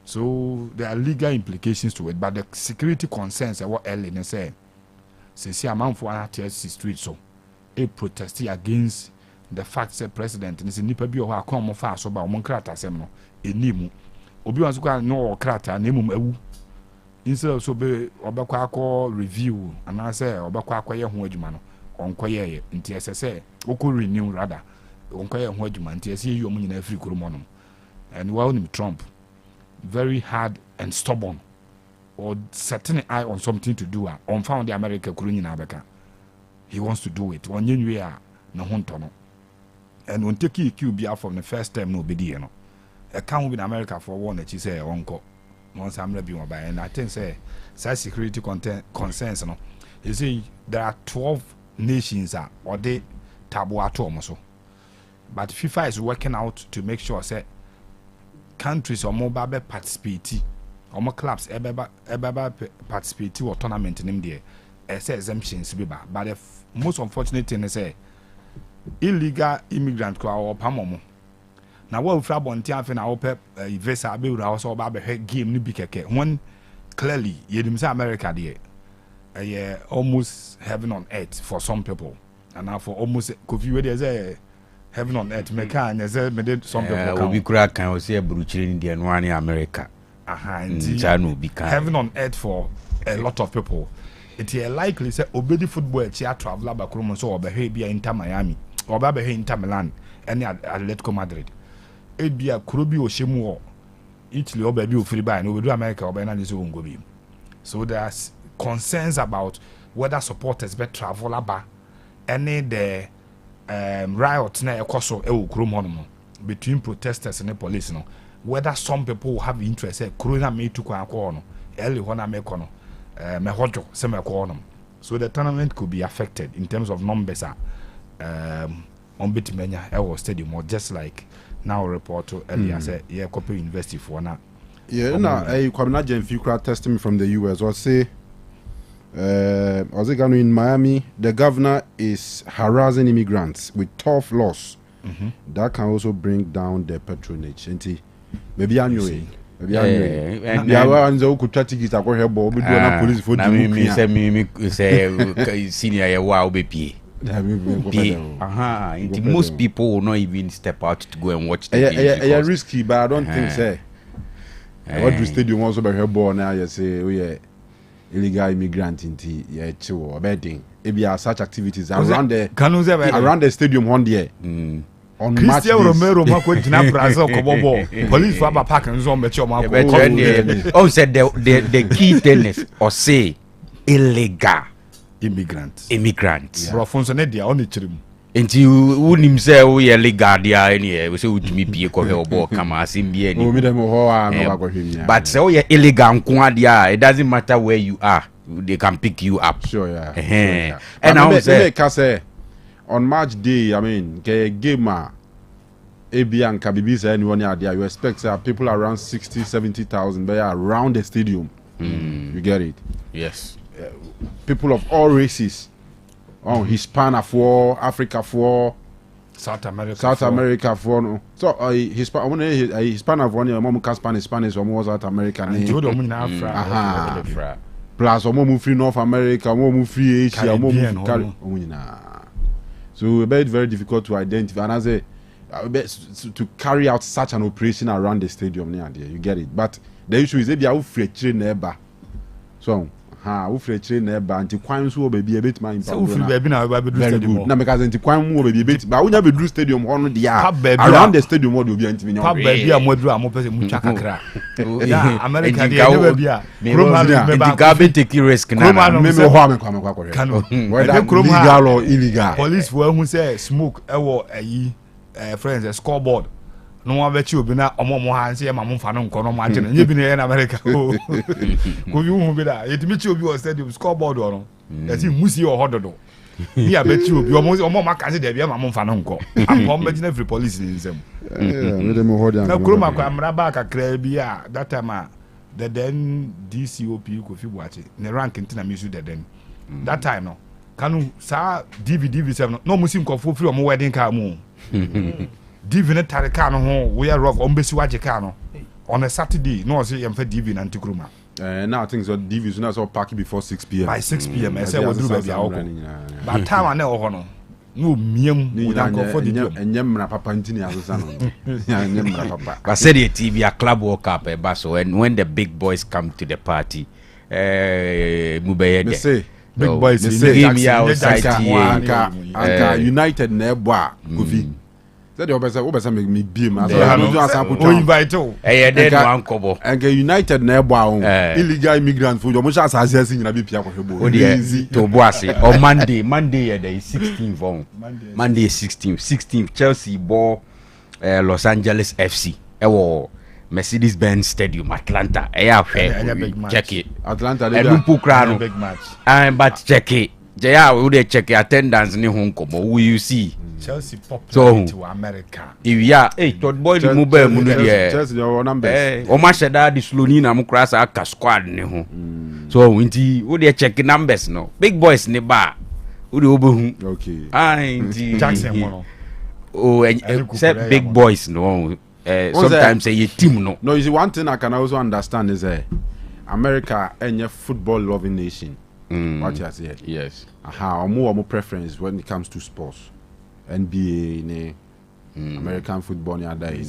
So there are legal implications to it but the security concerns what early say see a man for TSC street so a protest against the fact that president is nipa bi o ha come fa so ba omo krata sem no enimu obi wan so kwa no krata na emum awu instead of so be obekwa akọ review ana say obekwa akoye ho adwuma no onkoye nti ese oko renew rather onkoye ho adwuma nti ese yi omo nyina free kuromo no and while him Trump very hard and stubborn or setting an eye on something to do on found the America kuro nyina beka he wants to do it on yenwe a na honto no and on take QB from the first time no be there no I can't be in America for one that you say uncle once I'm reviewing by and I think say security concerns no you see there are 12 nations or they taboo at home so but FIFA is working out to make sure say countries or more participate or more clubs participate or tournament in them there say exemptions be but the most unfortunate thing is say illegal immigrant ko or pamomo na wo fra bonti afi na wo pe visa be wura so ba be game ni bi keke one clearly yedim say America there almost heaven on earth for some people and now for almost coffee where there's a heaven on earth me can me some people can we kura kan o say buruchiri ni there no ani America heaven on earth for a lot of people it is likely say obedi football chia traveler ba kuro so obehe bia Inter Miami obehe Inter Milan and Atletico Madrid e bia kuro bi o shemu o Italy obebi o free buy no we do America obehe na so ngo bi so there's concerns about whether supporters be travel aba any the riot na ekoso e wo kuro mo no between protesters and the police no whether some people have interest say kuro na me to kwa no early hona me kono mehojo se me ko no so the tournament could be affected in terms of numbers on Bitmenya Ewo Stadium or just like now report earlier say Copper University for na a Kwamina Jenfikra testimony from the US or say Osei Akoto in Miami the governor is harassing immigrants with tough laws that can also bring down the patronage maybe annually maybe anzo kucha tickets akọ hebo obi do na police for do me say senior ye wa obepie most people will not even step out to go and watch the game. Yeah, risky, but I don't think so. What do stadium also by her born now? You say, oh yeah, illegal immigrant into yeah, chill bedding. If you have such activities around the stadium one day. On Christian Romero mako tina Brazil ko bobo police for aba park nzo mecho mako oh said the key thing is Osei illegal immigrants bro fonso ne dia oni chirim enti unim say we illegal dia any we say utumi pie ko he obo kama asim bia ni but say we illegal nko dia it doesn't matter where you are they can pick you up sure yeah and I say on March day, I mean, game Abian Kabibis anyone there, you expect people around 60,000-70,000 but around the stadium. You get it? Yes. People of all races. Hispana for Africa for South America for no. So Hispana for your mom can Spanish or more South America. Plus more free North America, more free Asia, more so it's very difficult to identify and as to carry out such an operation around the stadium near there. You get it? But the issue is if you are free train neighbor. So ha wo frɛ kyerɛ na ɛba nti kwan so wɔ baabi ɛbɛtuma impact wo frɛ baabi na ba bedru stadium na meka sɛ nti kwan mu wɔ baabi ɛbɛtuma ba wonya bedru stadium hɔ no deɛ around the stadium hɔ de obi antimi nya pa baabi a mo adru a mo pɛ sɛ mu twa kakra ya America de ne baabi a krom ha nti ga be take risk na me hɔ amekwa akɔhwɛ Kanu whether legal or illegal police for who say smoke ɛwɔ ayi friends scoreboard no one bet you be na omo ha nse ma mo fa no nkɔ no mo agye no nye bi na in America ko bi hu bi da yetimi chi obi o stadium scoreboard no yati musi o hododo ni a bet you obi omo ma ka se de bi ma mo fa no nkɔ am bet na free police ni nsem na kuroma kwa amra ba kakra bi a that time the then DCOP ko fi buache ne rank ntina mi su the then that time no Kanu sa DV7 no musi nkɔfo free omo wedding car mu DV ne tare car no ho we are rough on besi waje car no on a Saturday no say yem fa DV na ntikruma now things so DV so now so park before 6 p.m. by 6 p.m. I say we do baby awoko but time na ho no no miem we dan nkɔfo di enyem mra papa ntini asesa no enyem mra papa but said the TV a club world cup e ba so when the big boys come to the party mu be me say big boys in the game ya outside anka United na ebo a kofi said the obesa me biem as o invite o dead one kobo anka United na ebo a illegal immigrant for mo sha asase nyina bi pia kohwebo easy to boase on Monday ya day 16th on Monday 16th Chelsea ball Los Angeles FC Mercedes-Benz Stadium, Atlanta. Check it. Atlanta. Big match. But check it. We would check attendance ni Hong Kong. Who you see? Chelsea popular to America. If ya, third boy the mobile munu dia. Chelsea your numbers. O ma sheda di sloni na mu krasa aka squad ni ho. So inti we dey check numbers no. Big boys ni ba. We dey obehu. Okay. Inti Jackson mono. Oh, except big boys no. Sometimes a team no you see one thing I can also understand is America any football loving nation. What you say? Yes. More preference when it comes to sports. NBA American football ni ada you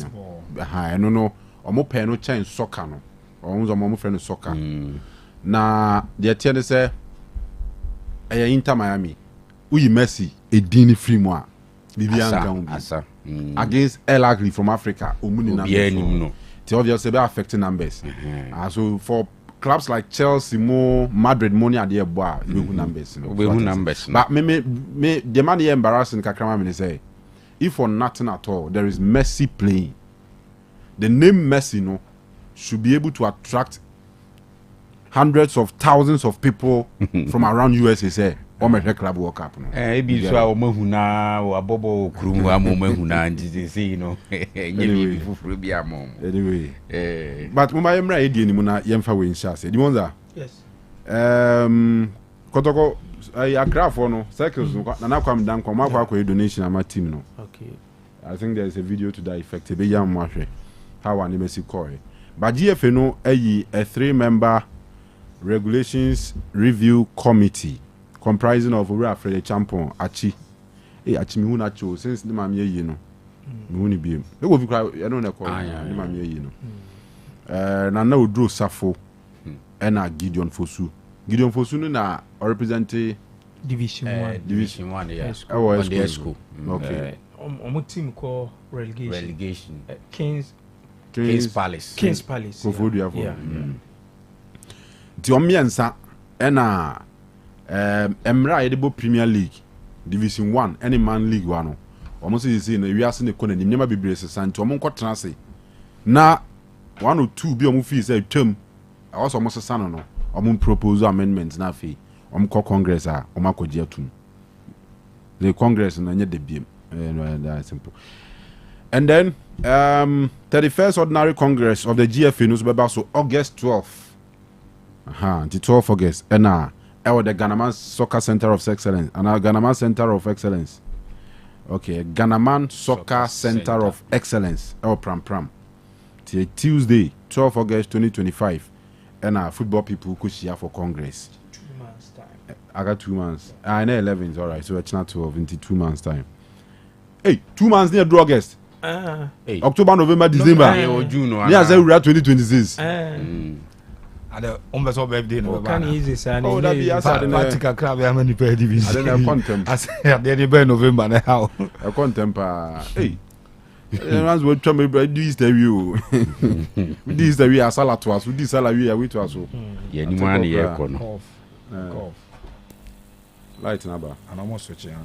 know. No omo pay no change soccer no. Omo friend soccer. Na the tell say Inter Miami. Uyi Messi edini free mo a. Asa. Against El Agri from Africa, numbers. So obviously they are affecting numbers. So for clubs like Chelsea, Madrid, money are there, numbers. But me the man here embarrassing Kakrama say, if for nothing at all, there is Messi playing. The name Messi, should be able to attract hundreds of thousands of people from around USA. Omo club World Cup no bi so a omahuna o abobo krum wa omahuna nti say you know nyemi fufuru bi amom anyway but mama yemra edi enimu na yemfa we insha say dimonza yes kotoko Accra for no circles na na kwam dan kwam akwa donation ama team no okay I think there is a video to that effect be yam mahwe how an embassy call but GFA no a 3-member regulations review committee comprising of Ura Fred Champon, Achi. Achi me huna cho since the mammy you know. Muni beam. They will be cry, I don't know, the mammy you know. Na now drew Safo and Gideon Fosu. Gideon Fosu na represent Division 1, yes. On the school. Okay. On team called relegation. Kings Palace. Kofodia for. Ti omiensa ena Emra Edibo Premier League Division 1 any man league one almost see na we are seeing the never be brace santi omo nkotena se na 1 or 2 bi omo fee say twam also almost san no omo propose amendments na fe omo ko congress a omo akoje atum the congress na nye de biem that's simple and then 31st ordinary congress of the GFA news be so August 12th the 12th August the Ghanaman Soccer Center of Excellence and our Ghanaman Center of Excellence. Okay, Ghanaman Soccer Center of Excellence. Pram. Tuesday, 12 August 2025. And our football people could share for Congress. 2 months time. I got 2 months. I know 11, all right. So it's not 12 into 2 months time. Hey, 2 months near August. October, November, December. June. Yeah, say we are 2026. Ada umbeso birthday no ba. Can easy san. Oh, that be asade na party kakra be amani pe divis. Ada na contempt. Ase dey be November na how. A contempt hey. Runs will try me do Easter view. This the we are salad to us. This salad we are with us. Yeah, ni man here kono. Cough. Light number. And almost switching.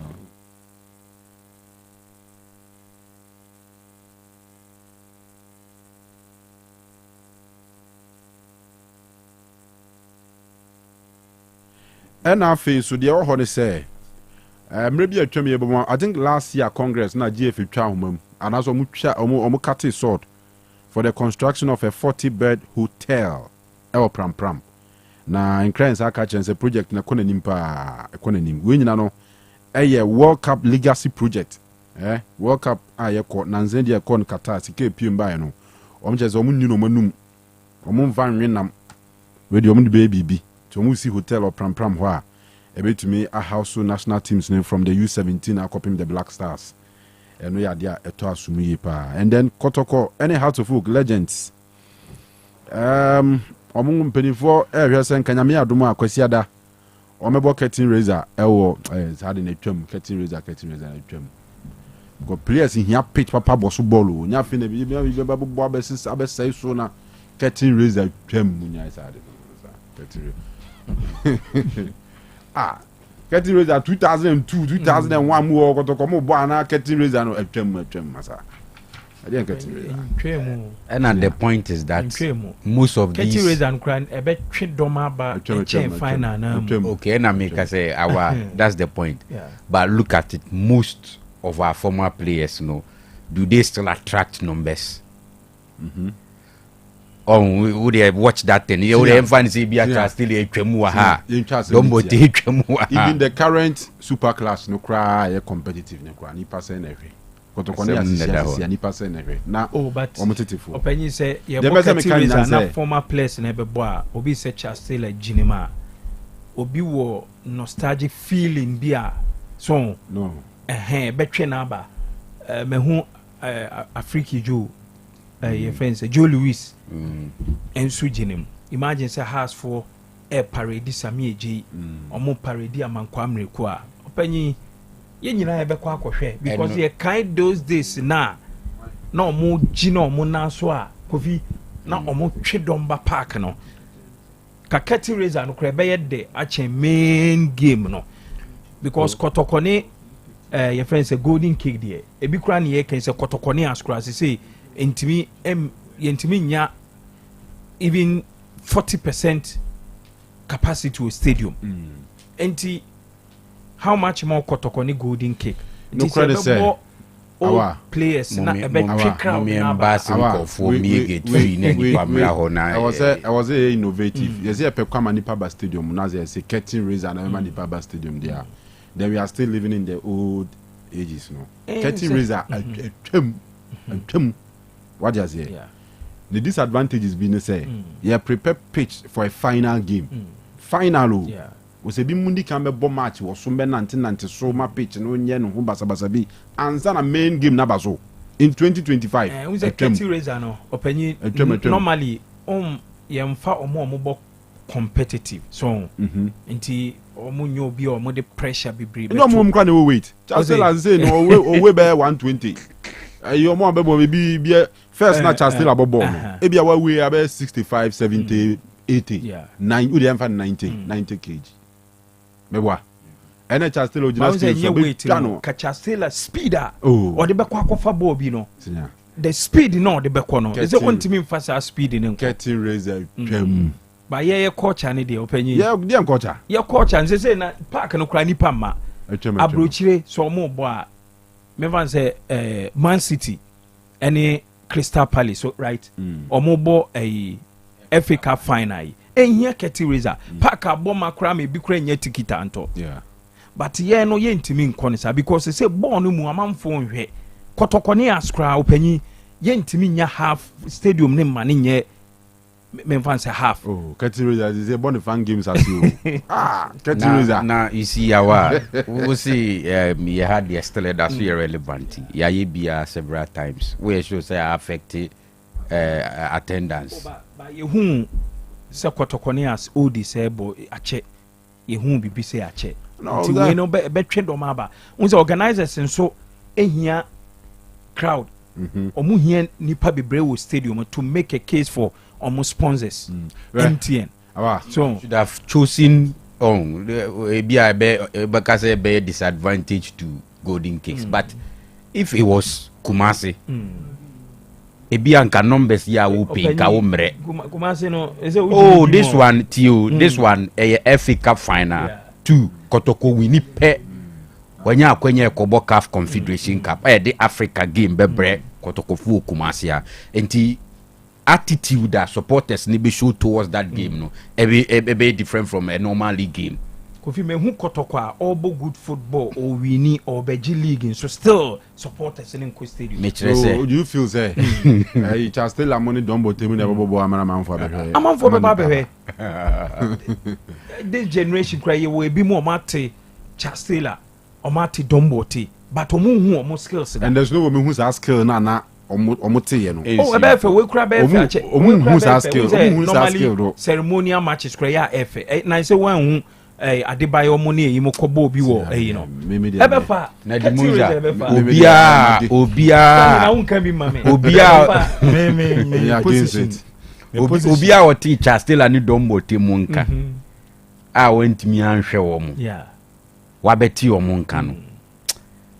And our face so the other say maybe a chummy I think last year Congress na GF Chahumum and as omu cut sword for the construction of a 40-bed hotel ewo pram na in crane sa catch a project na kone nimpa kone nim we nyina no World Cup legacy project World Cup ayeko na nzendi e kon kata sike piem ba no omjeze omu nnu no manum omu van wenam we di omu de baby to omu si hotel or pram ho a ebetumi a house national teams name from the U17 akopim the Black Stars eno ya dia eto asumu yi pa and then Kotoko any Heart of Oak legends omu mpenifo ehwese nkanyame adomu akwasiada omebo curtain raiser ewo sade na twam curtain raiser na twam go players here pitch papa boss ball nya fi na bi bo abesis abesai so na curtain raiser twam nya sade curtain curtain raiser 2002 2001 mu Kotoko mo bo ana curtain raiser no twam masa I curtain raiser and the point is that most of these curtain raiser and cran e be twe doma ba chain final na okay and I make say our that's the point. Yeah. But look at it, most of our former players do they still attract numbers? Would they watch that thing? You would fancy be still a tremua even the current super class no cry competitive no cry ni pass every but openyi say ye na former players na bebo a obi say still a jinima obi wo nostalgic feeling bia so no betwe na ba me hu Afriki Joe your friend say Joe Louis ensu jinim imagine say house for a parade sami eji omo parade amankwa amreku a openyi ye nyina ebe kwa akohwe because ye kind those days na omo gi na omo na so a kofi na omo twe domba park no kakati razor no kra be ye de ache main game no because Kotoko ne your friend say golden cake there ebi kra ne ye kan say Kotoko ne askra say entimi yentimi nya even 40% capacity to stadium enti how much more Kotoko ni golden cake no credit say our players na ebe crowd na for me get free na pamela ho na I was innovative yes e pekwa nipa ba stadium na say curtain raiser na nipa ba stadium there then we are still living in the old ages no curtain raiser twem what do you say the disadvantages being say you prepare pitch for a final game final we be mundi can be bomb match was so nanti so ma pitch no nye no ho basa bi ansa na main game na baso in 2025 we say curtain raiser no openyi normally yemfa omo bo competitive so nti omo nyo bi omo the pressure be brave no mo mkwa na wait just say no we be 120 you mo be be first na just still abobo e bia we abe 65 70 80 9 we dey 90 kg mebwa ene cha still original speed so be piano ka still speeder or the be kwa kofa ball bi no the speed no the be kwa no is it ontimi mfasa speed ne curtain raiser ba ye culture ne de opanyi ye culture ye culture nse say na park no kra nipa ma abrochire so mo bo a me van say Man City any Crystal Palace so right omo bo FA Cup final here curtain raiser park aboma kra me bi kra nya tikita anto but ye no ye ntimi nkonisa because say ball no mu amanfo nhwe Kotoko ne askra opanyi ye ntimi nya half stadium ne ma ne nye me fan say half curtain raiser is a bonny fan games as you curtain raiser na you see our we see you had yesterday that's very relevant ya ye bia several times we should say affect attendance but you se Kotokone as odi se bo ache yehu bibi se ache no ti we no be twe do ma ba unse organizers nso ehia crowd omu hia nipa bebre wo stadium to make a case for almost sponsors MTN so should have chosen because be disadvantage to Golden Kings but if it was Kumasi Ebianka numbers ya wo pay ka wo mre Kumasi no this one tio this one FA Cup final 2 Kotoko wini pe wanya akwenye ekobo CAF Confederation Cup the Africa game bebre Kotoko fu Kumasi ya enti attitude that supporters ni be show towards that game no be different from a normal league game. Kofi me hu Kotoko all good football or winning or beji league so still supporters in Nko Stadium. So do you feel say you just still la money don bote me never bobo amana for be. Amam for be. This generation cry you will be more mate Chastela or mate don bote but omu hu omu skills and there's no woman who's skill na omote ye no ebefe we kura befe ache normally ceremonial matches kura ya efe na say wan hu Adebayo mo ne yimo kobo bi wo no ebefa na di muja obia na unka bi mame obia obia o teacher still ani dombo te munka a wentimi anhwe wo mo wabeti wo munka no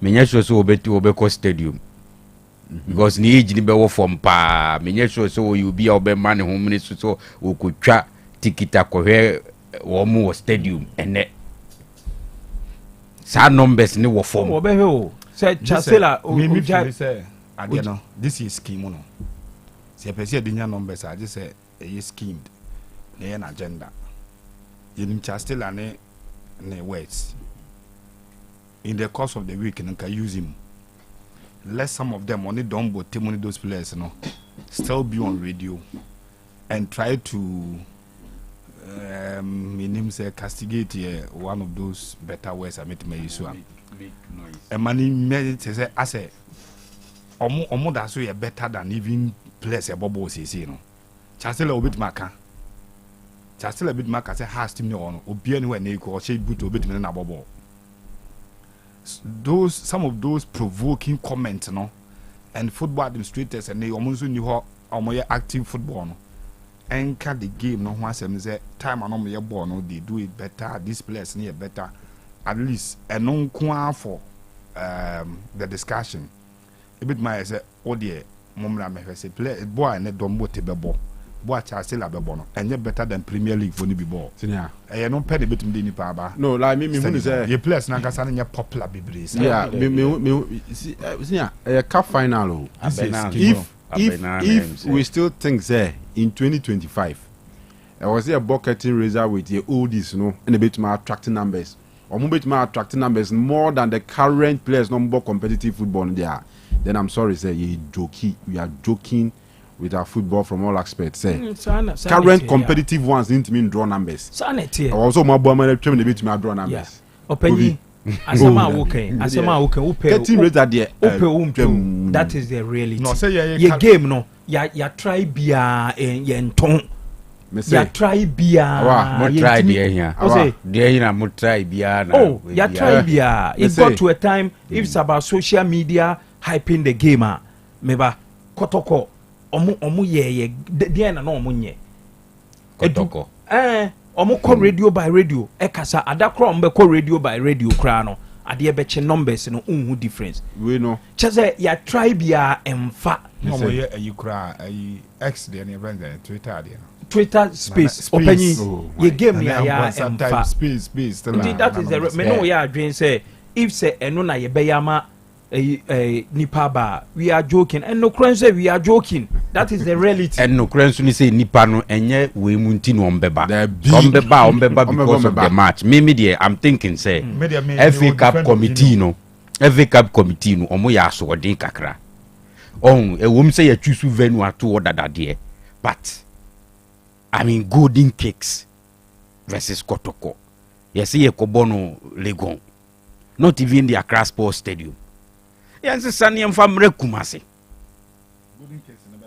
menye so obeko stadium because ni age ni be wo from pa menye so you be obema ne ho mini so okotwa tikita kohwe wo mu stadium ene sa numbers ni wo form obehe o say Chasela me say ade no this is scheme no say person dey nya numbers I just say e schemed na an agenda yenim Chasela ne words in the course of the week and can use him. Let some of them only don't but money those players still be on radio and try to say castigate one of those better words I made to use. And money made say I say omo that's way better than even players a bubble say Chasela a bit maka. Chasela a bit maka say has team on obi anywhere na ko she boot a bit na bubble. Some of those provoking comments and football administrators and they almost knew how active football anchor the game no once them say time and your ball no they do it better this players near better at least and non for the discussion a bit my say oh dear mumra me say play boy and don't bote be ball boy Chelsea la be ball and you better than Premier League for ni be ball senior e no pay the bit me nipa ba no like me who say you players na kasa na popular bibres yeah me senior a cup final if we still think there in 2025 I was a bucketing razor with the oldies and a bit more attracting numbers or more bit more attracting numbers more than the current players number competitive football there then I'm sorry say we are joking with our football from all aspects say current competitive ones didn't mean draw numbers sanity also my boy man trying to bit me draw numbers open asama woken upe getting rid of the that is the reality no say your game no ya try bia en ton ya try bia mo try there here there here mo try bia na ya try bia it got to a time if it's about social media hyping the game meba Kotoko omu ye there na no omu nye Kotoko omo call radio by radio ekasa adakro mbe call radio by radio kra no ade beche numbers no unhu difference we know cheze ya tribe ya emfa no mo ye ayi kra ayi x de ne event Twitter de Twitter space openi ye game ya emfa space that is the me no ya adwen say if say eno na ye beyama nipa ba we are joking and no crane say we are joking that is the reality and no crane ni say nipa no enye we munti no ombeba because of the match me there I'm thinking say FA Cup committee no omo ya so odin kakra ewom say ya choose venue ato order there but I mean Golden Kings versus Kotoko yes ye kobono Legon not even the Accra Sports Stadium yanse sane mfa mre Kumasi Golden Kings na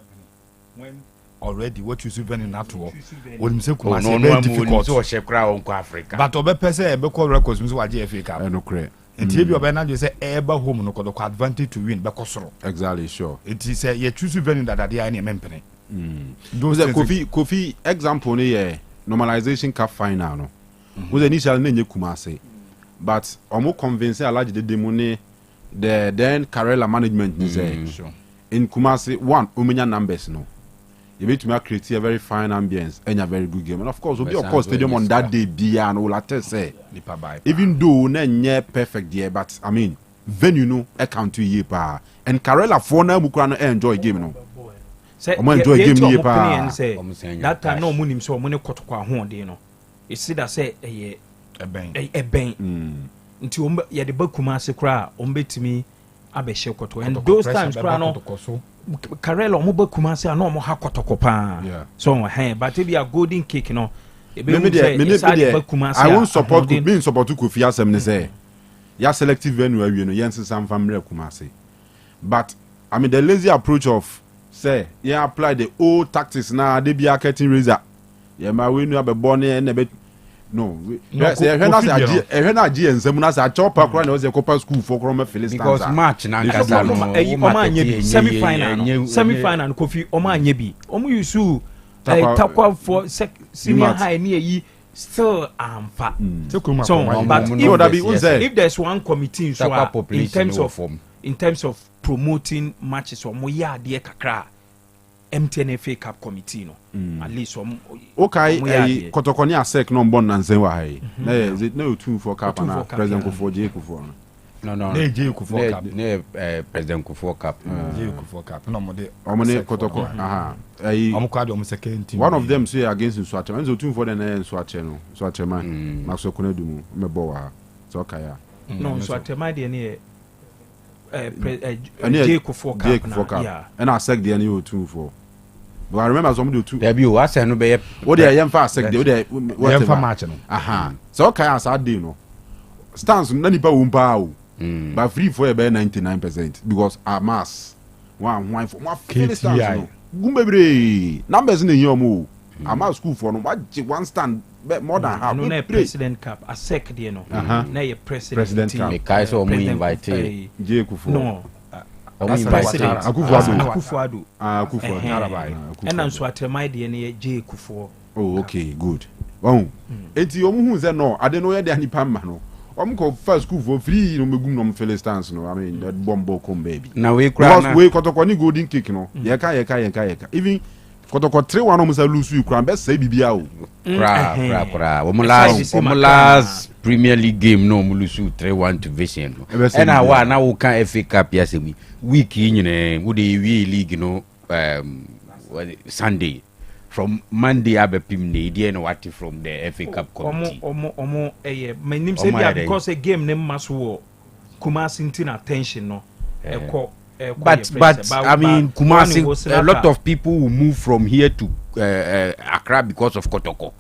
when already what you see venue na to when him say Kumasi no very difficult so she cry on Africa but obe pese e be call records so waje FA Cup no credit and be obe na say eba home no ko advantage to win be kosoro exactly sure it is you choose venue that they are in empene those Kofi example ne normalization cup final no was initially na Kumasi but omo convince Alhaji de Demone the then Karela management is sure in Kumasi one umenya numbers no you need to create a very fine ambience and a very good game. And of course, we'll be of course stadium on that day be and all that say. Even though na perfect there, but I mean venue no account to ye pa and Karela for na mukra enjoy game no. Enjoy game ye pa. That time no munim so money kotokwa ho de no. E see that say e ben. Nti ye de bakuma se kra ombetimi abehye koto and those times kra no Karela omo Kumasi na omo ha kotoko pa so but if you are golden cake no I won't support being support to Kofi asem ne say ya selective venue awie no yense sam family Kumasi but I mean the lazy approach of say yeah apply the old tactics na they be marketing razor yeah ma we no be born na be no when I G and Semuna sa chop akra na o Copa school for Kroma Philistines because match na nkasa no semi-final Kofi omanye bi omu yusu takwa for senior high near yi still amfa so but if there's one committee so in terms of promoting matches or moya de kakra MTN FA Cup committee no at least okay kotokoni asek no mbon nanzen wa hai na is it no 2-4 cup na president Kufo J Kufo no J Kufo Cup president Kufo Cup J Kufo Cup no omode kotoko omkwade second team one of them say against Nsuache man so 2-4 den Nsuache no Nsuache man Maxo Konedumu mebo wa so kaya no Nsuache man de ne J Kufo Cup and I said the any 2-4 but I remember some do 2 there be o ase no be what they yam fa sec they what match no so kaya as dey no stance na nipa wo mpa o but free for about 99% because our mass one for one stance no gumbebre numbers na yam o our school for no one stand more than half no president cup a sec there no na your president cup kai so mo invite J Kufo no Akufo-Addo and so atemai de ne J Kufo oh okay good oh enti omu hu ze no ade no ye de anipa ma no ko first school for free no megum no Philistines no I mean that bombo come baby na we kra na we kotokoni golden cake no ye ka even kotoko 3-1 no musa lose you kra be say bibia o kra wo last Premier League game no mu lose 3-1 to Vision no and awa na wo kan FA Cup ya semi week nyine wo de we league no Sunday from Monday abepim ne dey no what from the FA Cup committee omo manim say bia because a game ne maso wo Kumasi ntin attention no but I mean Kumasi a lot of people will move from here to Accra because of Kotoko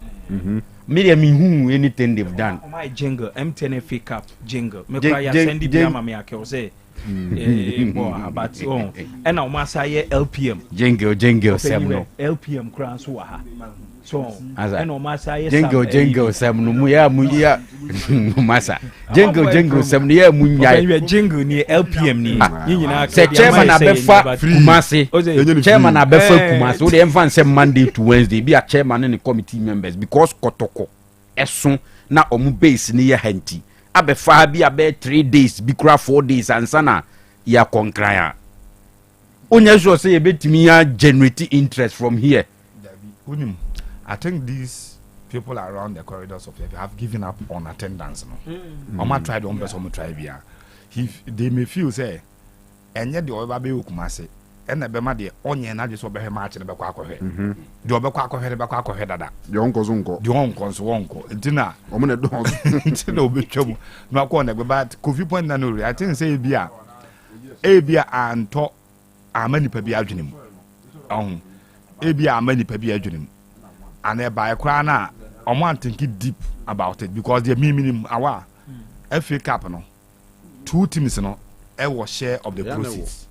me who anything they've done my jingle MTN FA Cup jingle me cry ya send it biama me ake o say but and now masa ye LPM jingle sem no LPM kran so wa ha so and now masa ye jingle sem no mu ya masa jingle sem no ya mu nya jingle ni LPM ni nyina se chairman abefa Kumasi chairman abefa Kumasi o de emfa sem Monday to Wednesday be a chairman and committee members because Kotoko eson na omu base ni ye hanti abefa bi abe 3 days bi kura 4 days ansana ya konkraya onya sure say e betimi ya generate interest from here I think these people around the corridors of life have given up on attendance no Mama tried one person try bia if they may feel say enye de oba be Kumasi ena be ma de onye na just obe match na be kwa akohwe de obe kwa akohwe be kwa akohwe dada de onko ntina omo ne don ntina obe twam no akọ na be but Kofi point na no I think say bia anto amani pa bia adwenem bia amani pa bia adwenem and by cry na omo think deep about it because they minimum our FA Cup no 2 teams no e was share of the proceeds.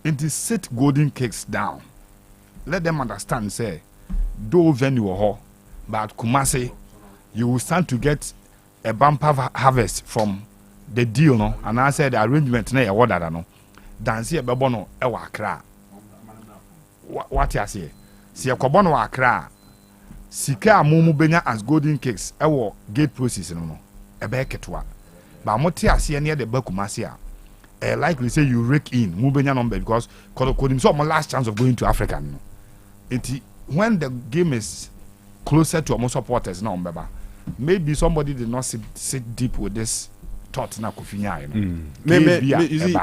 It is set golden cakes down let them understand say though venue or but Kumasi you will stand to get a bumper harvest from the deal no and I said the arrangement na what that no dance e bebo no e wa Accra what you say see ekobo no wa Accra sika amumu benya as golden cakes e wo gate process no e be ketwa ba mote ase ne de Kumasi a likely say you rake in mu benya number because kodim so my last chance of going to Africa no when the game is closer to our supporters now maybe somebody did not sit deep with this thought na kofinya you know maybe you see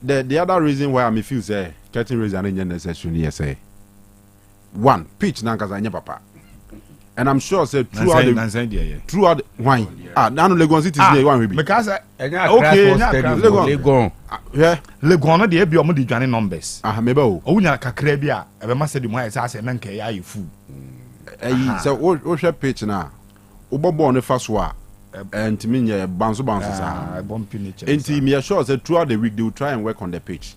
the other reason why I feel say getting raise and necessary say one pitch na kazanya papa and I'm sure say throughout why now Legon City is one will be because okay Legon yeah Legon no dey be omo dey dwane numbers maybe o wunya kakra bi a e be ma say the mo say say na nka ya fu so o hwe pitch na o bobo ne fa so a ntimi nye bounce sa enti me sure say throughout the week they will try and work on the pitch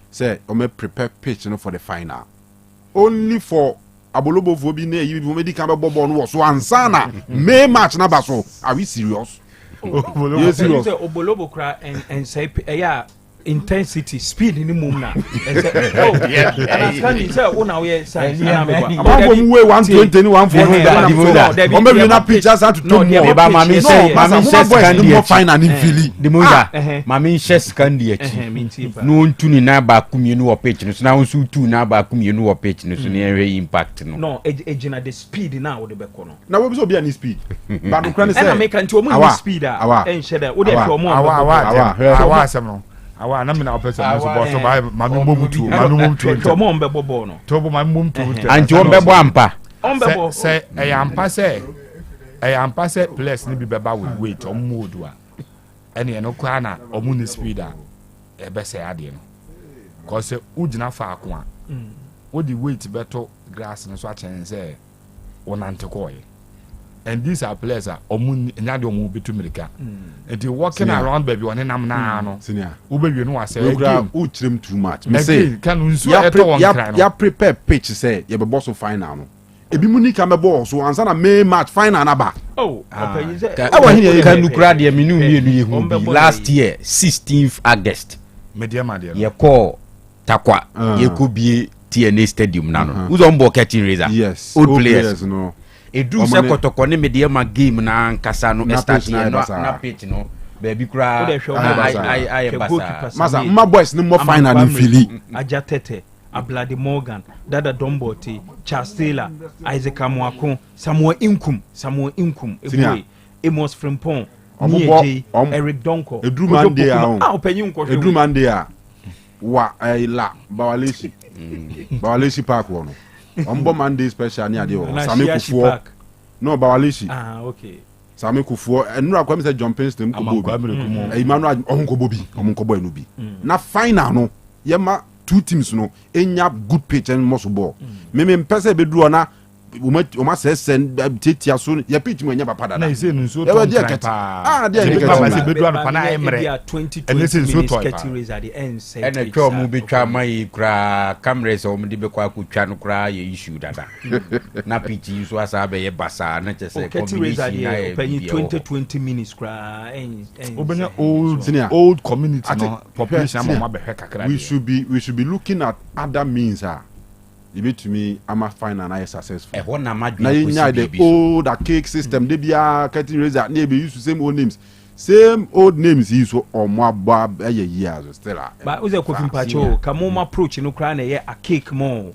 say o me prepare pitch no for the final only for abolobo fo bi na yi bi me di kan be bobo no so ansana May match na ba so are we serious yes serious obolobo kra and say yeah intensity speed ni mum na and say una we say na me ba mo we 120 ni 140 o me na pictures at to more ba mami say no final ni fili de mo ya mami chess kan di achi no ntu ni na ba kumienu wo pitch no so na nsu tu na ba kumienu wo pitch no so na enwe impact no ejina the speed na wo de be ko no na we be so be any speed ba do kran say na make anti o mu speed a enhye da wo de to mo awa asem no awa na me na opese mo so bo so ba mami momutu to mo mbe bobo no to bo mami momutu anti o mbe bo ampa say e ampa say place ni bi beba with weight o modu a ene no kwa na o mu ni speed a e be say ade no cause ugina fa ako a wo di weight beto grass no so a chen say wonante koy and these are players are omu nyade omu betu America and you walking around baby one nam na no wo be wi no wa say again u chirem too much me say Kanu nso eto won kran ya prepare pitch say ye be boss final no ebi mu ni ka me boss so ansa na May match final na ba okay say Kanu kra de minu ye hu last year 16th August media ye call takwa ye ko bie TNA stadium na no uzo mbo catching razor yes old players no edu se kotoko ne media ma game na nkasa no start na pitch no baby kra I basa masa ma boys ni mo final ni fili aja tete Ablade Morgan Dada Domboti Charles Taylor Isaac Amwako Samuel Inkum Ebue Amos Frimpong Nieje Eric Donko Edrumande a openyin ko Edrumande a wa la Bawaleshi Park wono ombo Monday special ni ade wo Sami Kufuo no Bawaleshi okay Sami Kufuo enura kwa me say John Princeton ko bobi Emmanuel onko bobi omonko boy no bi na final no yema two teams no enya good pitch and most ball me mpese be duro na o ma se send titia so ya pitch mo enya papa da na ise nso to dia dia papa se be duro na pana emre and ise nso to and twa mu be twa mai kra cameras o mu de be kwa kutwa no kra ye issue dada na pitch so asa be ye basa na chese combination na 20 minutes kra obenya old community no population ma be kakra we should be looking at other means you mean to me I'm a fine and I successful na the old archaic system they be a cutting razor they be used to same old names is so or more bob years still but uze ko kimpacho kamo approach no kra na ye archaic more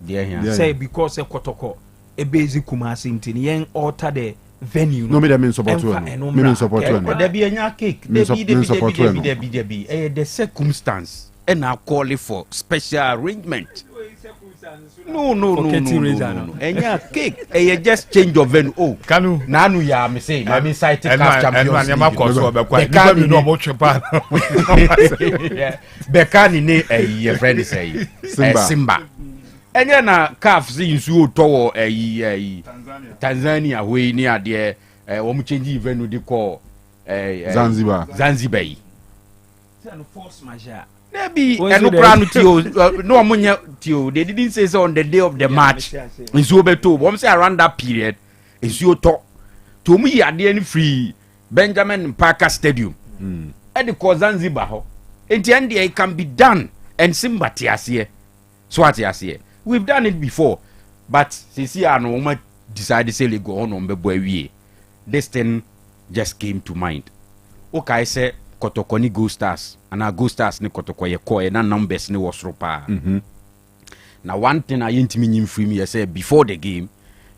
say because e kotoko e basic kumasi ntini yen alter the venue no me dem support you me support you there be anya cake there be the circumstance and I call it for special arrangement. No. Enya cake. You just change of venue. Oh, Kanu. Nanu ya me say. I mean cited CAF champions. Bekani no mo chepa. Bekani ne your friend say. Simba. Enya na CAF say nsu otowo Tanzania we ni ade wo mu change venue de call Zanzibar. Yi. Force majeure. Maybe no plan to no amunya tio. They didn't say so on the day of the match. It's over to. One say around that period. It's your talk. To me, at the end free Benjamin Parker Stadium. At the Zanzibar. In the end, it can be done. And sympathy as here. Swati as here. We've done it before. But since I no decided to say go on boy. This thing just came to mind. Okay, I say Kotokoni Go Stars. And our Go Stars ni Kotokoye Koye na numbers ni was ropa. Now one thing I ain't meaning free me, I say before the game,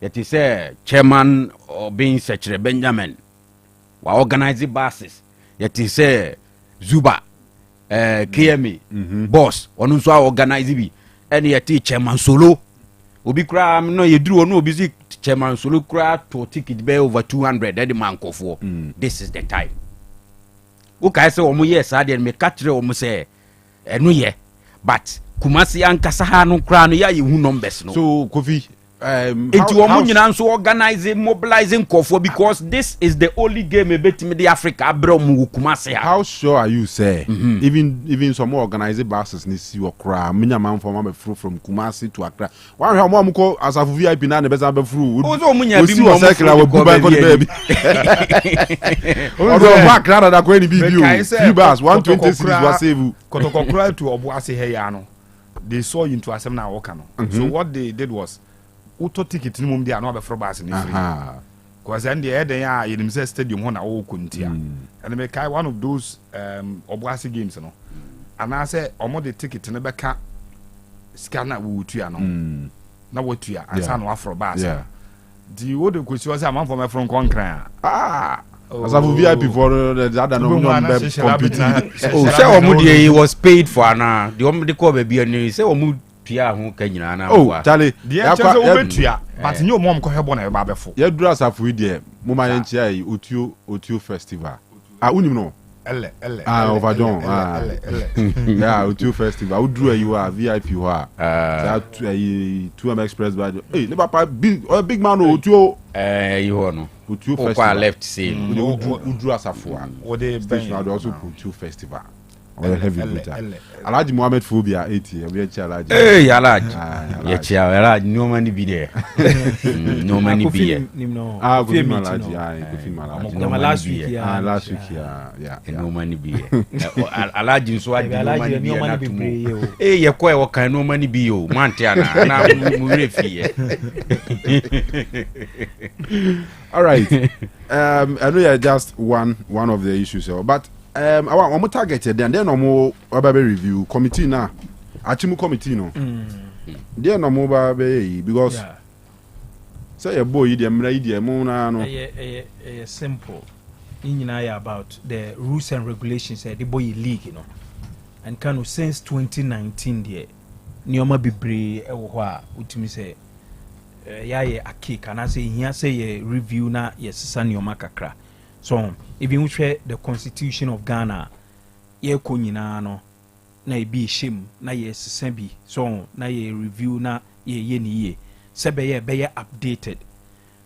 it is a chairman or being such a Benjamin. We organize the buses. It is a Zuba, KME, boss, on who organize it. And yet chairman solo. Obi cry, no, you do no busy chairman solo cry to ticket bear over 200. That the man call for. This is the time. Okay, so omo yes, I didn't make catch omo say, no ye, but Kumasi and Kasahano crown ya you numbers no. So Kofi, into omo so organizing, mobilizing Kofo because this is the only game a bit in the Africa Abromu Kumasi. How sure are you, say? Even some more organized buses need see your cry. Minya man from Kumasi to Accra. Why how mom call as a VIP na the best be through. Ozo munya bi mo circle we go back on the baby. Ozo back rather than going to be you. 3 bars 120 cities was save. Kotokokra to Obuasi here no. They saw you into Asem na Okano. So what they did was auto ticket ni mum dia no be for bus ni free. Because then the head ya in stadium ho na o kuntia. And me kai one of those Obuasi games no. And I say omo the ticket no be ka scanner we tuya no. Na we tuya and say no afro bus. The other question was am from from Konkran. As a VIP for the other no competing. Oh, say omo he was paid for na. The omo de call baby and say omo tua ho kanyina na. Oh, Charlie. The actually obetua, but you mom ko hebo na e ba befo. Ye dura safu de mo ma yen chia yi Otio festival. Unim no. Elle. Overdon. Yeah, Otio festival. Who drew you are VIP ho a. That 2M Express by. Hey, ne papa big man Otio. You know. Otio festival. Left say. Who drew safu a. What they also Otio festival. Heavy Alaji Mohammed Phobia 80. We Alaji. Hey, Alaji. Alaji. No money be there. No money be there. Good Malaji. Last week. Last week. Yeah. No money be there. Alaji so I no money be there. Hey, you quite what kind no money be you. Mantiana. Na murefi. All right. I know you're just one of the issues, but I want targeted then no more baby review committee now. Achimu committee no. There no more baby because say a boy the mra mo na no. Simple. In about the rules and regulations the boy league, you know. And Kanu since 2019 there. Nioma bibre e wo ho a utimi say ya ye ake kana say hia say ye review na ye sisa nioma kakra. So even we share the constitution of Ghana ye ko nyina no na e bi shim na ye sisa bi so na ye review na ye ni ye sebe ye be ye updated.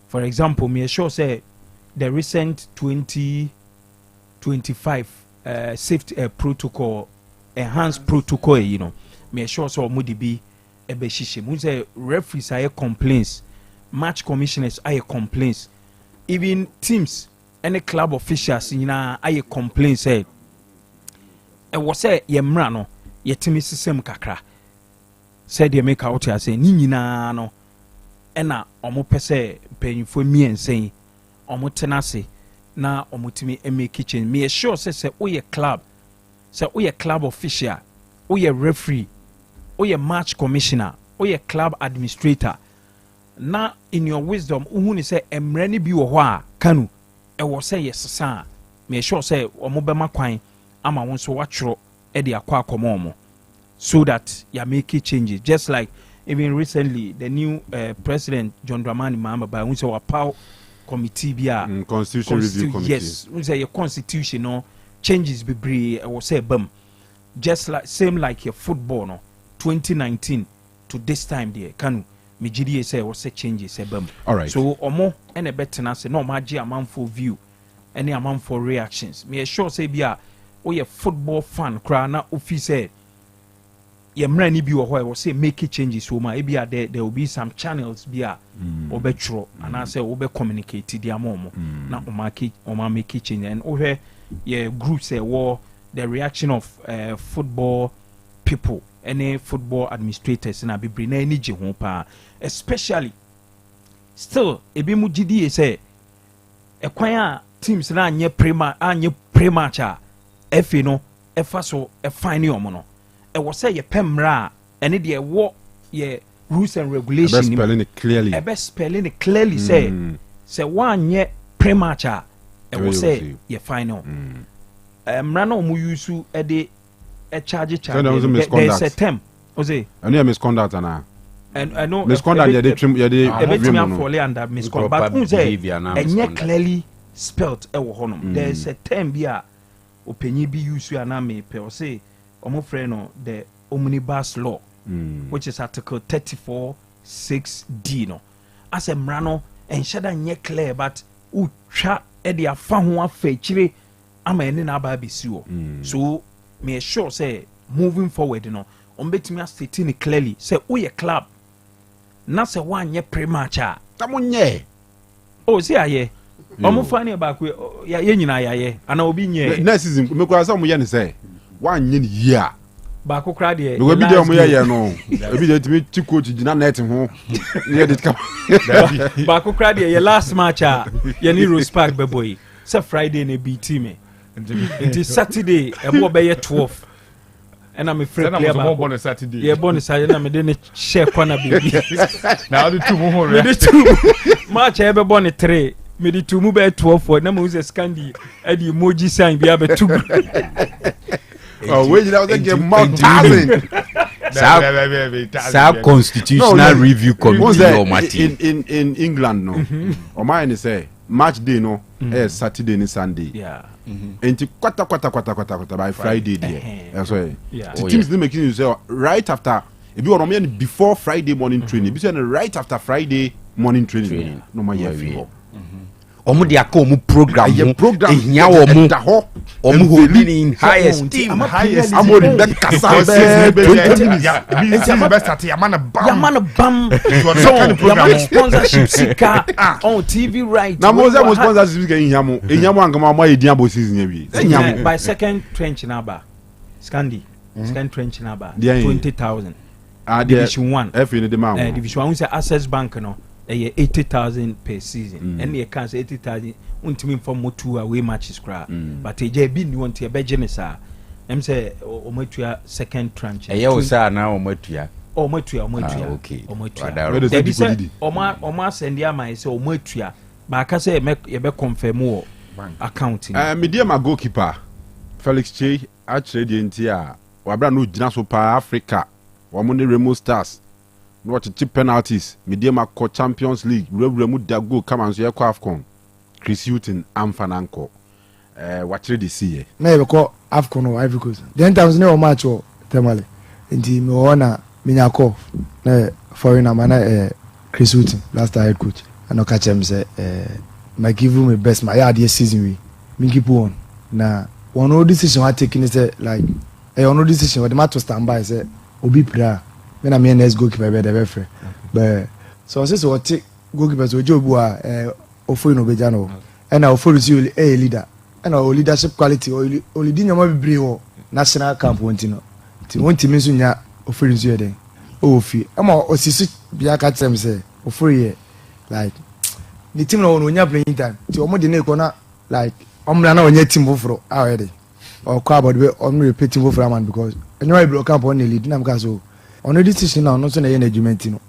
For example, me sure say the recent 2025 safety protocol enhanced protocol, you know, me sure so mudi be e be shishim. We say referees are complaints, match commissioners are complaints, even teams any club officials nyina aye complain say e wo say ye mra no ye timi system kakra say dey make out here say ni nyina no e na omo pese panyifo miensen omo tenase na omo timi make kitchen me sure say we club official we referee we match commissioner we club administrator na in your wisdom who ni say emra ni bi wo ho a Kanu e wo say yes sa me sure say omo be makwan ama won so watchro e de akwa akomo so that you make changes just like even recently the new president John Dramani Mahama by won say wa power committee bia constitution review committee yes won say your constitution no changes be bre e wo say bam just like same like your football no 2019 to this time there Kanu Mijidi say was changes ebam. All right. So omo ene betena say no maji amount for view any amount for reactions. Me sure say bia woyɛ football fan koraa na ofi sɛ yɛmmra ni bi wɔ hɔ ɛwɔ sɛ make changes wɔ mu a ebi a there will be some channels bi a wɔbɛtwerɛ anaasɛ wɔbɛ-communicate di ama ɔmo na ɔma make change and wohwɛ yɛ groups ɛwɔ the reaction of football people ɛne football administrators na bebree na ani gye ho paa especially still ebi mu gyidie sɛ ɛkwan a teams na anyɛ pre-match a ɛfei no ɛfa so ɛfine ne ɔmo no ɛwɔ sɛ yɛpɛ mmara a ɛne deɛ ɛwɔ yɛ rules and regulations ɛbɛ spelling it clearly sɛ woanyɛ pre-match a ɛwɔ sɛ yɛfine no mmara na ɔmo use ɛde charge there is a term ose ɛno yɛ misconduct anaa ɛno misconduct yɛde ɛbɛtumi afɔle under misconduct but n sɛ ɛnyɛ clearly spelt ɛwɔ hɔ nom there is a term bi a opanyin bi use anaa mepɛ ɔse ɔmo frɛ no the omnibus law which is article 34(6)d no asɛ mmara no ɛnhyɛ da nyɛ clear but wotwa ɛde afa ho afa akyire ama ɛne na aba abɛsi wɔ so me sure say moving forward no ombetimi astate ni clearly say woyɛ club na say wanyɛ pre-match a tamonyɛ say ayɛ ɔmo fa ne ba ko yɛ nyina yɛ ana obi nyɛ na season me kura say ɔmo yɛ ne say wanyɛ ne yia ba ko kra de no bi de ɔmo yɛ no ebi de timi ti coach gyina net ho yɛ de come ba ko kra de yɛ last match a yɛ ni Rose Park beboy say Friday na beat me nti Saturday ɛbɔ bɛyɛ 12 ɛna me frɛ player ba born Saturday yɛ born Saturday na me de ne share corner baby na ɔde tu mu ho me de tu match ɛbɛ born 3 me de tu mu bɛ 12 na me use Scandi ɛde emoji sign bi abɛtu oh we just get more thousand sa constitutional review committee or Martin in England no o my ni say match day no Saturday ni Sunday enti kwata by Friday there so the teams dey making you say right after if you want before Friday morning training be say right after Friday morning training no ma ye omo de aka omo program ehia omo holding in highest team amori be kasa be 20 minutes best at yamana bam yamana sponsorship sika on TV right na mo sponsorship sika ehia mo angama mo edian bo season ya bi ehia by second trench number Scandi second trench number 20,000 division 1 F in the man division 1 say Access Bank no 80,000 per season and you can say 80,000 untimi for motu away matches cra but eje bi ni wonte beginess a em say omatua second tranche o say na omatua okay omatua send ya man say omatua ba aka say ye be confirm wo accounting media ma goalkeeper Felix Che a trade enti a wabra no gina so pa Africa wo mo ne Remo Stars no cheap penalties medium co Champions League mu da go come and so yakọ AFCON Chris Hutton amfananko what did you see na be call AFCON o Ivory Coast then times no match o temale nti me wona me nyakọ na foreigner man Chris Hutton last head coach and no catch him say my give you my best my yard season we keep on na one of decision I taking is like one of decision what the matter stand by say obi pra when I'm next goalkeeper be the referee but so say what take goalkeeper so jobu a ofo no beja no and ofo receive a leader and our leadership quality o leading your be o national camp wonti no ti wonti mi so nya ofo receive den o fi ama osisi bia ka tem say ofo ye like the team no nya playing time ti omo de na ko na like omla na onya team foforo already or kwa about be on repeating foforo man because anyway block camp on the lead na mka so on the decision now, not so na argument no.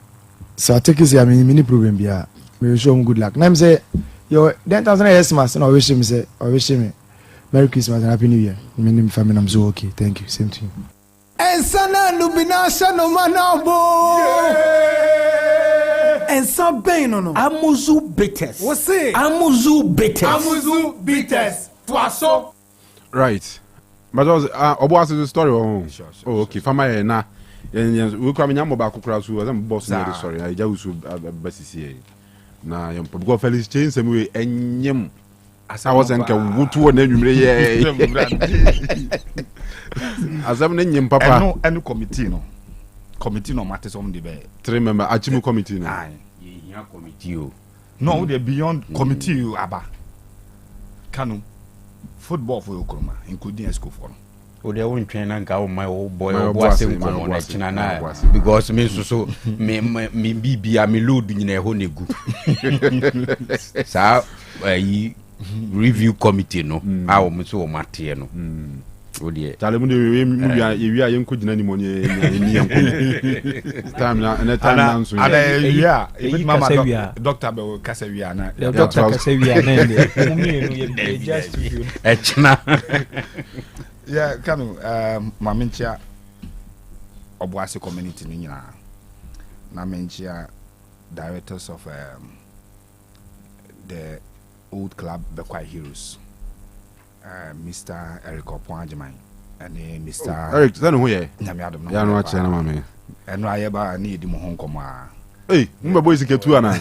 So I take it say I mean mini problem bia. Me show him good luck. Na me say yo 10,000 Christmas na wish me say I wish me Merry Christmas and Happy New Year. Me name family I'm so okay. Thank you. Same to you. Ensana lubina shano manabo. Ensa ben no. Amuzu bitters. What's it? Amuzu bitters. Amuzu bitters. Twaso. Right. But was obo ask the story oh okay fama na we come nyamo ba kokura so am boss na the story I just basisi na yam because Felix Che nsem we enyem I was in Wutu and as I'm in Papa. Any committee no matters on the bed. 3 member Achimu committee. Committee. No, they're beyond committee. Abba Kanu football for Okroma, including school for. Oh, they won't train and go my old boy because me so me be a me load in a honeygu. So review committee no our muso Martiano. Oh dear. Tell them you are young could any money time now and a time yeah Dr. Casaviana Dr. Casaviana yeah Kanu mamincha Obuasi community ni nyina na menchia directors of the old club Bekwai Heroes Mr. Eric Opwanjimai and Mr. Eric then who ye Nyamiadom ya no ache na mame eno ayeba na edi mo honkom a hey mba boys ketu ana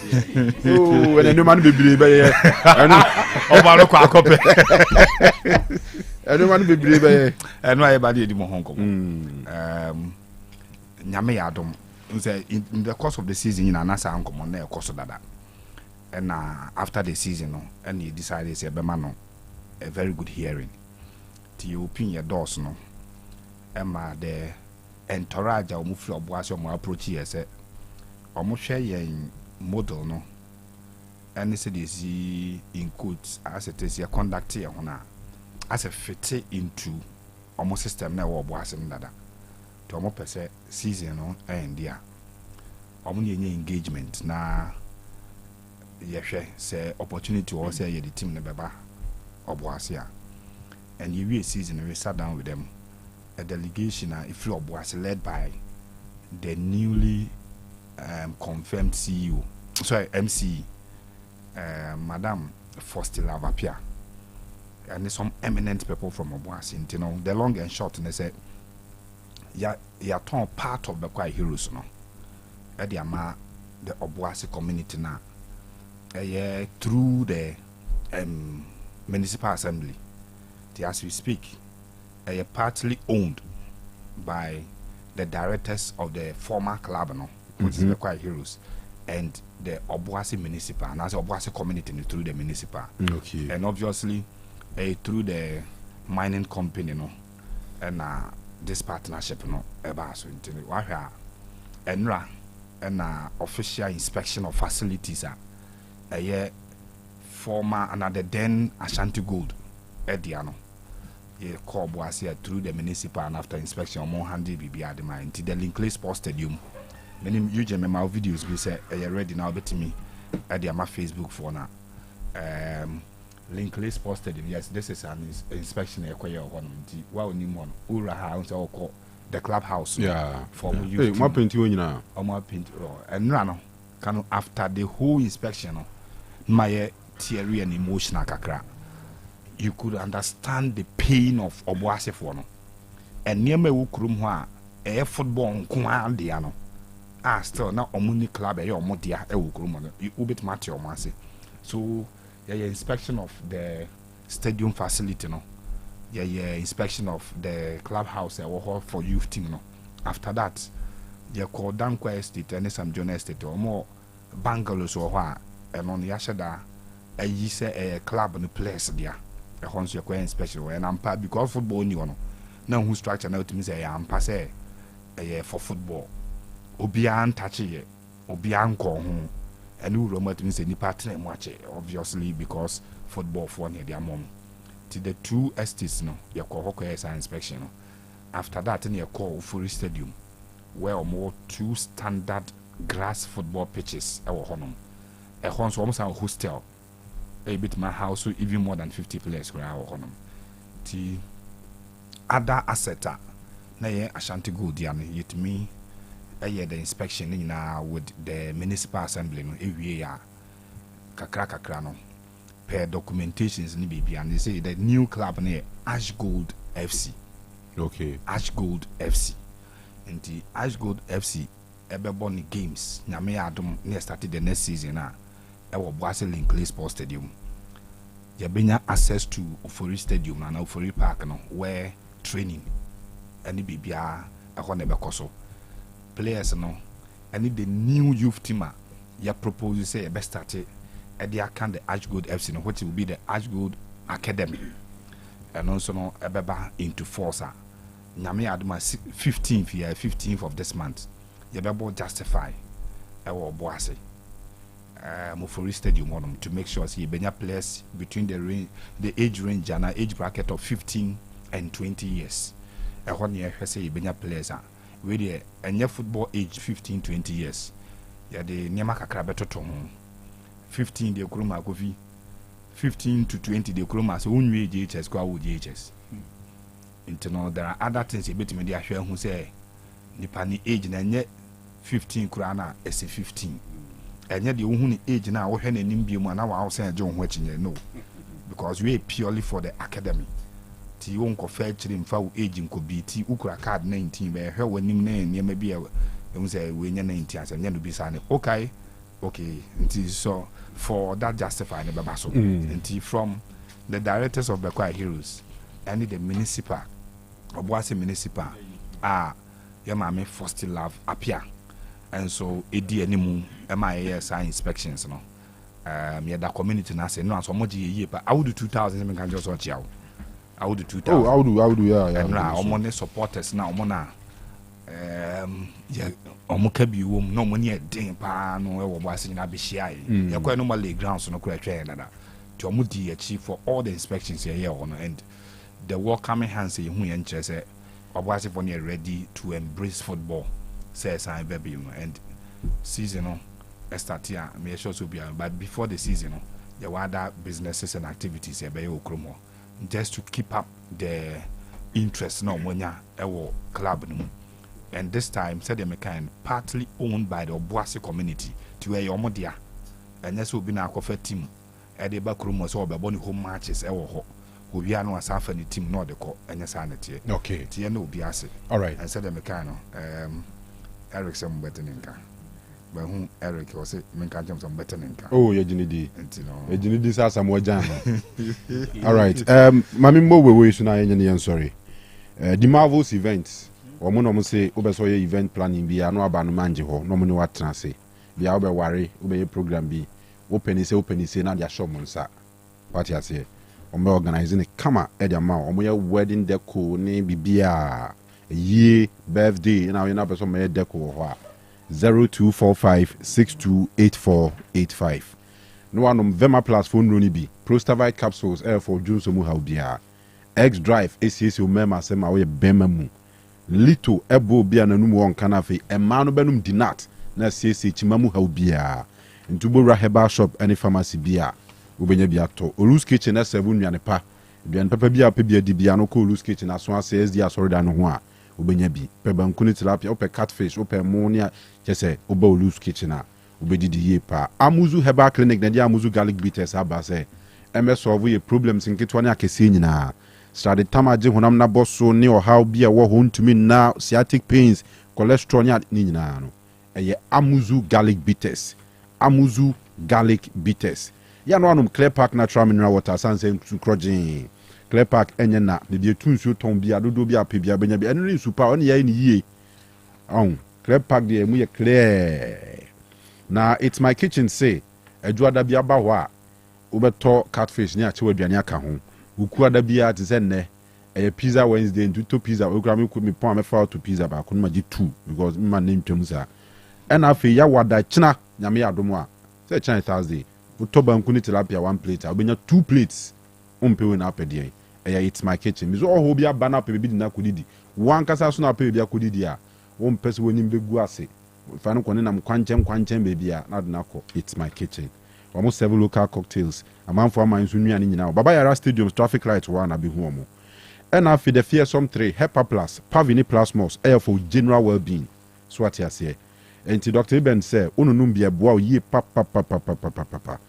oh ene no man bebire be ye eno obalo kwa akope eno man bebire be ye eno ayeba na edi mo honkom Nyamiadom say in the course of the season na nasa honkom na e course dada and after the season no and he decided say be ma no a very good hearing. To you open your doors no. Emma the entourage omu fi Obuasi omu approach here say omu share yen model no. And say they see in quotes as it is your conduct here hona as a fit into omu system na Obuasi ndada. To omu pese season no end there. Omu nye engagement na yehwe say opportunity or say the team na beba Obuasi and you will season we sat down with them a delegation if you Obuasi led by the newly confirmed CEO MC Madam Faustin Lavapia and some eminent people from Obuasi you know the long and short and they said ya turn part of the Bekwai Heroes no at the ama the Obuasi community now through the municipal assembly as we speak partly owned by the directors of the former club no which is the Bekwai Heroes and the Obuasi municipal and as Obuasi community through the municipal okay and obviously through the mining company no and this partnership no eba so intini wa hwa enra and official inspection of facilities former another then Ashanti Gold Ediano. Ye call Obuasi through the municipal and after inspection more handy be at the mind the Linkley Sports Stadium. Many you my videos we say are ready now bet me at the my Facebook for now. Linkley Sports Stadium, yes, this is an inspection acquire one wow ni one Ura house or call the clubhouse. Yeah. For you. Hey, what paint you now? Or more paint and run can after the whole inspection my theory and emotional kakra you could understand the pain of Obuasi for no and near me ukrum ho a football nko ade no still na omuni club e omodia e ukrum no you ubit match omase so inspection of the stadium facility no inspection of the clubhouse for youth team no after that call Danko Estate and some John Estate or more bungalows or what and on the Ashada you say a club in the place there a horns your inspection and I'm part because football you know now who structure now to me say I'm passe for football Obian touch it Obian call home and who remote me say ni partner watch it obviously because football for near their mom to the two estates no your call inspection no. After that in your call for stadium where more two standard grass football pitches our honum a horns almost a hostel a bit my house so even more than 50 players where our honum the other asset na Ashanti Gold yet me the inspection with the municipal assembly no ya kakra no per documentations ni bibi and they say the new club near Ash Gold FC. Okay. Ash Gold FC. And the Ash Gold FC Ebeboni games nyame adom near started the next season na e wo Boase Linkley Sports Stadium. you benya access to Ofori Stadium and Ofori Park no where training any bibia a never koso players no any the new youth team you propose say best start at the account the Ashgold FC no which will be the Ashgold Academy and also no ebeba into force nyame aduma 15th of this month you be justify our boase Mofori Stadium on to make sure see benya players between the age range and age bracket of 15 and 20 years. When you say benya players we the any football age 15-20 years. Yeah, the nyama kakra beto to 15 de kuruma kofi 15 to 20 de kuruma so unwe JHS kwa wo JHS. Internal there are other things you bet me dey ahwe hu say nipa ni age na nye 15 kura na ese 15. Enye de wo hu ni age na wo hwe na nim bi mu na wa say je wo hu achinye no because we purely for the academy. Ti won ko fa chiri mfa wo age nko bi ti ukura card 19 be hwe wanim na niam bi e say we nya 19 asem nya no bi sa ne okay nti so for that justify ne baba so nti from the directors of the Choir Heroes and the municipal Obuasi municipal your mama first love appear and so edi animu MIS inspections no me da community na say no so moji ye pa I would do 2000 me can just watch out I would do 2000 I would do yeah and na supporters na omona yeah omuka bi wo no mo ne den pa no e wo Obuasi na be share ye kwa no male grounds no kura twa na da ti omudi achieve for all the inspections here on and the welcoming hands say who yen say Obuasi for near ready to embrace football says I baby and season no start here me sure so be but before the season no there were other businesses and activities here by okromo just to keep up the interest no monya ewo club no and this time said the kind partly owned by the Obuasi community to where your modia and yes will be na kofa team e dey back room so be born home matches ewo ho obi anu asafa ni team no de ko enya sanete okay tie na obi ase all right and said the kind no Eric some better nka but who Eric was say men can jam some better nka oh ye jinidi no ye jinidi sa sam wajan all right mami mo we so na yen yen sorry the Marvels events omo no mo say obeso ye event planning bi anu aba no manje ho no mo ni watena se bia obe ware obe ye program bi open say na dia show mo nsa what you say omo organizing it kama e dia ma omo ye wedding deco ni bibia ye birthday na we na person me deco ho a 0245628485 no anom Vema Plus phone no ni bi Prostavite capsules for June so mu ha bia X Drive ACC o mema sema we bema mu Lito ebo bia nanum won kana fe ema no benum dinat na CC chimamu ha bia Ntubora Herbal Shop any pharmacy bia obenya bia to Olus Kitchen na 7 nuane pa bian papa bia pa bia di bia no ko Olus Kitchen aso ase SD asori da no ho a obenya bi pe bankuni tilapia ope catfish ope monia kese oba Olus Kitchen a obedidi ye pa Amuzu Herbal Clinic na dia Amuzu garlic bitters aba se eme solve ye problems nketwa ne akese nyina started tamaje honam na bosso ne o how bia wo ho ntumi na sciatic pains cholesterol nya ni nyina no eye Amuzu garlic bitters Amuzu garlic bitters ya no anum Clear Park natural mineral water sanse krojin Clear Park enye na de bia tunsu ton bia dodo bia pe bia benya bia enu super on ye ni yie Clear Park de mu ye clear na it's my kitchen say adwada bia ba ho a obeto catfish ni achewa aduane aka ho ukuada bia te se nne pizza Wednesday ntuto pizza okura me pon me fa to pizza ba ko ma gi 2 because me man name twamsa and afi ya wada china nyame adomo a say China Thursday utoba nkuni tilapia 1 plate obenya 2 plates umpewe na apede it's my kitchen mizo ho bia ba na apede na kudidi wan kasa so na apede bia kudidi a pese wonim begu ase fa no kone na mkwanchem baby a na donako it's my kitchen almost 7 local cocktails amanfo amanso nuane nyina baba yara stadium traffic light wa na be hu omo and afi the fearsome 3 Hepa Plus Pavini Plasmos air for general well-being so what you say enti Dr. Iben say onunum bia boa ye papa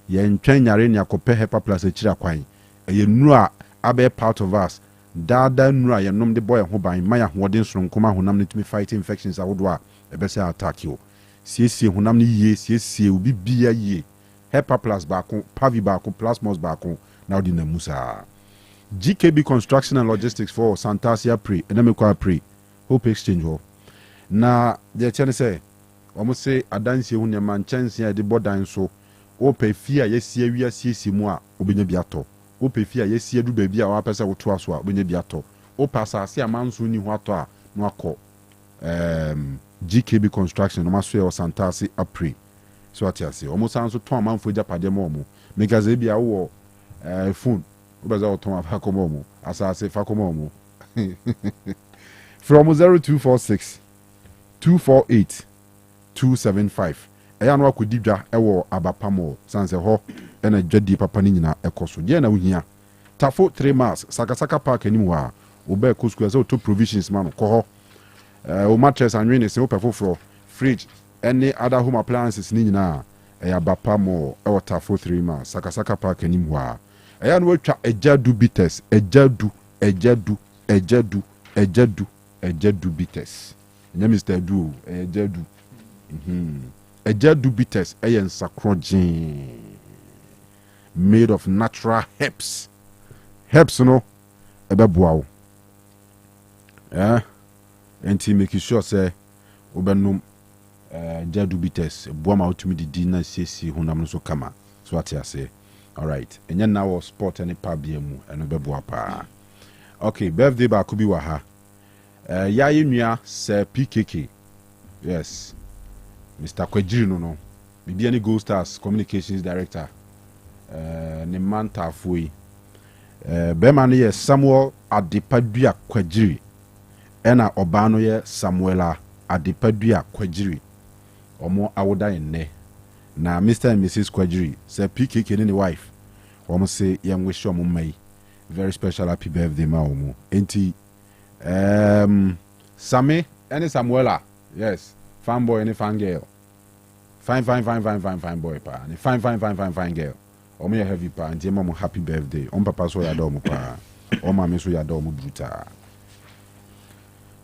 ye ntwen nyare ne akope Hepa Plus akira kwan ye nura abe part of us dada nura ye nom de boy ho ban maya hoden sonkoma honam ne tumi fight infections awodo a ebese attack you siesie honam ne yie siesie obi bia yie Hepa Plus baako Pavi baako Plasmos baako now di na musa GKB Construction and Logistics for Santasia Pre Enemekwa Pre Hope Exchange ho na de chene say omo say adanse hu ne manchanse a de bodan so o pe fi a yesie wi asiesi mu a obenya bi ato o pe fi a yesie du ba bi a wa pese wo to aso a obenya bi ato o pasase a manso ni ho ato a no akọ GKB Construction no maso e Santasi Apre so atiase omo san so ton amanfo japade mo omo megaze bi a wo phone obaza oton afa komo omo asase fa komo omo from 0246 248 275 eya no akodi dwa ewo abapamo sanse ho ena dwadi papa ni nyina ekoso je na wohia tafo 3 miles sakasaka park ani wa oba kosku ase to provisions man ko ho o mattress anwene se opefofro fridge any other home appliances ni nyina eya abapamo ewo tafo 3 miles sakasaka park ani wa eya no atwa ejadu bites ejadu bites nya Mr. Du ejadu ejadu bites eyen sakrojin made of natural herbs no ebeboawo enti make sure say obenum ejadu bites boama otumi didi na siesie honam no so kama so atiase all right enya na wo sport any pabia mu eno beboa pa okay birthday ba kubi wa ha yayi nua se PKK yes Mr. Kwejiri no bibia ni Gold Stars Communications Director ne manta foi bema no ye Samuel Adepadua Kwejiri ena oba no ye Samuela Adepadua Kwejiri omo awoda enne na Mr. and Mrs. Kwejiri se PKK ni wife omo say yem wish omo mai very special happy birthday ma omo enti Same any Samuela yes fan boy any fan girl fine boy pa and fine girl omo ya heavy pa and mama happy birthday on papa so ya do mo pa o mama so ya do mo bruta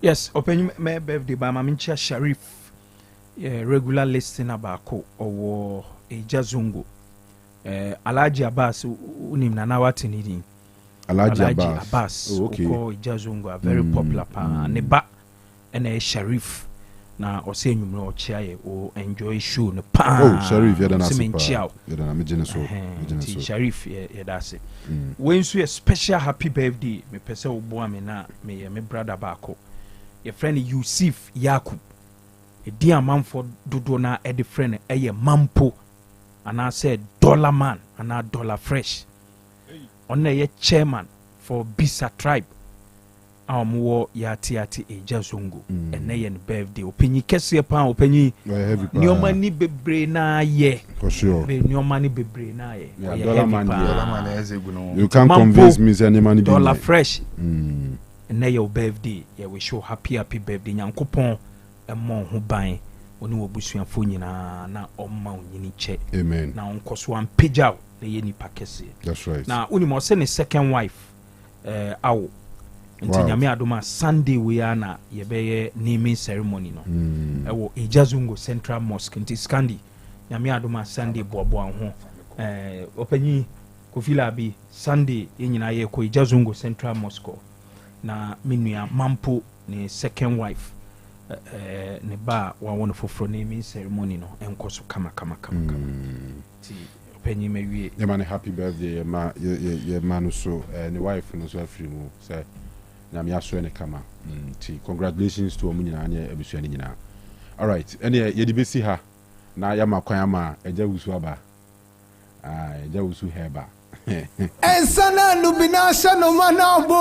yes open my birthday by mama Ncha Sharif regular listener abako owo Ejazungu Alhaji Abbas unim na nawati ni Alhaji Abbas okay Ejazungu a very popular pa ne ba ene Sharif na ose enyumre ochiaye o enjoy show no pa Sharif yeda na so yeda na mejene so Sharif yeda se when so a special happy birthday me pese obo ame na me brother baako your friend Yusuf Yakub edi amanfo dodo na edi friend eye Mampo ana said Dollar Man ana Dollar Fresh on ye chairman for Bisa tribe amwo yati Ejazungu ene ye birthday openyi kese pa openyi nioma ni bebre na ye for sure nioma ni bebre na ye Dollar Man ezegu no you can't convince me say any man Dollar Fresh ene your birthday ye we show happy birthday nyankopon emo ho ban oni wobusuafo nyina na omma onyini che amen na onkoso ampejaw na ye ni pakese that's right na oni mo se ne second wife awo nti nyame adoma Sunday we ana ye beye naming ceremony no ewo Ejazungu Central Mosque nti Scandi nyame adoma Sunday boabo ho opanyi kofila bi Sunday ye nyina ye ko Ejazungu Central Mosque na menua Mampo ne second wife ne ba wa won foforo naming ceremony no enkoso kama ti opanyi mewie ye man happy birthday ye man so ne wife no so afiri mu say na me aso ne kama ti congratulations to omu nyina anya abusua nyina all right ene ye di besi ha na ya makwan ama eja wusu aba eja wusu heba ensana lubina sha no manabo